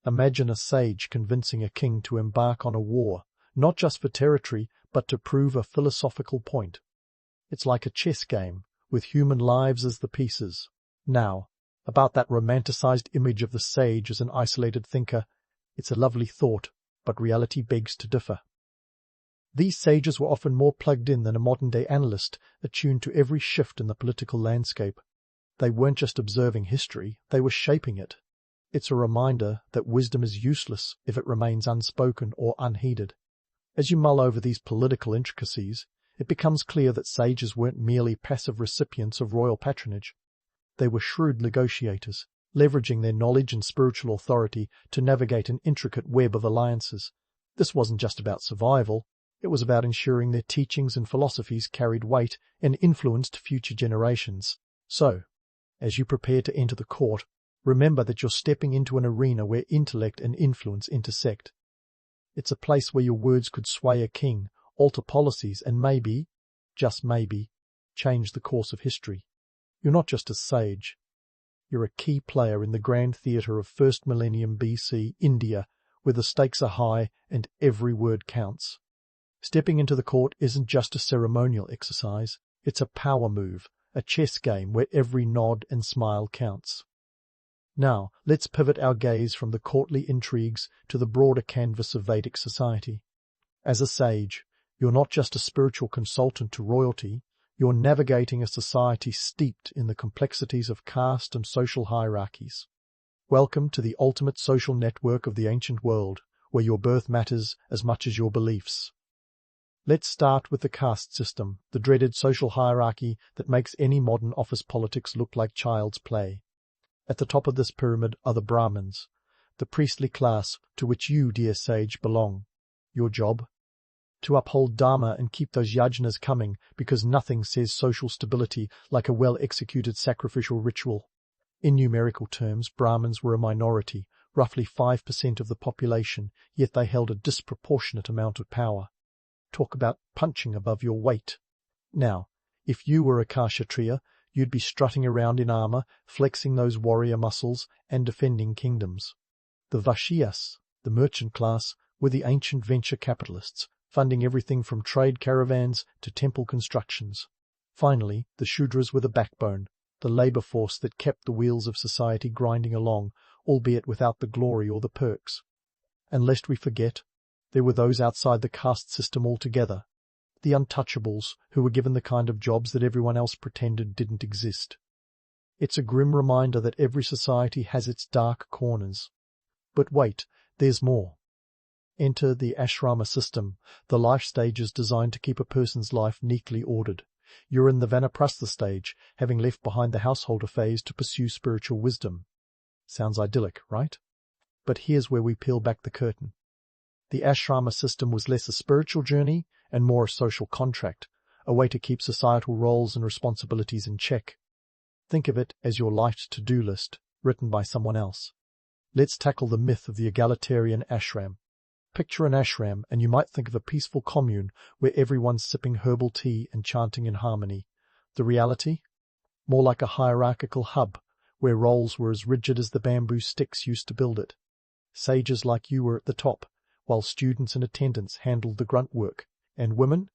Imagine a sage convincing a king to embark on a war, not just for territory, but to prove a philosophical point. It's like a chess game, with human lives as the pieces. Now, about that romanticized image of the sage as an isolated thinker, it's a lovely thought, but reality begs to differ. These sages were often more plugged in than a modern-day analyst, attuned to every shift in the political landscape. They weren't just observing history, they were shaping it. It's a reminder that wisdom is useless if it remains unspoken or unheeded. As you mull over these political intricacies, it becomes clear that sages weren't merely passive recipients of royal patronage. They were shrewd negotiators, leveraging their knowledge and spiritual authority to navigate an intricate web of alliances. This wasn't just about survival, it was about ensuring their teachings and philosophies carried weight and influenced future generations. So, as you prepare to enter the court, remember that you're stepping into an arena where intellect and influence intersect. It's a place where your words could sway a king, alter policies, and maybe, just maybe, change the course of history. You're not just a sage. You're a key player in the grand theatre of 1st millennium BC India, where the stakes are high and every word counts. Stepping into the court isn't just a ceremonial exercise, it's a power move, a chess game where every nod and smile counts. Now, let's pivot our gaze from the courtly intrigues to the broader canvas of Vedic society. As a sage, you're not just a spiritual consultant to royalty, you're navigating a society steeped in the complexities of caste and social hierarchies. Welcome to the ultimate social network of the ancient world, where your birth matters as much as your beliefs. Let's start with the caste system, the dreaded social hierarchy that makes any modern office politics look like child's play. At the top of this pyramid are the Brahmins, the priestly class to which you, dear sage, belong. Your job? To uphold Dharma and keep those yajnas coming, because nothing says social stability like a well-executed sacrificial ritual. In numerical terms, Brahmins were a minority, roughly 5% of the population, yet they held a disproportionate amount of power. Talk about punching above your weight. Now, if you were a Kshatriya, you'd be strutting around in armor, flexing those warrior muscles, and defending kingdoms. The Vaishyas, the merchant class, were the ancient venture capitalists, funding everything from trade caravans to temple constructions. Finally, the Shudras were the backbone, the labor force that kept the wheels of society grinding along, albeit without the glory or the perks. And lest we forget, there were those outside the caste system altogether, the untouchables who were given the kind of jobs that everyone else pretended didn't exist. It's a grim reminder that every society has its dark corners. But wait, there's more. Enter the ashrama system, the life stages designed to keep a person's life neatly ordered. You're in the vanaprastha stage, having left behind the householder phase to pursue spiritual wisdom. Sounds idyllic, right? But here's where we peel back the curtain. The ashrama system was less a spiritual journey and more a social contract, a way to keep societal roles and responsibilities in check. Think of it as your life's to-do list, written by someone else. Let's tackle the myth of the egalitarian ashram. Picture an ashram and you might think of a peaceful commune where everyone's sipping herbal tea and chanting in harmony. The reality? More like a hierarchical hub, where roles were as rigid as the bamboo sticks used to build it. Sages like you were at the top, while students and attendants handled the grunt work. And women?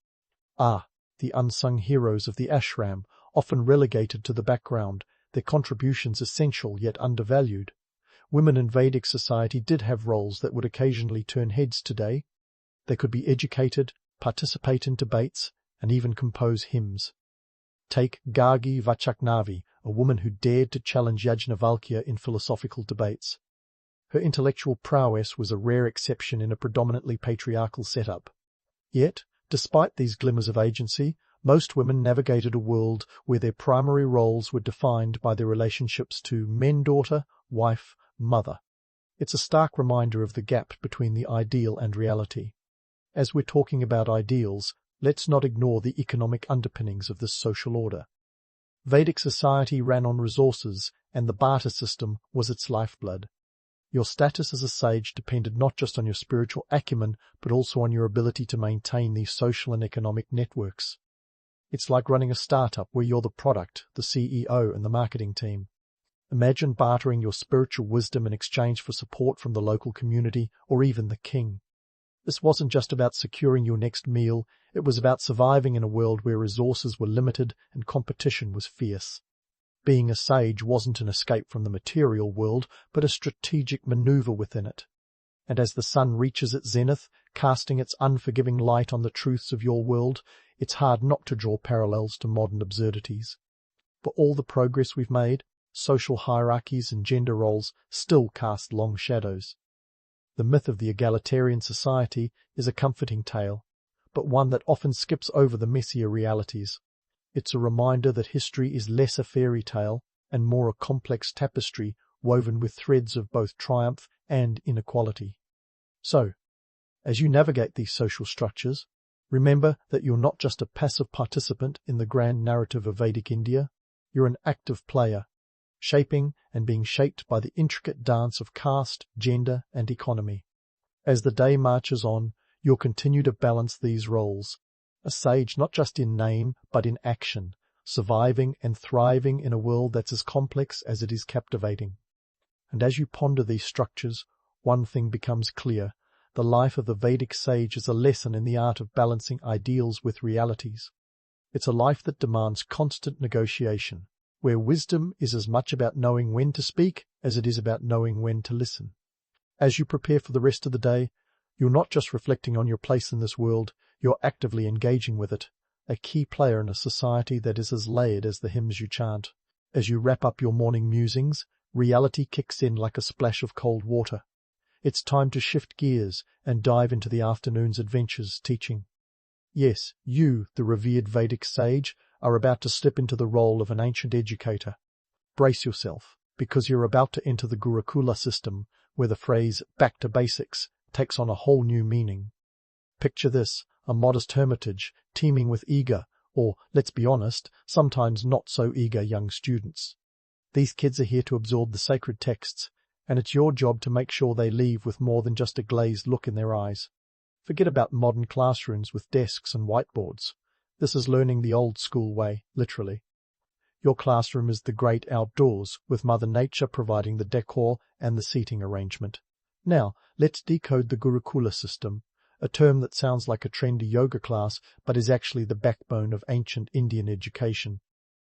The unsung heroes of the ashram, often relegated to the background, their contributions essential yet undervalued. Women in Vedic society did have roles that would occasionally turn heads today. They could be educated, participate in debates, and even compose hymns. Take Gargi Vachaknavi, a woman who dared to challenge Yajnavalkya in philosophical debates. Her intellectual prowess was a rare exception in a predominantly patriarchal setup. Yet, despite these glimmers of agency, most women navigated a world where their primary roles were defined by their relationships to men-daughter, wife, mother. It's a stark reminder of the gap between the ideal and reality. As we're talking about ideals, let's not ignore the economic underpinnings of this social order. Vedic society ran on resources, and the barter system was its lifeblood. Your status as a sage depended not just on your spiritual acumen, but also on your ability to maintain these social and economic networks. It's like running a startup where you're the product, the CEO, and the marketing team. Imagine bartering your spiritual wisdom in exchange for support from the local community or even the king. This wasn't just about securing your next meal, it was about surviving in a world where resources were limited and competition was fierce. Being a sage wasn't an escape from the material world, but a strategic maneuver within it. And as the sun reaches its zenith, casting its unforgiving light on the truths of your world, it's hard not to draw parallels to modern absurdities. For all the progress we've made, social hierarchies and gender roles still cast long shadows. The myth of the egalitarian society is a comforting tale, but one that often skips over the messier realities. It's a reminder that history is less a fairy tale and more a complex tapestry woven with threads of both triumph and inequality. So, as you navigate these social structures, remember that you're not just a passive participant in the grand narrative of Vedic India, you're an active player, shaping and being shaped by the intricate dance of caste, gender, and economy. As the day marches on, you'll continue to balance these roles, a sage not just in name but in action, surviving and thriving in a world that's as complex as it is captivating. And as you ponder these structures, one thing becomes clear: the life of the Vedic sage is a lesson in the art of balancing ideals with realities. It's a life that demands constant negotiation, where wisdom is as much about knowing when to speak as it is about knowing when to listen. As you prepare for the rest of the day, you're not just reflecting on your place in this world, you're actively engaging with it, a key player in a society that is as layered as the hymns you chant. As you wrap up your morning musings, reality kicks in like a splash of cold water. It's time to shift gears and dive into the afternoon's adventures teaching. Yes, you, the revered Vedic sage, are about to slip into the role of an ancient educator. Brace yourself, because you're about to enter the Gurukula system, where the phrase "back to basics" takes on a whole new meaning. Picture this, a modest hermitage teeming with eager, or, let's be honest, sometimes not so eager young students. These kids are here to absorb the sacred texts, and it's your job to make sure they leave with more than just a glazed look in their eyes. Forget about modern classrooms with desks and whiteboards. This is learning the old school way, literally. Your classroom is the great outdoors, with Mother Nature providing the decor and the seating arrangement. Now, let's decode the Gurukula system, a term that sounds like a trendy yoga class but is actually the backbone of ancient Indian education.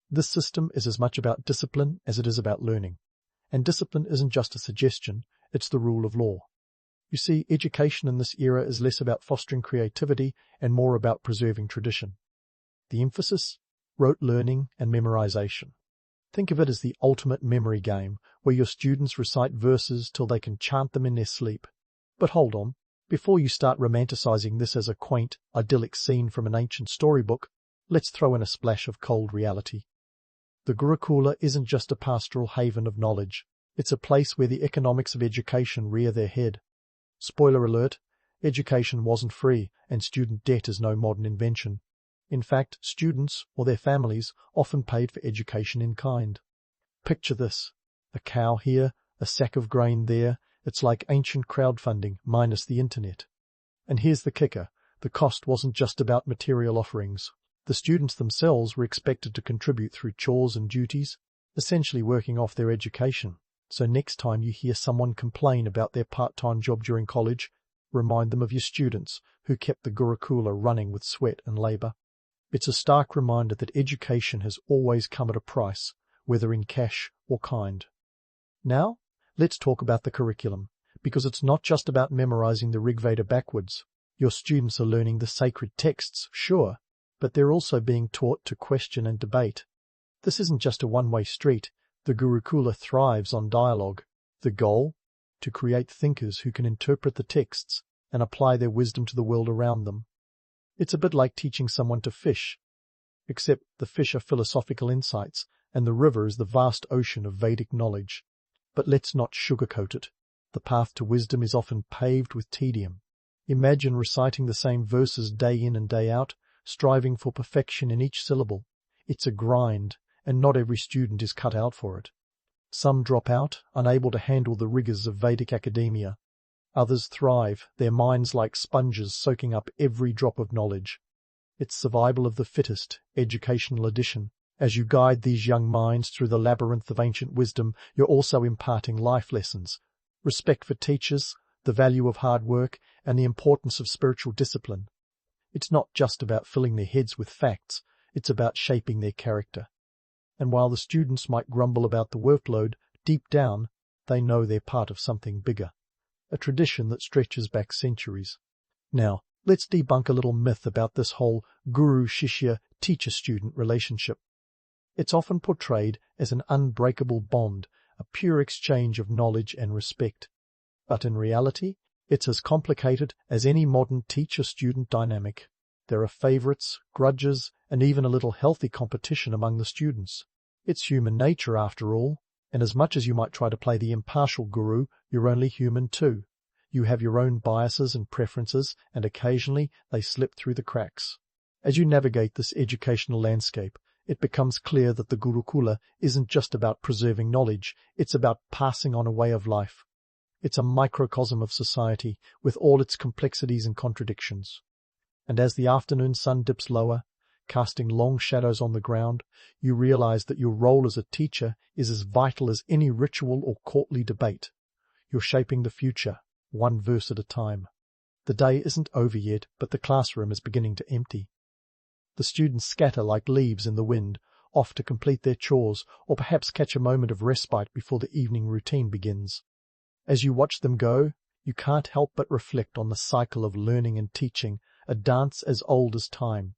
This system is as much about discipline as it is about learning. And discipline isn't just a suggestion, it's the rule of law. You see, education in this era is less about fostering creativity and more about preserving tradition. The emphasis? Rote learning and memorization. Think of it as the ultimate memory game, where your students recite verses till they can chant them in their sleep. But hold on, before you start romanticizing this as a quaint, idyllic scene from an ancient storybook, let's throw in a splash of cold reality. The Gurukula isn't just a pastoral haven of knowledge. It's a place where the economics of education rear their head. Spoiler alert, education wasn't free, and student debt is no modern invention. In fact, students, or their families, often paid for education in kind. Picture this. A cow here, a sack of grain there. It's like ancient crowdfunding, minus the internet. And here's the kicker. The cost wasn't just about material offerings. The students themselves were expected to contribute through chores and duties, essentially working off their education. So next time you hear someone complain about their part-time job during college, remind them of your students who kept the Gurukula running with sweat and labor. It's a stark reminder that education has always come at a price, whether in cash or kind. Now, let's talk about the curriculum, because it's not just about memorizing the Rig Veda backwards. Your students are learning the sacred texts, sure, but they're also being taught to question and debate. This isn't just a one-way street. The Gurukula thrives on dialogue. The goal? To create thinkers who can interpret the texts and apply their wisdom to the world around them. It's a bit like teaching someone to fish, except the fish are philosophical insights, and the river is the vast ocean of Vedic knowledge. But let's not sugarcoat it. The path to wisdom is often paved with tedium. Imagine reciting the same verses day in and day out, striving for perfection in each syllable. It's a grind, and not every student is cut out for it. Some drop out, unable to handle the rigors of Vedic academia. Others thrive, their minds like sponges soaking up every drop of knowledge. It's survival of the fittest, educational edition. As you guide these young minds through the labyrinth of ancient wisdom, you're also imparting life lessons. Respect for teachers, the value of hard work, and the importance of spiritual discipline. It's not just about filling their heads with facts, it's about shaping their character. And while the students might grumble about the workload, deep down, they know they're part of something bigger. A tradition that stretches back centuries. Now, let's debunk a little myth about this whole guru-shishya, teacher-student relationship. It's often portrayed as an unbreakable bond, a pure exchange of knowledge and respect. But in reality, it's as complicated as any modern teacher-student dynamic. There are favorites, grudges, and even a little healthy competition among the students. It's human nature, after all. And as much as you might try to play the impartial guru, you're only human too. You have your own biases and preferences, and occasionally they slip through the cracks. As you navigate this educational landscape, it becomes clear that the Gurukula isn't just about preserving knowledge, it's about passing on a way of life. It's a microcosm of society, with all its complexities and contradictions. And as the afternoon sun dips lower, casting long shadows on the ground, you realize that your role as a teacher is as vital as any ritual or courtly debate. You're shaping the future, one verse at a time. The day isn't over yet, but the classroom is beginning to empty. The students scatter like leaves in the wind, off to complete their chores, or perhaps catch a moment of respite before the evening routine begins. As you watch them go, you can't help but reflect on the cycle of learning and teaching, a dance as old as time.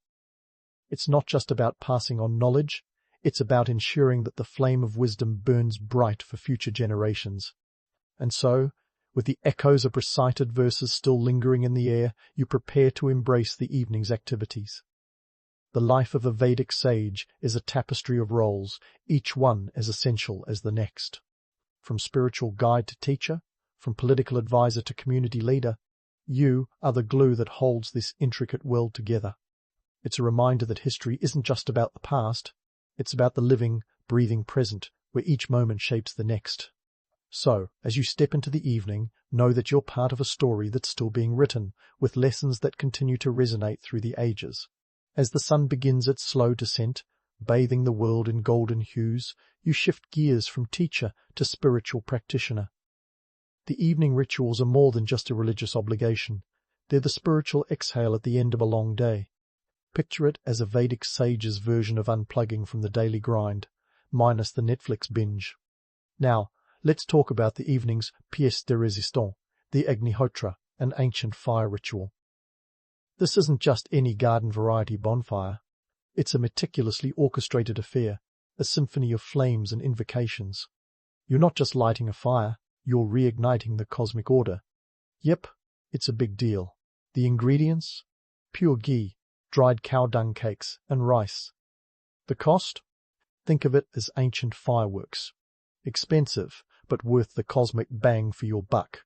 It's not just about passing on knowledge, it's about ensuring that the flame of wisdom burns bright for future generations. And so, with the echoes of recited verses still lingering in the air, you prepare to embrace the evening's activities. The life of a Vedic sage is a tapestry of roles, each one as essential as the next. From spiritual guide to teacher, from political advisor to community leader, you are the glue that holds this intricate world together. It's a reminder that history isn't just about the past, it's about the living, breathing present, where each moment shapes the next. So, as you step into the evening, know that you're part of a story that's still being written, with lessons that continue to resonate through the ages. As the sun begins its slow descent, bathing the world in golden hues, you shift gears from teacher to spiritual practitioner. The evening rituals are more than just a religious obligation. They're the spiritual exhale at the end of a long day. Picture it as a Vedic sage's version of unplugging from the daily grind, minus the Netflix binge. Now, let's talk about the evening's pièce de résistance, the Agnihotra, an ancient fire ritual. This isn't just any garden variety bonfire. It's a meticulously orchestrated affair, a symphony of flames and invocations. You're not just lighting a fire, you're reigniting the cosmic order. Yep, it's a big deal. The ingredients? Pure ghee, dried cow dung cakes, and rice. The cost? Think of it as ancient fireworks. Expensive, but worth the cosmic bang for your buck.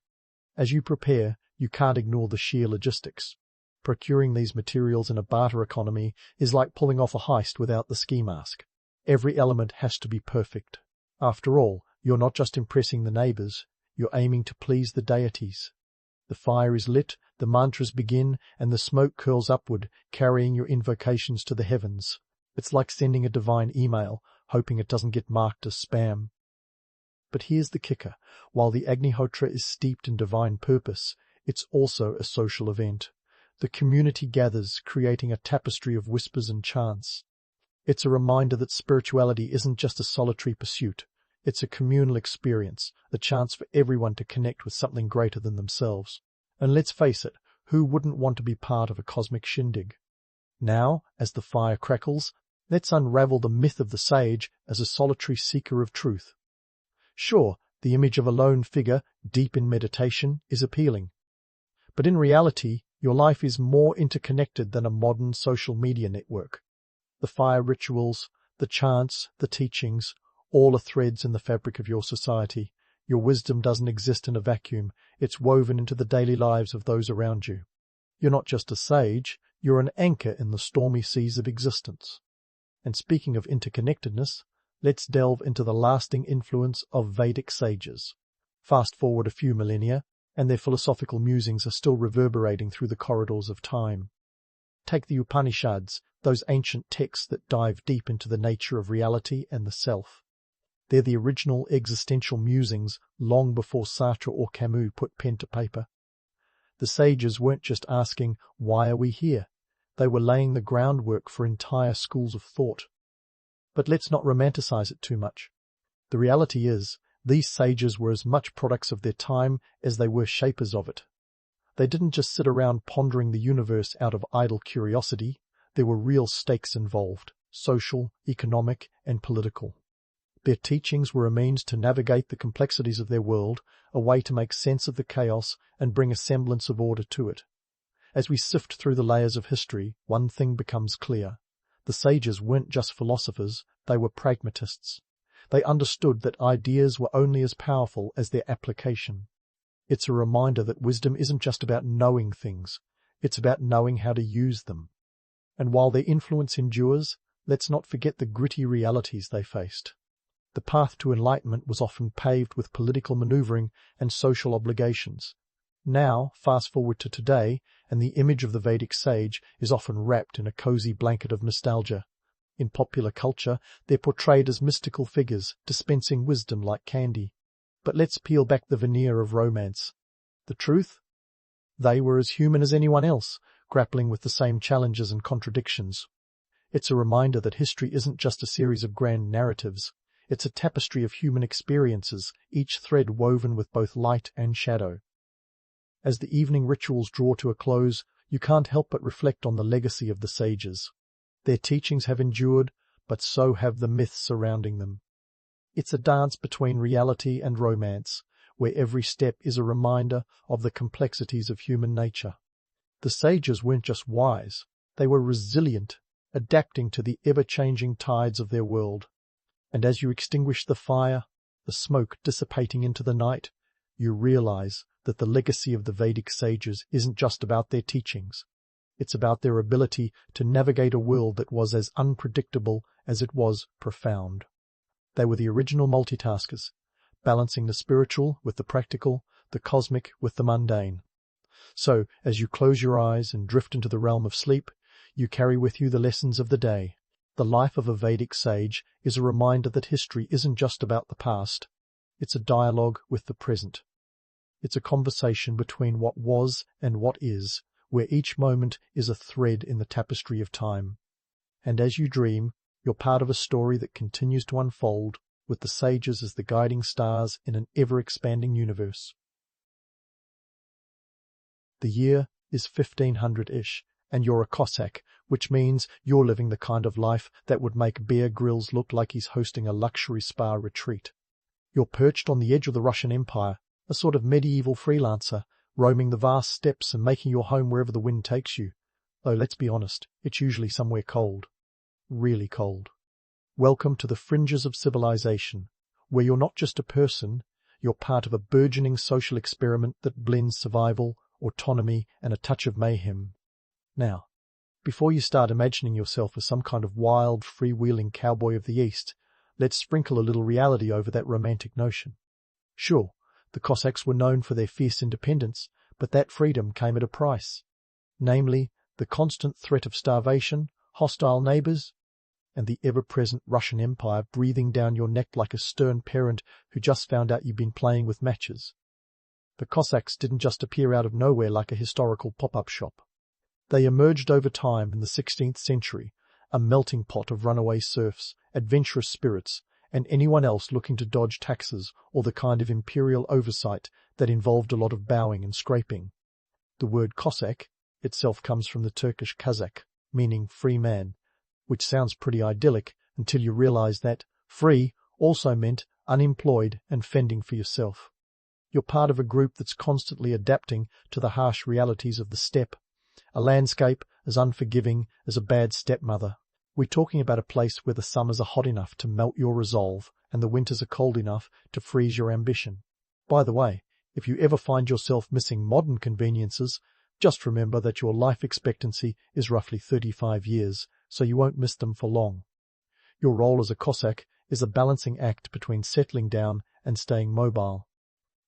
As you prepare, you can't ignore the sheer logistics. Procuring these materials in a barter economy is like pulling off a heist without the ski mask. Every element has to be perfect. After all, you're not just impressing the neighbors, you're aiming to please the deities. The fire is lit, the mantras begin, and the smoke curls upward, carrying your invocations to the heavens. It's like sending a divine email, hoping it doesn't get marked as spam. But here's the kicker. While the Agnihotra is steeped in divine purpose, it's also a social event. The community gathers, creating a tapestry of whispers and chants. It's a reminder that spirituality isn't just a solitary pursuit. It's a communal experience, a chance for everyone to connect with something greater than themselves. And let's face it, who wouldn't want to be part of a cosmic shindig? Now, as the fire crackles, let's unravel the myth of the sage as a solitary seeker of truth. Sure, the image of a lone figure, deep in meditation, is appealing. But in reality, your life is more interconnected than a modern social media network. The fire rituals, the chants, the teachings, all are threads in the fabric of your society. Your wisdom doesn't exist in a vacuum. It's woven into the daily lives of those around you. You're not just a sage, you're an anchor in the stormy seas of existence. And speaking of interconnectedness, let's delve into the lasting influence of Vedic sages. Fast forward a few millennia, and their philosophical musings are still reverberating through the corridors of time. Take the Upanishads, those ancient texts that dive deep into the nature of reality and the self. They're the original existential musings long before Sartre or Camus put pen to paper. The sages weren't just asking, why are we here? They were laying the groundwork for entire schools of thought. But let's not romanticize it too much. The reality is, these sages were as much products of their time as they were shapers of it. They didn't just sit around pondering the universe out of idle curiosity. There were real stakes involved, social, economic, and political. Their teachings were a means to navigate the complexities of their world, a way to make sense of the chaos and bring a semblance of order to it. As we sift through the layers of history, one thing becomes clear. The sages weren't just philosophers, they were pragmatists. They understood that ideas were only as powerful as their application. It's a reminder that wisdom isn't just about knowing things, it's about knowing how to use them. And while their influence endures, let's not forget the gritty realities they faced. The path to enlightenment was often paved with political maneuvering and social obligations. Now, fast forward to today, and the image of the Vedic sage is often wrapped in a cozy blanket of nostalgia. In popular culture, they're portrayed as mystical figures, dispensing wisdom like candy. But let's peel back the veneer of romance. The truth? They were as human as anyone else, grappling with the same challenges and contradictions. It's a reminder that history isn't just a series of grand narratives. It's a tapestry of human experiences, each thread woven with both light and shadow. As the evening rituals draw to a close, you can't help but reflect on the legacy of the sages. Their teachings have endured, but so have the myths surrounding them. It's a dance between reality and romance, where every step is a reminder of the complexities of human nature. The sages weren't just wise, they were resilient, adapting to the ever-changing tides of their world. And as you extinguish the fire, the smoke dissipating into the night, you realize that the legacy of the Vedic sages isn't just about their teachings. It's about their ability to navigate a world that was as unpredictable as it was profound. They were the original multitaskers, balancing the spiritual with the practical, the cosmic with the mundane. So, as you close your eyes and drift into the realm of sleep, you carry with you the lessons of the day. The life of a Vedic sage is a reminder that history isn't just about the past. It's a dialogue with the present. It's a conversation between what was and what is, where each moment is a thread in the tapestry of time. And as you dream, you're part of a story that continues to unfold, with the sages as the guiding stars in an ever-expanding universe. The year is 1500-ish, and you're a Cossack, which means you're living the kind of life that would make Bear Grylls look like he's hosting a luxury spa retreat. You're perched on the edge of the Russian Empire, a sort of medieval freelancer, roaming the vast steppes and making your home wherever the wind takes you. Though let's be honest, it's usually somewhere cold. Really cold. Welcome to the fringes of civilization, where you're not just a person, you're part of a burgeoning social experiment that blends survival, autonomy, and a touch of mayhem. Now, before you start imagining yourself as some kind of wild, freewheeling cowboy of the East, let's sprinkle a little reality over that romantic notion. Sure, the Cossacks were known for their fierce independence, but that freedom came at a price. Namely, the constant threat of starvation, hostile neighbours, and the ever-present Russian Empire breathing down your neck like a stern parent who just found out you've been playing with matches. The Cossacks didn't just appear out of nowhere like a historical pop-up shop. They emerged over time in the 16th century, a melting pot of runaway serfs, adventurous spirits, and anyone else looking to dodge taxes or the kind of imperial oversight that involved a lot of bowing and scraping. The word Cossack itself comes from the Turkish Kazakh, meaning free man, which sounds pretty idyllic until you realize that free also meant unemployed and fending for yourself. You're part of a group that's constantly adapting to the harsh realities of the steppe, a landscape as unforgiving as a bad stepmother. We're talking about a place where the summers are hot enough to melt your resolve and the winters are cold enough to freeze your ambition. By the way, if you ever find yourself missing modern conveniences, just remember that your life expectancy is roughly 35 years, so you won't miss them for long. Your role as a Cossack is a balancing act between settling down and staying mobile.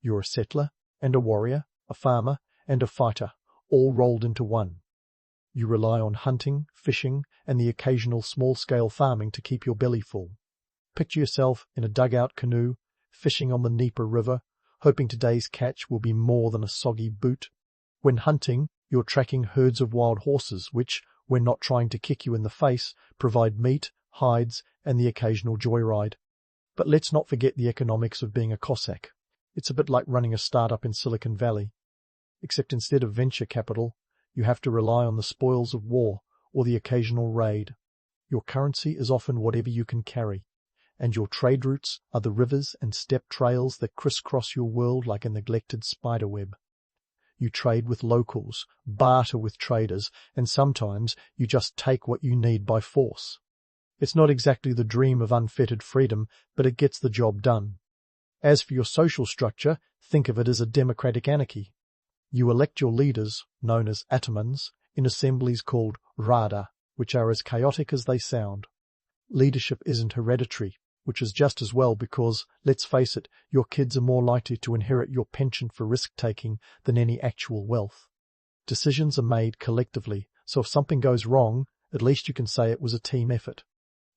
You're a settler and a warrior, a farmer and a fighter, all rolled into one. You rely on hunting, fishing, and the occasional small-scale farming to keep your belly full. Picture yourself in a dugout canoe, fishing on the Dnieper River, hoping today's catch will be more than a soggy boot. When hunting, you're tracking herds of wild horses which, when not trying to kick you in the face, provide meat, hides, and the occasional joyride. But let's not forget the economics of being a Cossack. It's a bit like running a startup in Silicon Valley. Except instead of venture capital, you have to rely on the spoils of war or the occasional raid. Your currency is often whatever you can carry, and your trade routes are the rivers and steppe trails that crisscross your world like a neglected spiderweb. You trade with locals, barter with traders, and sometimes you just take what you need by force. It's not exactly the dream of unfettered freedom, but it gets the job done. As for your social structure, think of it as a democratic anarchy. You elect your leaders, known as atamans, in assemblies called rada, which are as chaotic as they sound. Leadership isn't hereditary, which is just as well because, let's face it, your kids are more likely to inherit your penchant for risk-taking than any actual wealth. Decisions are made collectively, so if something goes wrong, at least you can say it was a team effort.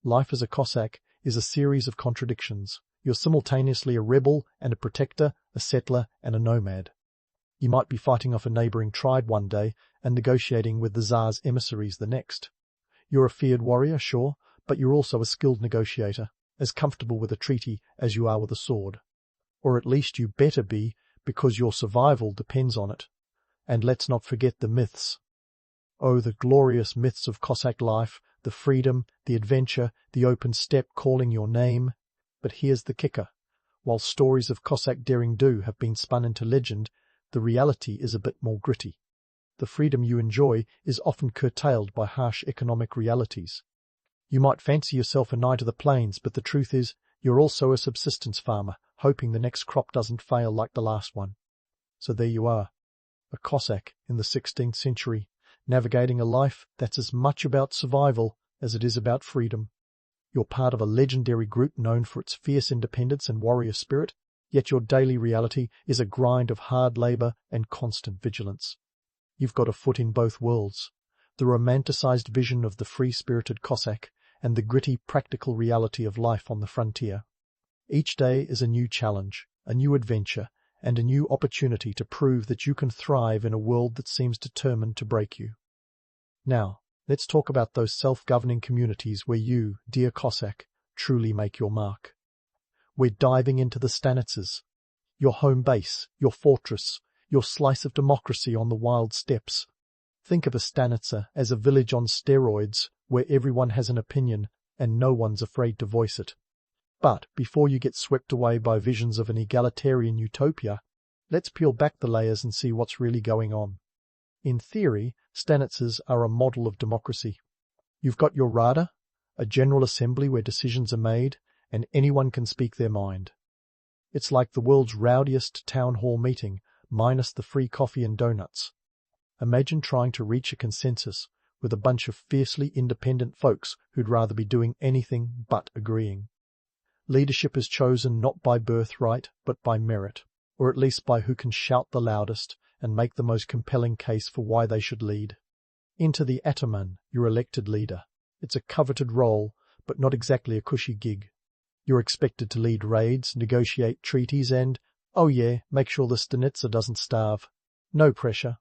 Life as a Cossack is a series of contradictions. You're simultaneously a rebel and a protector, a settler and a nomad. You might be fighting off a neighbouring tribe one day and negotiating with the Tsar's emissaries the next. You're a feared warrior, sure, but you're also a skilled negotiator, as comfortable with a treaty as you are with a sword. Or at least you better be, because your survival depends on it. And let's not forget the myths. Oh, the glorious myths of Cossack life, the freedom, the adventure, the open steppe calling your name. But here's the kicker. While stories of Cossack daring-do have been spun into legend, the reality is a bit more gritty. The freedom you enjoy is often curtailed by harsh economic realities. You might fancy yourself a knight of the plains, but the truth is, you're also a subsistence farmer, hoping the next crop doesn't fail like the last one. So there you are, a Cossack in the 16th century, navigating a life that's as much about survival as it is about freedom. You're part of a legendary group known for its fierce independence and warrior spirit, yet your daily reality is a grind of hard labor and constant vigilance. You've got a foot in both worlds, the romanticized vision of the free-spirited Cossack and the gritty, practical reality of life on the frontier. Each day is a new challenge, a new adventure, and a new opportunity to prove that you can thrive in a world that seems determined to break you. Now, let's talk about those self-governing communities where you, dear Cossack, truly make your mark. We're diving into the stanitsas, your home base, your fortress, your slice of democracy on the wild steppes. Think of a stanitsa as a village on steroids where everyone has an opinion and no one's afraid to voice it. But before you get swept away by visions of an egalitarian utopia, let's peel back the layers and see what's really going on. In theory, stanitsas are a model of democracy. You've got your rada, a general assembly where decisions are made, and anyone can speak their mind. It's like the world's rowdiest town hall meeting, minus the free coffee and donuts. Imagine trying to reach a consensus with a bunch of fiercely independent folks who'd rather be doing anything but agreeing. Leadership is chosen not by birthright, but by merit, or at least by who can shout the loudest and make the most compelling case for why they should lead. Enter the ataman, your elected leader. It's a coveted role, but not exactly a cushy gig. You're expected to lead raids, negotiate treaties, and, oh yeah, make sure the stanitsa doesn't starve. No pressure.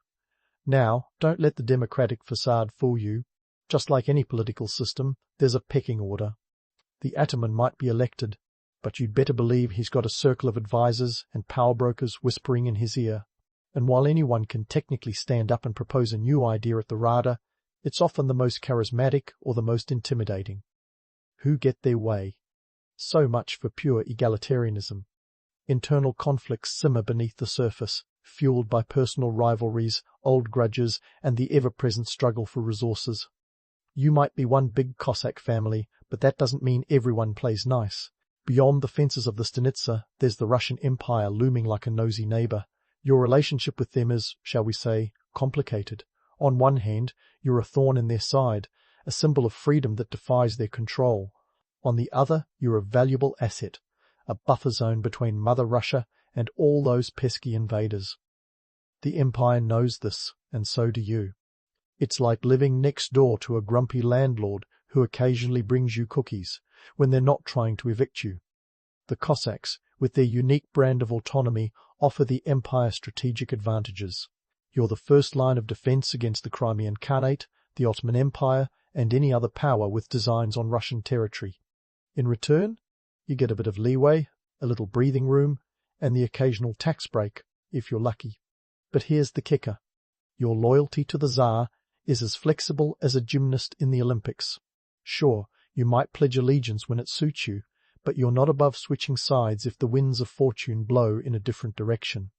Now, don't let the democratic facade fool you. Just like any political system, there's a pecking order. The ataman might be elected, but you'd better believe he's got a circle of advisors and power brokers whispering in his ear. And while anyone can technically stand up and propose a new idea at the rada, it's often the most charismatic or the most intimidating. Who get their way? So much for pure egalitarianism. Internal conflicts simmer beneath the surface, fueled by personal rivalries, old grudges, and the ever-present struggle for resources. You might be one big Cossack family, but that doesn't mean everyone plays nice. Beyond the fences of the stanitsa, there's the Russian Empire looming like a nosy neighbor. Your relationship with them is, shall we say, complicated. On one hand, you're a thorn in their side, a symbol of freedom that defies their control. On the other, you're a valuable asset, a buffer zone between Mother Russia and all those pesky invaders. The Empire knows this, and so do you. It's like living next door to a grumpy landlord who occasionally brings you cookies when they're not trying to evict you. The Cossacks, with their unique brand of autonomy, offer the Empire strategic advantages. You're the first line of defense against the Crimean Khanate, the Ottoman Empire, and any other power with designs on Russian territory. In return, you get a bit of leeway, a little breathing room, and the occasional tax break, if you're lucky. But here's the kicker. Your loyalty to the Tsar is as flexible as a gymnast in the Olympics. Sure, you might pledge allegiance when it suits you, but you're not above switching sides if the winds of fortune blow in a different direction.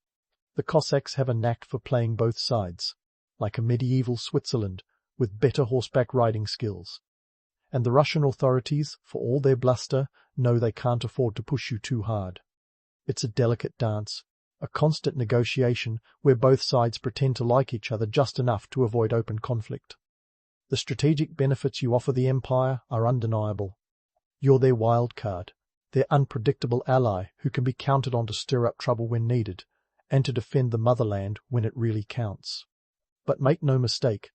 The Cossacks have a knack for playing both sides, like a medieval Switzerland, with better horseback riding skills. And the Russian authorities, for all their bluster, know they can't afford to push you too hard. It's a delicate dance, a constant negotiation where both sides pretend to like each other just enough to avoid open conflict. The strategic benefits you offer the Empire are undeniable. You're their wild card, their unpredictable ally who can be counted on to stir up trouble when needed, and to defend the motherland when it really counts. But make no mistake,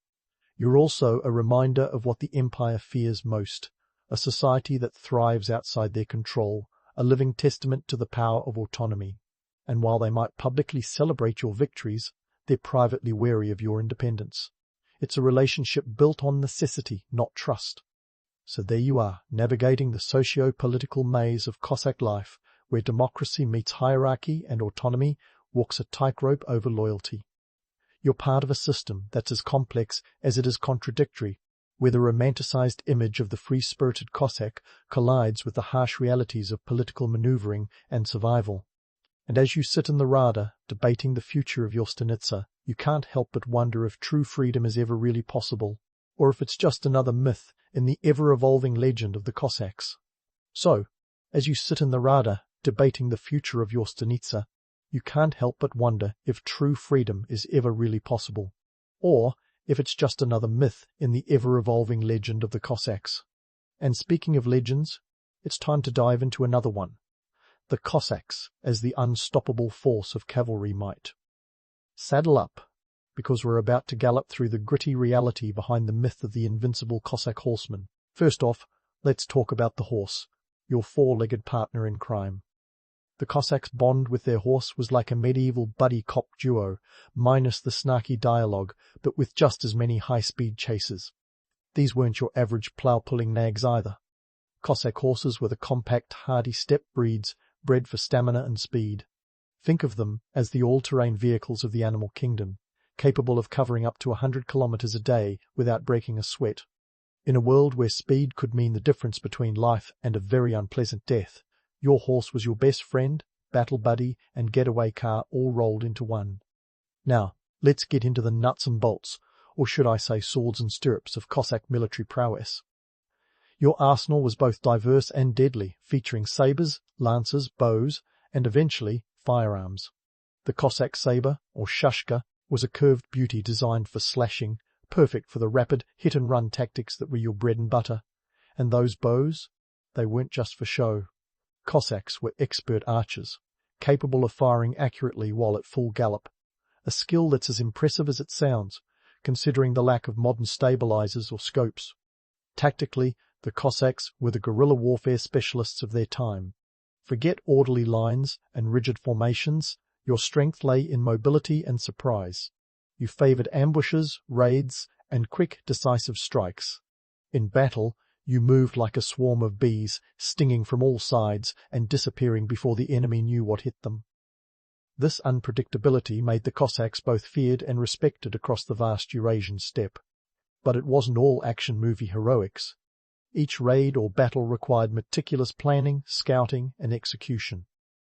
you're also a reminder of what the Empire fears most, a society that thrives outside their control, a living testament to the power of autonomy. And while they might publicly celebrate your victories, they're privately wary of your independence. It's a relationship built on necessity, not trust. So there you are, navigating the socio-political maze of Cossack life, where democracy meets hierarchy and autonomy walks a tightrope over loyalty. You're part of a system that's as complex as it is contradictory, where the romanticized image of the free-spirited Cossack collides with the harsh realities of political maneuvering and survival. And as you sit in the rada, debating the future of your stanitsa, you can't help but wonder if true freedom is ever really possible, or if it's just another myth in the ever-evolving legend of the Cossacks. So, as you sit in the rada, debating the future of your stanitsa, you can't help but wonder if true freedom is ever really possible, or if it's just another myth in the ever-evolving legend of the Cossacks. And speaking of legends, it's time to dive into another one. the Cossacks as the unstoppable force of cavalry might. Saddle up, because we're about to gallop through the gritty reality behind the myth of the invincible Cossack horseman. First off, let's talk about the horse, your four-legged partner in crime. The Cossacks' bond with their horse was like a medieval buddy cop duo, minus the snarky dialogue, but with just as many high-speed chases. These weren't your average plough-pulling nags either. Cossack horses were the compact, hardy steppe breeds bred for stamina and speed. Think of them as the all-terrain vehicles of the animal kingdom, capable of covering up to 100 kilometers a day without breaking a sweat. In a world where speed could mean the difference between life and a very unpleasant death, your horse was your best friend, battle buddy, and getaway car all rolled into one. Now, let's get into the nuts and bolts, or should I say swords and stirrups, of Cossack military prowess. Your arsenal was both diverse and deadly, featuring sabres, lances, bows, and eventually firearms. The Cossack sabre, or shushka, was a curved beauty designed for slashing, perfect for the rapid hit-and-run tactics that were your bread and butter. And those bows? They weren't just for show. Cossacks were expert archers, capable of firing accurately while at full gallop, a skill that's as impressive as it sounds, considering the lack of modern stabilizers or scopes. Tactically, the Cossacks were the guerrilla warfare specialists of their time. Forget orderly lines and rigid formations. Your strength lay in mobility and surprise. You favored ambushes, raids, and quick, decisive strikes. In battle, you moved like a swarm of bees, stinging from all sides and disappearing before the enemy knew what hit them. This unpredictability made the Cossacks both feared and respected across the vast Eurasian steppe. But it wasn't all action movie heroics. Each raid or battle required meticulous planning, scouting, and execution.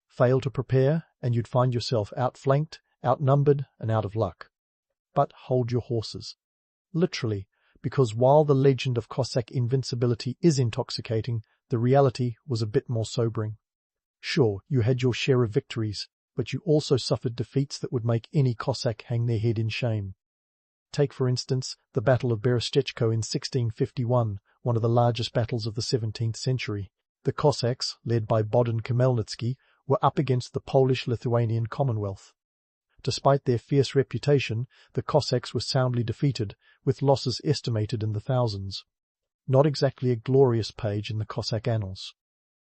Fail to prepare, and you'd find yourself outflanked, outnumbered, and out of luck. But hold your horses. Literally, because while the legend of Cossack invincibility is intoxicating, the reality was a bit more sobering. Sure, you had your share of victories, but you also suffered defeats that would make any Cossack hang their head in shame. Take, for instance, the Battle of Berestechko in 1651, one of the largest battles of the 17th century. The Cossacks, led by Bodin Khmelnytsky, were up against the Polish-Lithuanian Commonwealth. Despite their fierce reputation, the Cossacks were soundly defeated, with losses estimated in the thousands. Not exactly a glorious page in the Cossack annals.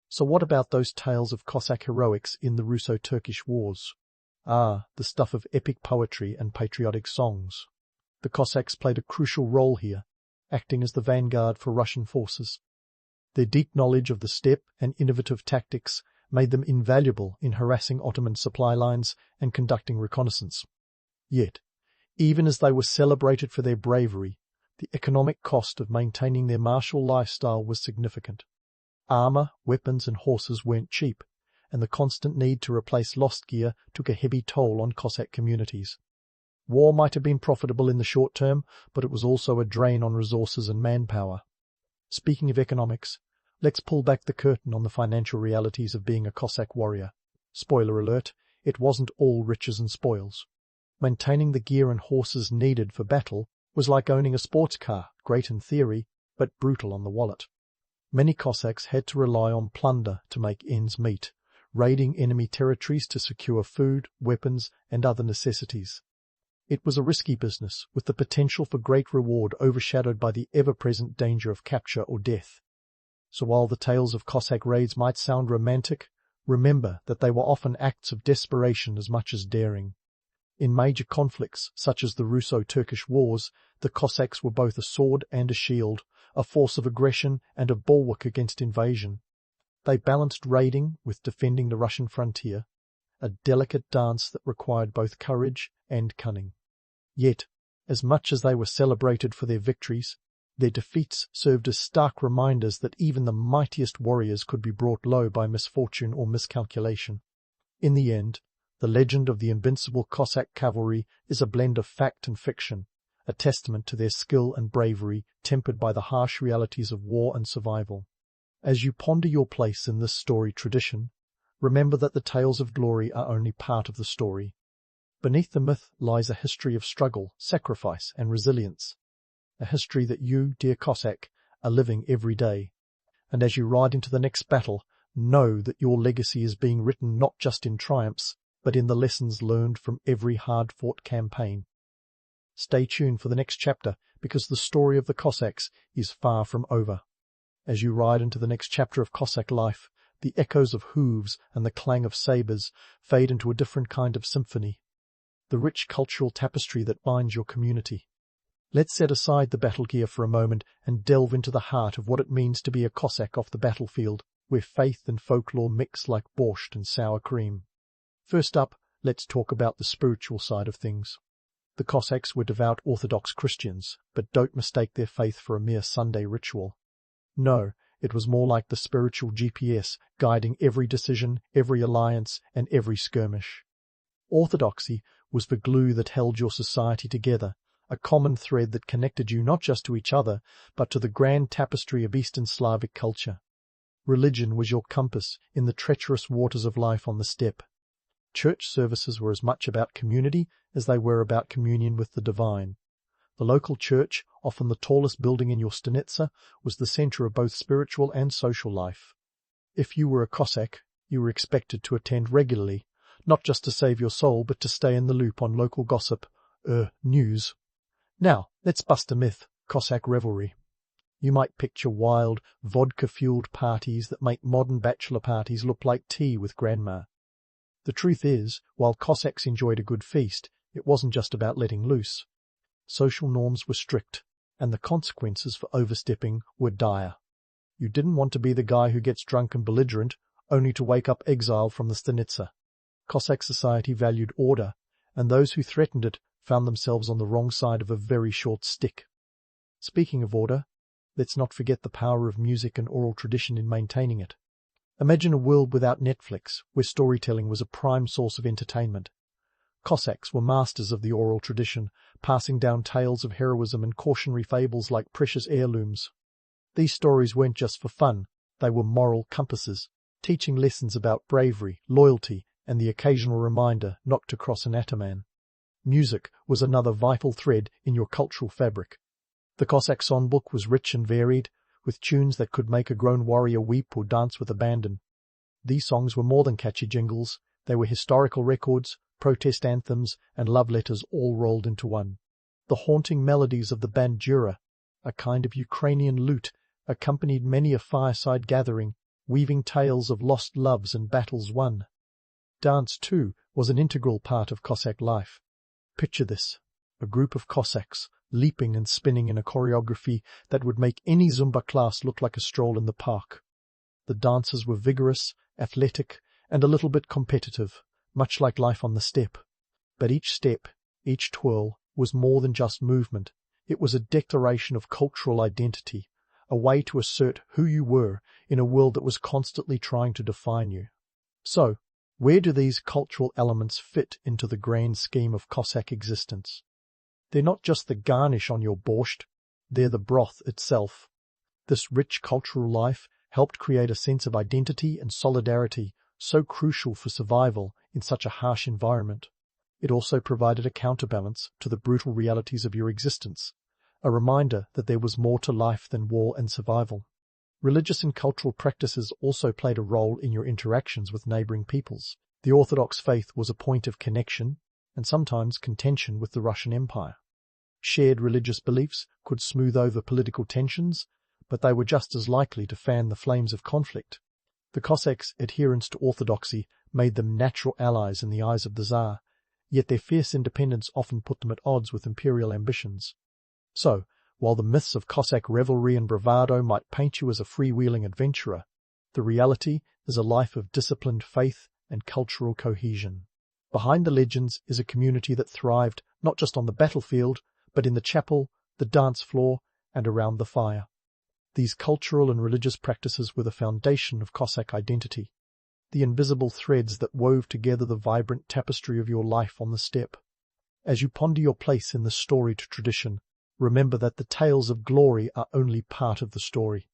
So what about those tales of Cossack heroics in the Russo-Turkish Wars? Ah, the stuff of epic poetry and patriotic songs. The Cossacks played a crucial role here, acting as the vanguard for Russian forces. Their deep knowledge of the steppe and innovative tactics made them invaluable in harassing Ottoman supply lines and conducting reconnaissance. Yet, even as they were celebrated for their bravery, the economic cost of maintaining their martial lifestyle was significant. Armor, weapons, and horses weren't cheap, and the constant need to replace lost gear took a heavy toll on Cossack communities. War might have been profitable in the short term, but it was also a drain on resources and manpower. Speaking of economics, let's pull back the curtain on the financial realities of being a Cossack warrior. Spoiler alert, it wasn't all riches and spoils. Maintaining the gear and horses needed for battle was like owning a sports car, great in theory, but brutal on the wallet. Many Cossacks had to rely on plunder to make ends meet, raiding enemy territories to secure food, weapons, and other necessities. It was a risky business, with the potential for great reward overshadowed by the ever-present danger of capture or death. So while the tales of Cossack raids might sound romantic, remember that they were often acts of desperation as much as daring. In major conflicts, such as the Russo-Turkish Wars, the Cossacks were both a sword and a shield, a force of aggression and a bulwark against invasion. They balanced raiding with defending the Russian frontier, a delicate dance that required both courage and cunning. Yet, as much as they were celebrated for their victories, their defeats served as stark reminders that even the mightiest warriors could be brought low by misfortune or miscalculation. In the end, the legend of the invincible Cossack cavalry is a blend of fact and fiction, a testament to their skill and bravery tempered by the harsh realities of war and survival. As you ponder your place in this story tradition, remember that the tales of glory are only part of the story. Beneath the myth lies a history of struggle, sacrifice, and resilience, a history that you, dear Cossack, are living every day. And as you ride into the next battle, know that your legacy is being written not just in triumphs, but in the lessons learned from every hard-fought campaign. Stay tuned for the next chapter, because the story of the Cossacks is far from over. As you ride into the next chapter of Cossack life, the echoes of hooves and the clang of sabres fade into a different kind of symphony, the rich cultural tapestry that binds your community. Let's set aside the battle gear for a moment and delve into the heart of what it means to be a Cossack off the battlefield, where faith and folklore mix like borscht and sour cream. First up, let's talk about the spiritual side of things. The Cossacks were devout Orthodox Christians, but don't mistake their faith for a mere Sunday ritual. No, it was more like the spiritual GPS guiding every decision, every alliance, and every skirmish. Orthodoxy was the glue that held your society together, a common thread that connected you not just to each other, but to the grand tapestry of Eastern Slavic culture. Religion was your compass in the treacherous waters of life on the steppe. Church services were as much about community as they were about communion with the divine. The local church, often the tallest building in your stanitsa, was the centre of both spiritual and social life. If you were a Cossack, you were expected to attend regularly, not just to save your soul, but to stay in the loop on local gossip, news. Now, let's bust a myth, Cossack revelry. You might picture wild, vodka-fueled parties that make modern bachelor parties look like tea with grandma. The truth is, while Cossacks enjoyed a good feast, it wasn't just about letting loose. Social norms were strict, and the consequences for overstepping were dire. You didn't want to be the guy who gets drunk and belligerent, only to wake up exiled from the stanitsa. Cossack society valued order, and those who threatened it found themselves on the wrong side of a very short stick. Speaking of order, let's not forget the power of music and oral tradition in maintaining it. Imagine a world without Netflix, where storytelling was a prime source of entertainment. Cossacks were masters of the oral tradition, passing down tales of heroism and cautionary fables like precious heirlooms. These stories weren't just for fun, they were moral compasses, teaching lessons about bravery, loyalty, and the occasional reminder not to cross an ataman. Music was another vital thread in your cultural fabric. The Cossack songbook was rich and varied, with tunes that could make a grown warrior weep or dance with abandon. These songs were more than catchy jingles, they were historical records, protest anthems, and love letters all rolled into one. The haunting melodies of the bandura, a kind of Ukrainian lute, accompanied many a fireside gathering, weaving tales of lost loves and battles won. Dance, too, was an integral part of Cossack life. Picture this, a group of Cossacks, leaping and spinning in a choreography that would make any Zumba class look like a stroll in the park. The dances were vigorous, athletic, and a little bit competitive, much like life on the steppe. But each step, each twirl, was more than just movement. It was a declaration of cultural identity, a way to assert who you were in a world that was constantly trying to define you. So, where do these cultural elements fit into the grand scheme of Cossack existence? They're not just the garnish on your borscht, they're the broth itself. This rich cultural life helped create a sense of identity and solidarity so crucial for survival in such a harsh environment. It also provided a counterbalance to the brutal realities of your existence, a reminder that there was more to life than war and survival. Religious and cultural practices also played a role in your interactions with neighboring peoples. The Orthodox faith was a point of connection and sometimes contention with the Russian Empire. Shared religious beliefs could smooth over political tensions, but they were just as likely to fan the flames of conflict. The Cossacks' adherence to orthodoxy made them natural allies in the eyes of the Tsar, yet their fierce independence often put them at odds with imperial ambitions. So, while the myths of Cossack revelry and bravado might paint you as a freewheeling adventurer, the reality is a life of disciplined faith and cultural cohesion. Behind the legends is a community that thrived not just on the battlefield, but in the chapel, the dance floor, and around the fire. These cultural and religious practices were the foundation of Cossack identity, the invisible threads that wove together the vibrant tapestry of your life on the steppe. As you ponder your place in the storied tradition, remember that the tales of glory are only part of the story.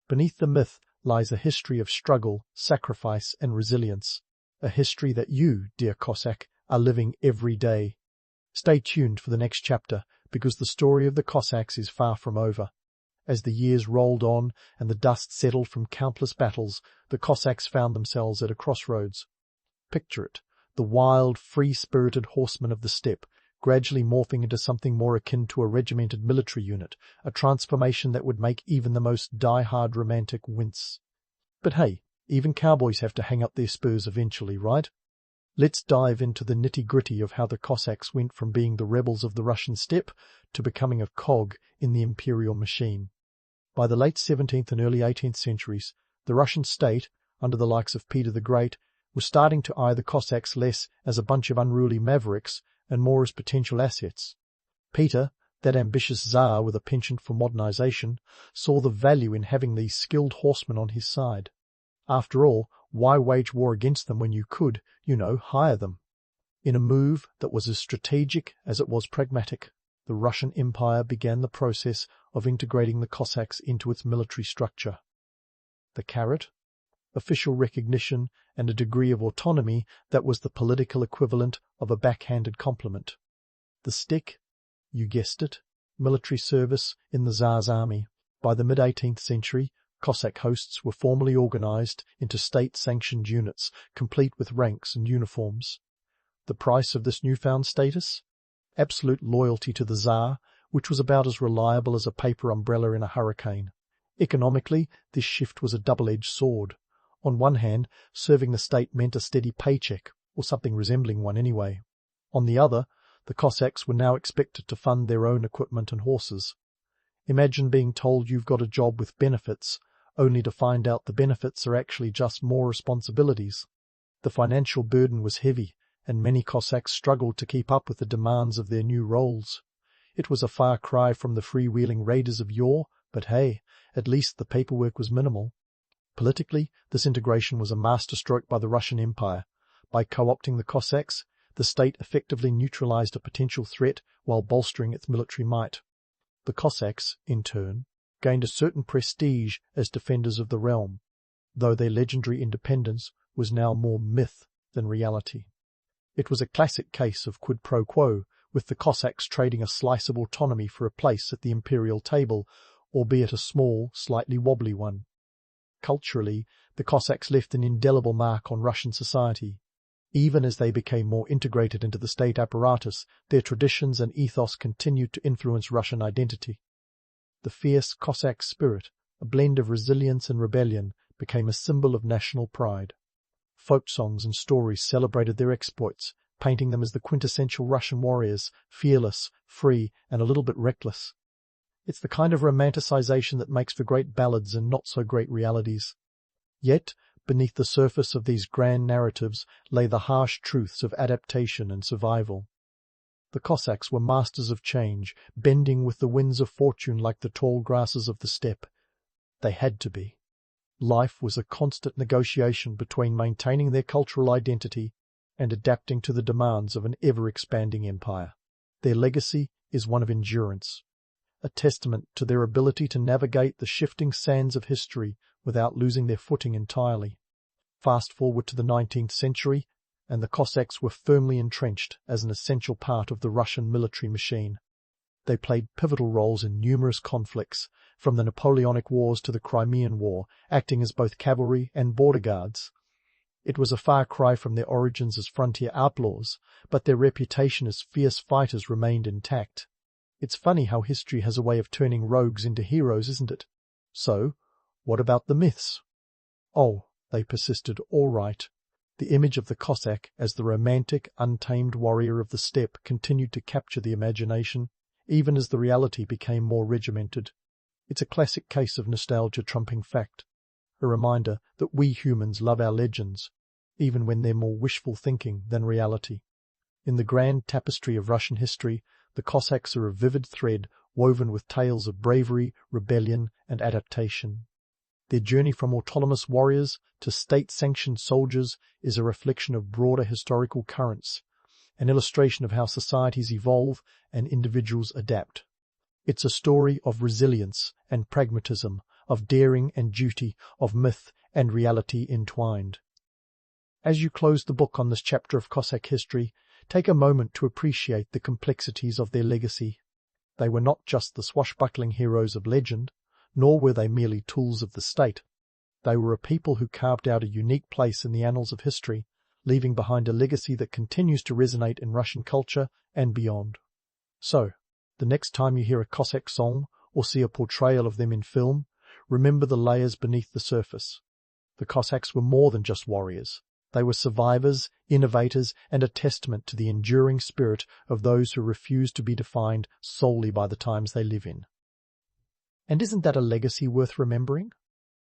Beneath the myth lies a history of struggle, sacrifice, and resilience, a history that you, dear Cossack, are living every day. Stay tuned for the next chapter, because the story of the Cossacks is far from over. As the years rolled on and the dust settled from countless battles, the Cossacks found themselves at a crossroads. Picture it, the wild, free-spirited horsemen of the steppe, gradually morphing into something more akin to a regimented military unit, a transformation that would make even the most die-hard romantic wince. But hey, even cowboys have to hang up their spurs eventually, right? Let's dive into the nitty-gritty of how the Cossacks went from being the rebels of the Russian steppe to becoming a cog in the imperial machine. By the late 17th and early 18th centuries, the Russian state, under the likes of Peter the Great, was starting to eye the Cossacks less as a bunch of unruly mavericks and more as potential assets. Peter, that ambitious Tsar with a penchant for modernization, saw the value in having these skilled horsemen on his side. After all, why wage war against them when you could, hire them? In a move that was as strategic as it was pragmatic, the Russian Empire began the process of integrating the Cossacks into its military structure. The carrot? Official recognition and a degree of autonomy that was the political equivalent of a backhanded compliment. The stick? You guessed it, military service in the Tsar's army. By the mid-18th century, Cossack hosts were formally organized into state-sanctioned units, complete with ranks and uniforms. The price of this newfound status? Absolute loyalty to the Tsar, which was about as reliable as a paper umbrella in a hurricane. Economically, this shift was a double-edged sword. On one hand, serving the state meant a steady paycheck, or something resembling one anyway. On the other, the Cossacks were now expected to fund their own equipment and horses. Imagine being told you've got a job with benefits, only to find out the benefits are actually just more responsibilities. The financial burden was heavy, and many Cossacks struggled to keep up with the demands of their new roles. It was a far cry from the freewheeling raiders of yore, but hey, at least the paperwork was minimal. Politically, this integration was a masterstroke by the Russian Empire. By co-opting the Cossacks, the state effectively neutralized a potential threat while bolstering its military might. The Cossacks, in turn, gained a certain prestige as defenders of the realm, though their legendary independence was now more myth than reality. It was a classic case of quid pro quo, with the Cossacks trading a slice of autonomy for a place at the imperial table, albeit a small, slightly wobbly one. Culturally, the Cossacks left an indelible mark on Russian society. Even as they became more integrated into the state apparatus, their traditions and ethos continued to influence Russian identity. The fierce Cossack spirit, a blend of resilience and rebellion, became a symbol of national pride. Folk songs and stories celebrated their exploits, painting them as the quintessential Russian warriors, fearless, free, and a little bit reckless. It's the kind of romanticization that makes for great ballads and not so great realities. Yet, beneath the surface of these grand narratives lay the harsh truths of adaptation and survival. The Cossacks were masters of change, bending with the winds of fortune like the tall grasses of the steppe. They had to be. Life was a constant negotiation between maintaining their cultural identity and adapting to the demands of an ever-expanding empire. Their legacy is one of endurance, a testament to their ability to navigate the shifting sands of history without losing their footing entirely. Fast forward to the 19th century, and the Cossacks were firmly entrenched as an essential part of the Russian military machine. They played pivotal roles in numerous conflicts, from the Napoleonic Wars to the Crimean War, acting as both cavalry and border guards. It was a far cry from their origins as frontier outlaws, but their reputation as fierce fighters remained intact. It's funny how history has a way of turning rogues into heroes, isn't it? So, what about the myths? Oh, they persisted all right. The image of the Cossack as the romantic, untamed warrior of the steppe continued to capture the imagination, even as the reality became more regimented. It's a classic case of nostalgia trumping fact, a reminder that we humans love our legends, even when they're more wishful thinking than reality. In the grand tapestry of Russian history, the Cossacks are a vivid thread woven with tales of bravery, rebellion, and adaptation. Their journey from autonomous warriors to state-sanctioned soldiers is a reflection of broader historical currents, an illustration of how societies evolve and individuals adapt. It's a story of resilience and pragmatism, of daring and duty, of myth and reality entwined. As you close the book on this chapter of Cossack history, take a moment to appreciate the complexities of their legacy. They were not just the swashbuckling heroes of legend, Nor were they merely tools of the state. They were a people who carved out a unique place in the annals of history, leaving behind a legacy that continues to resonate in Russian culture and beyond. So, the next time you hear a Cossack song or see a portrayal of them in film, remember the layers beneath the surface. The Cossacks were more than just warriors. They were survivors, innovators, and a testament to the enduring spirit of those who refuse to be defined solely by the times they live in. And isn't that a legacy worth remembering?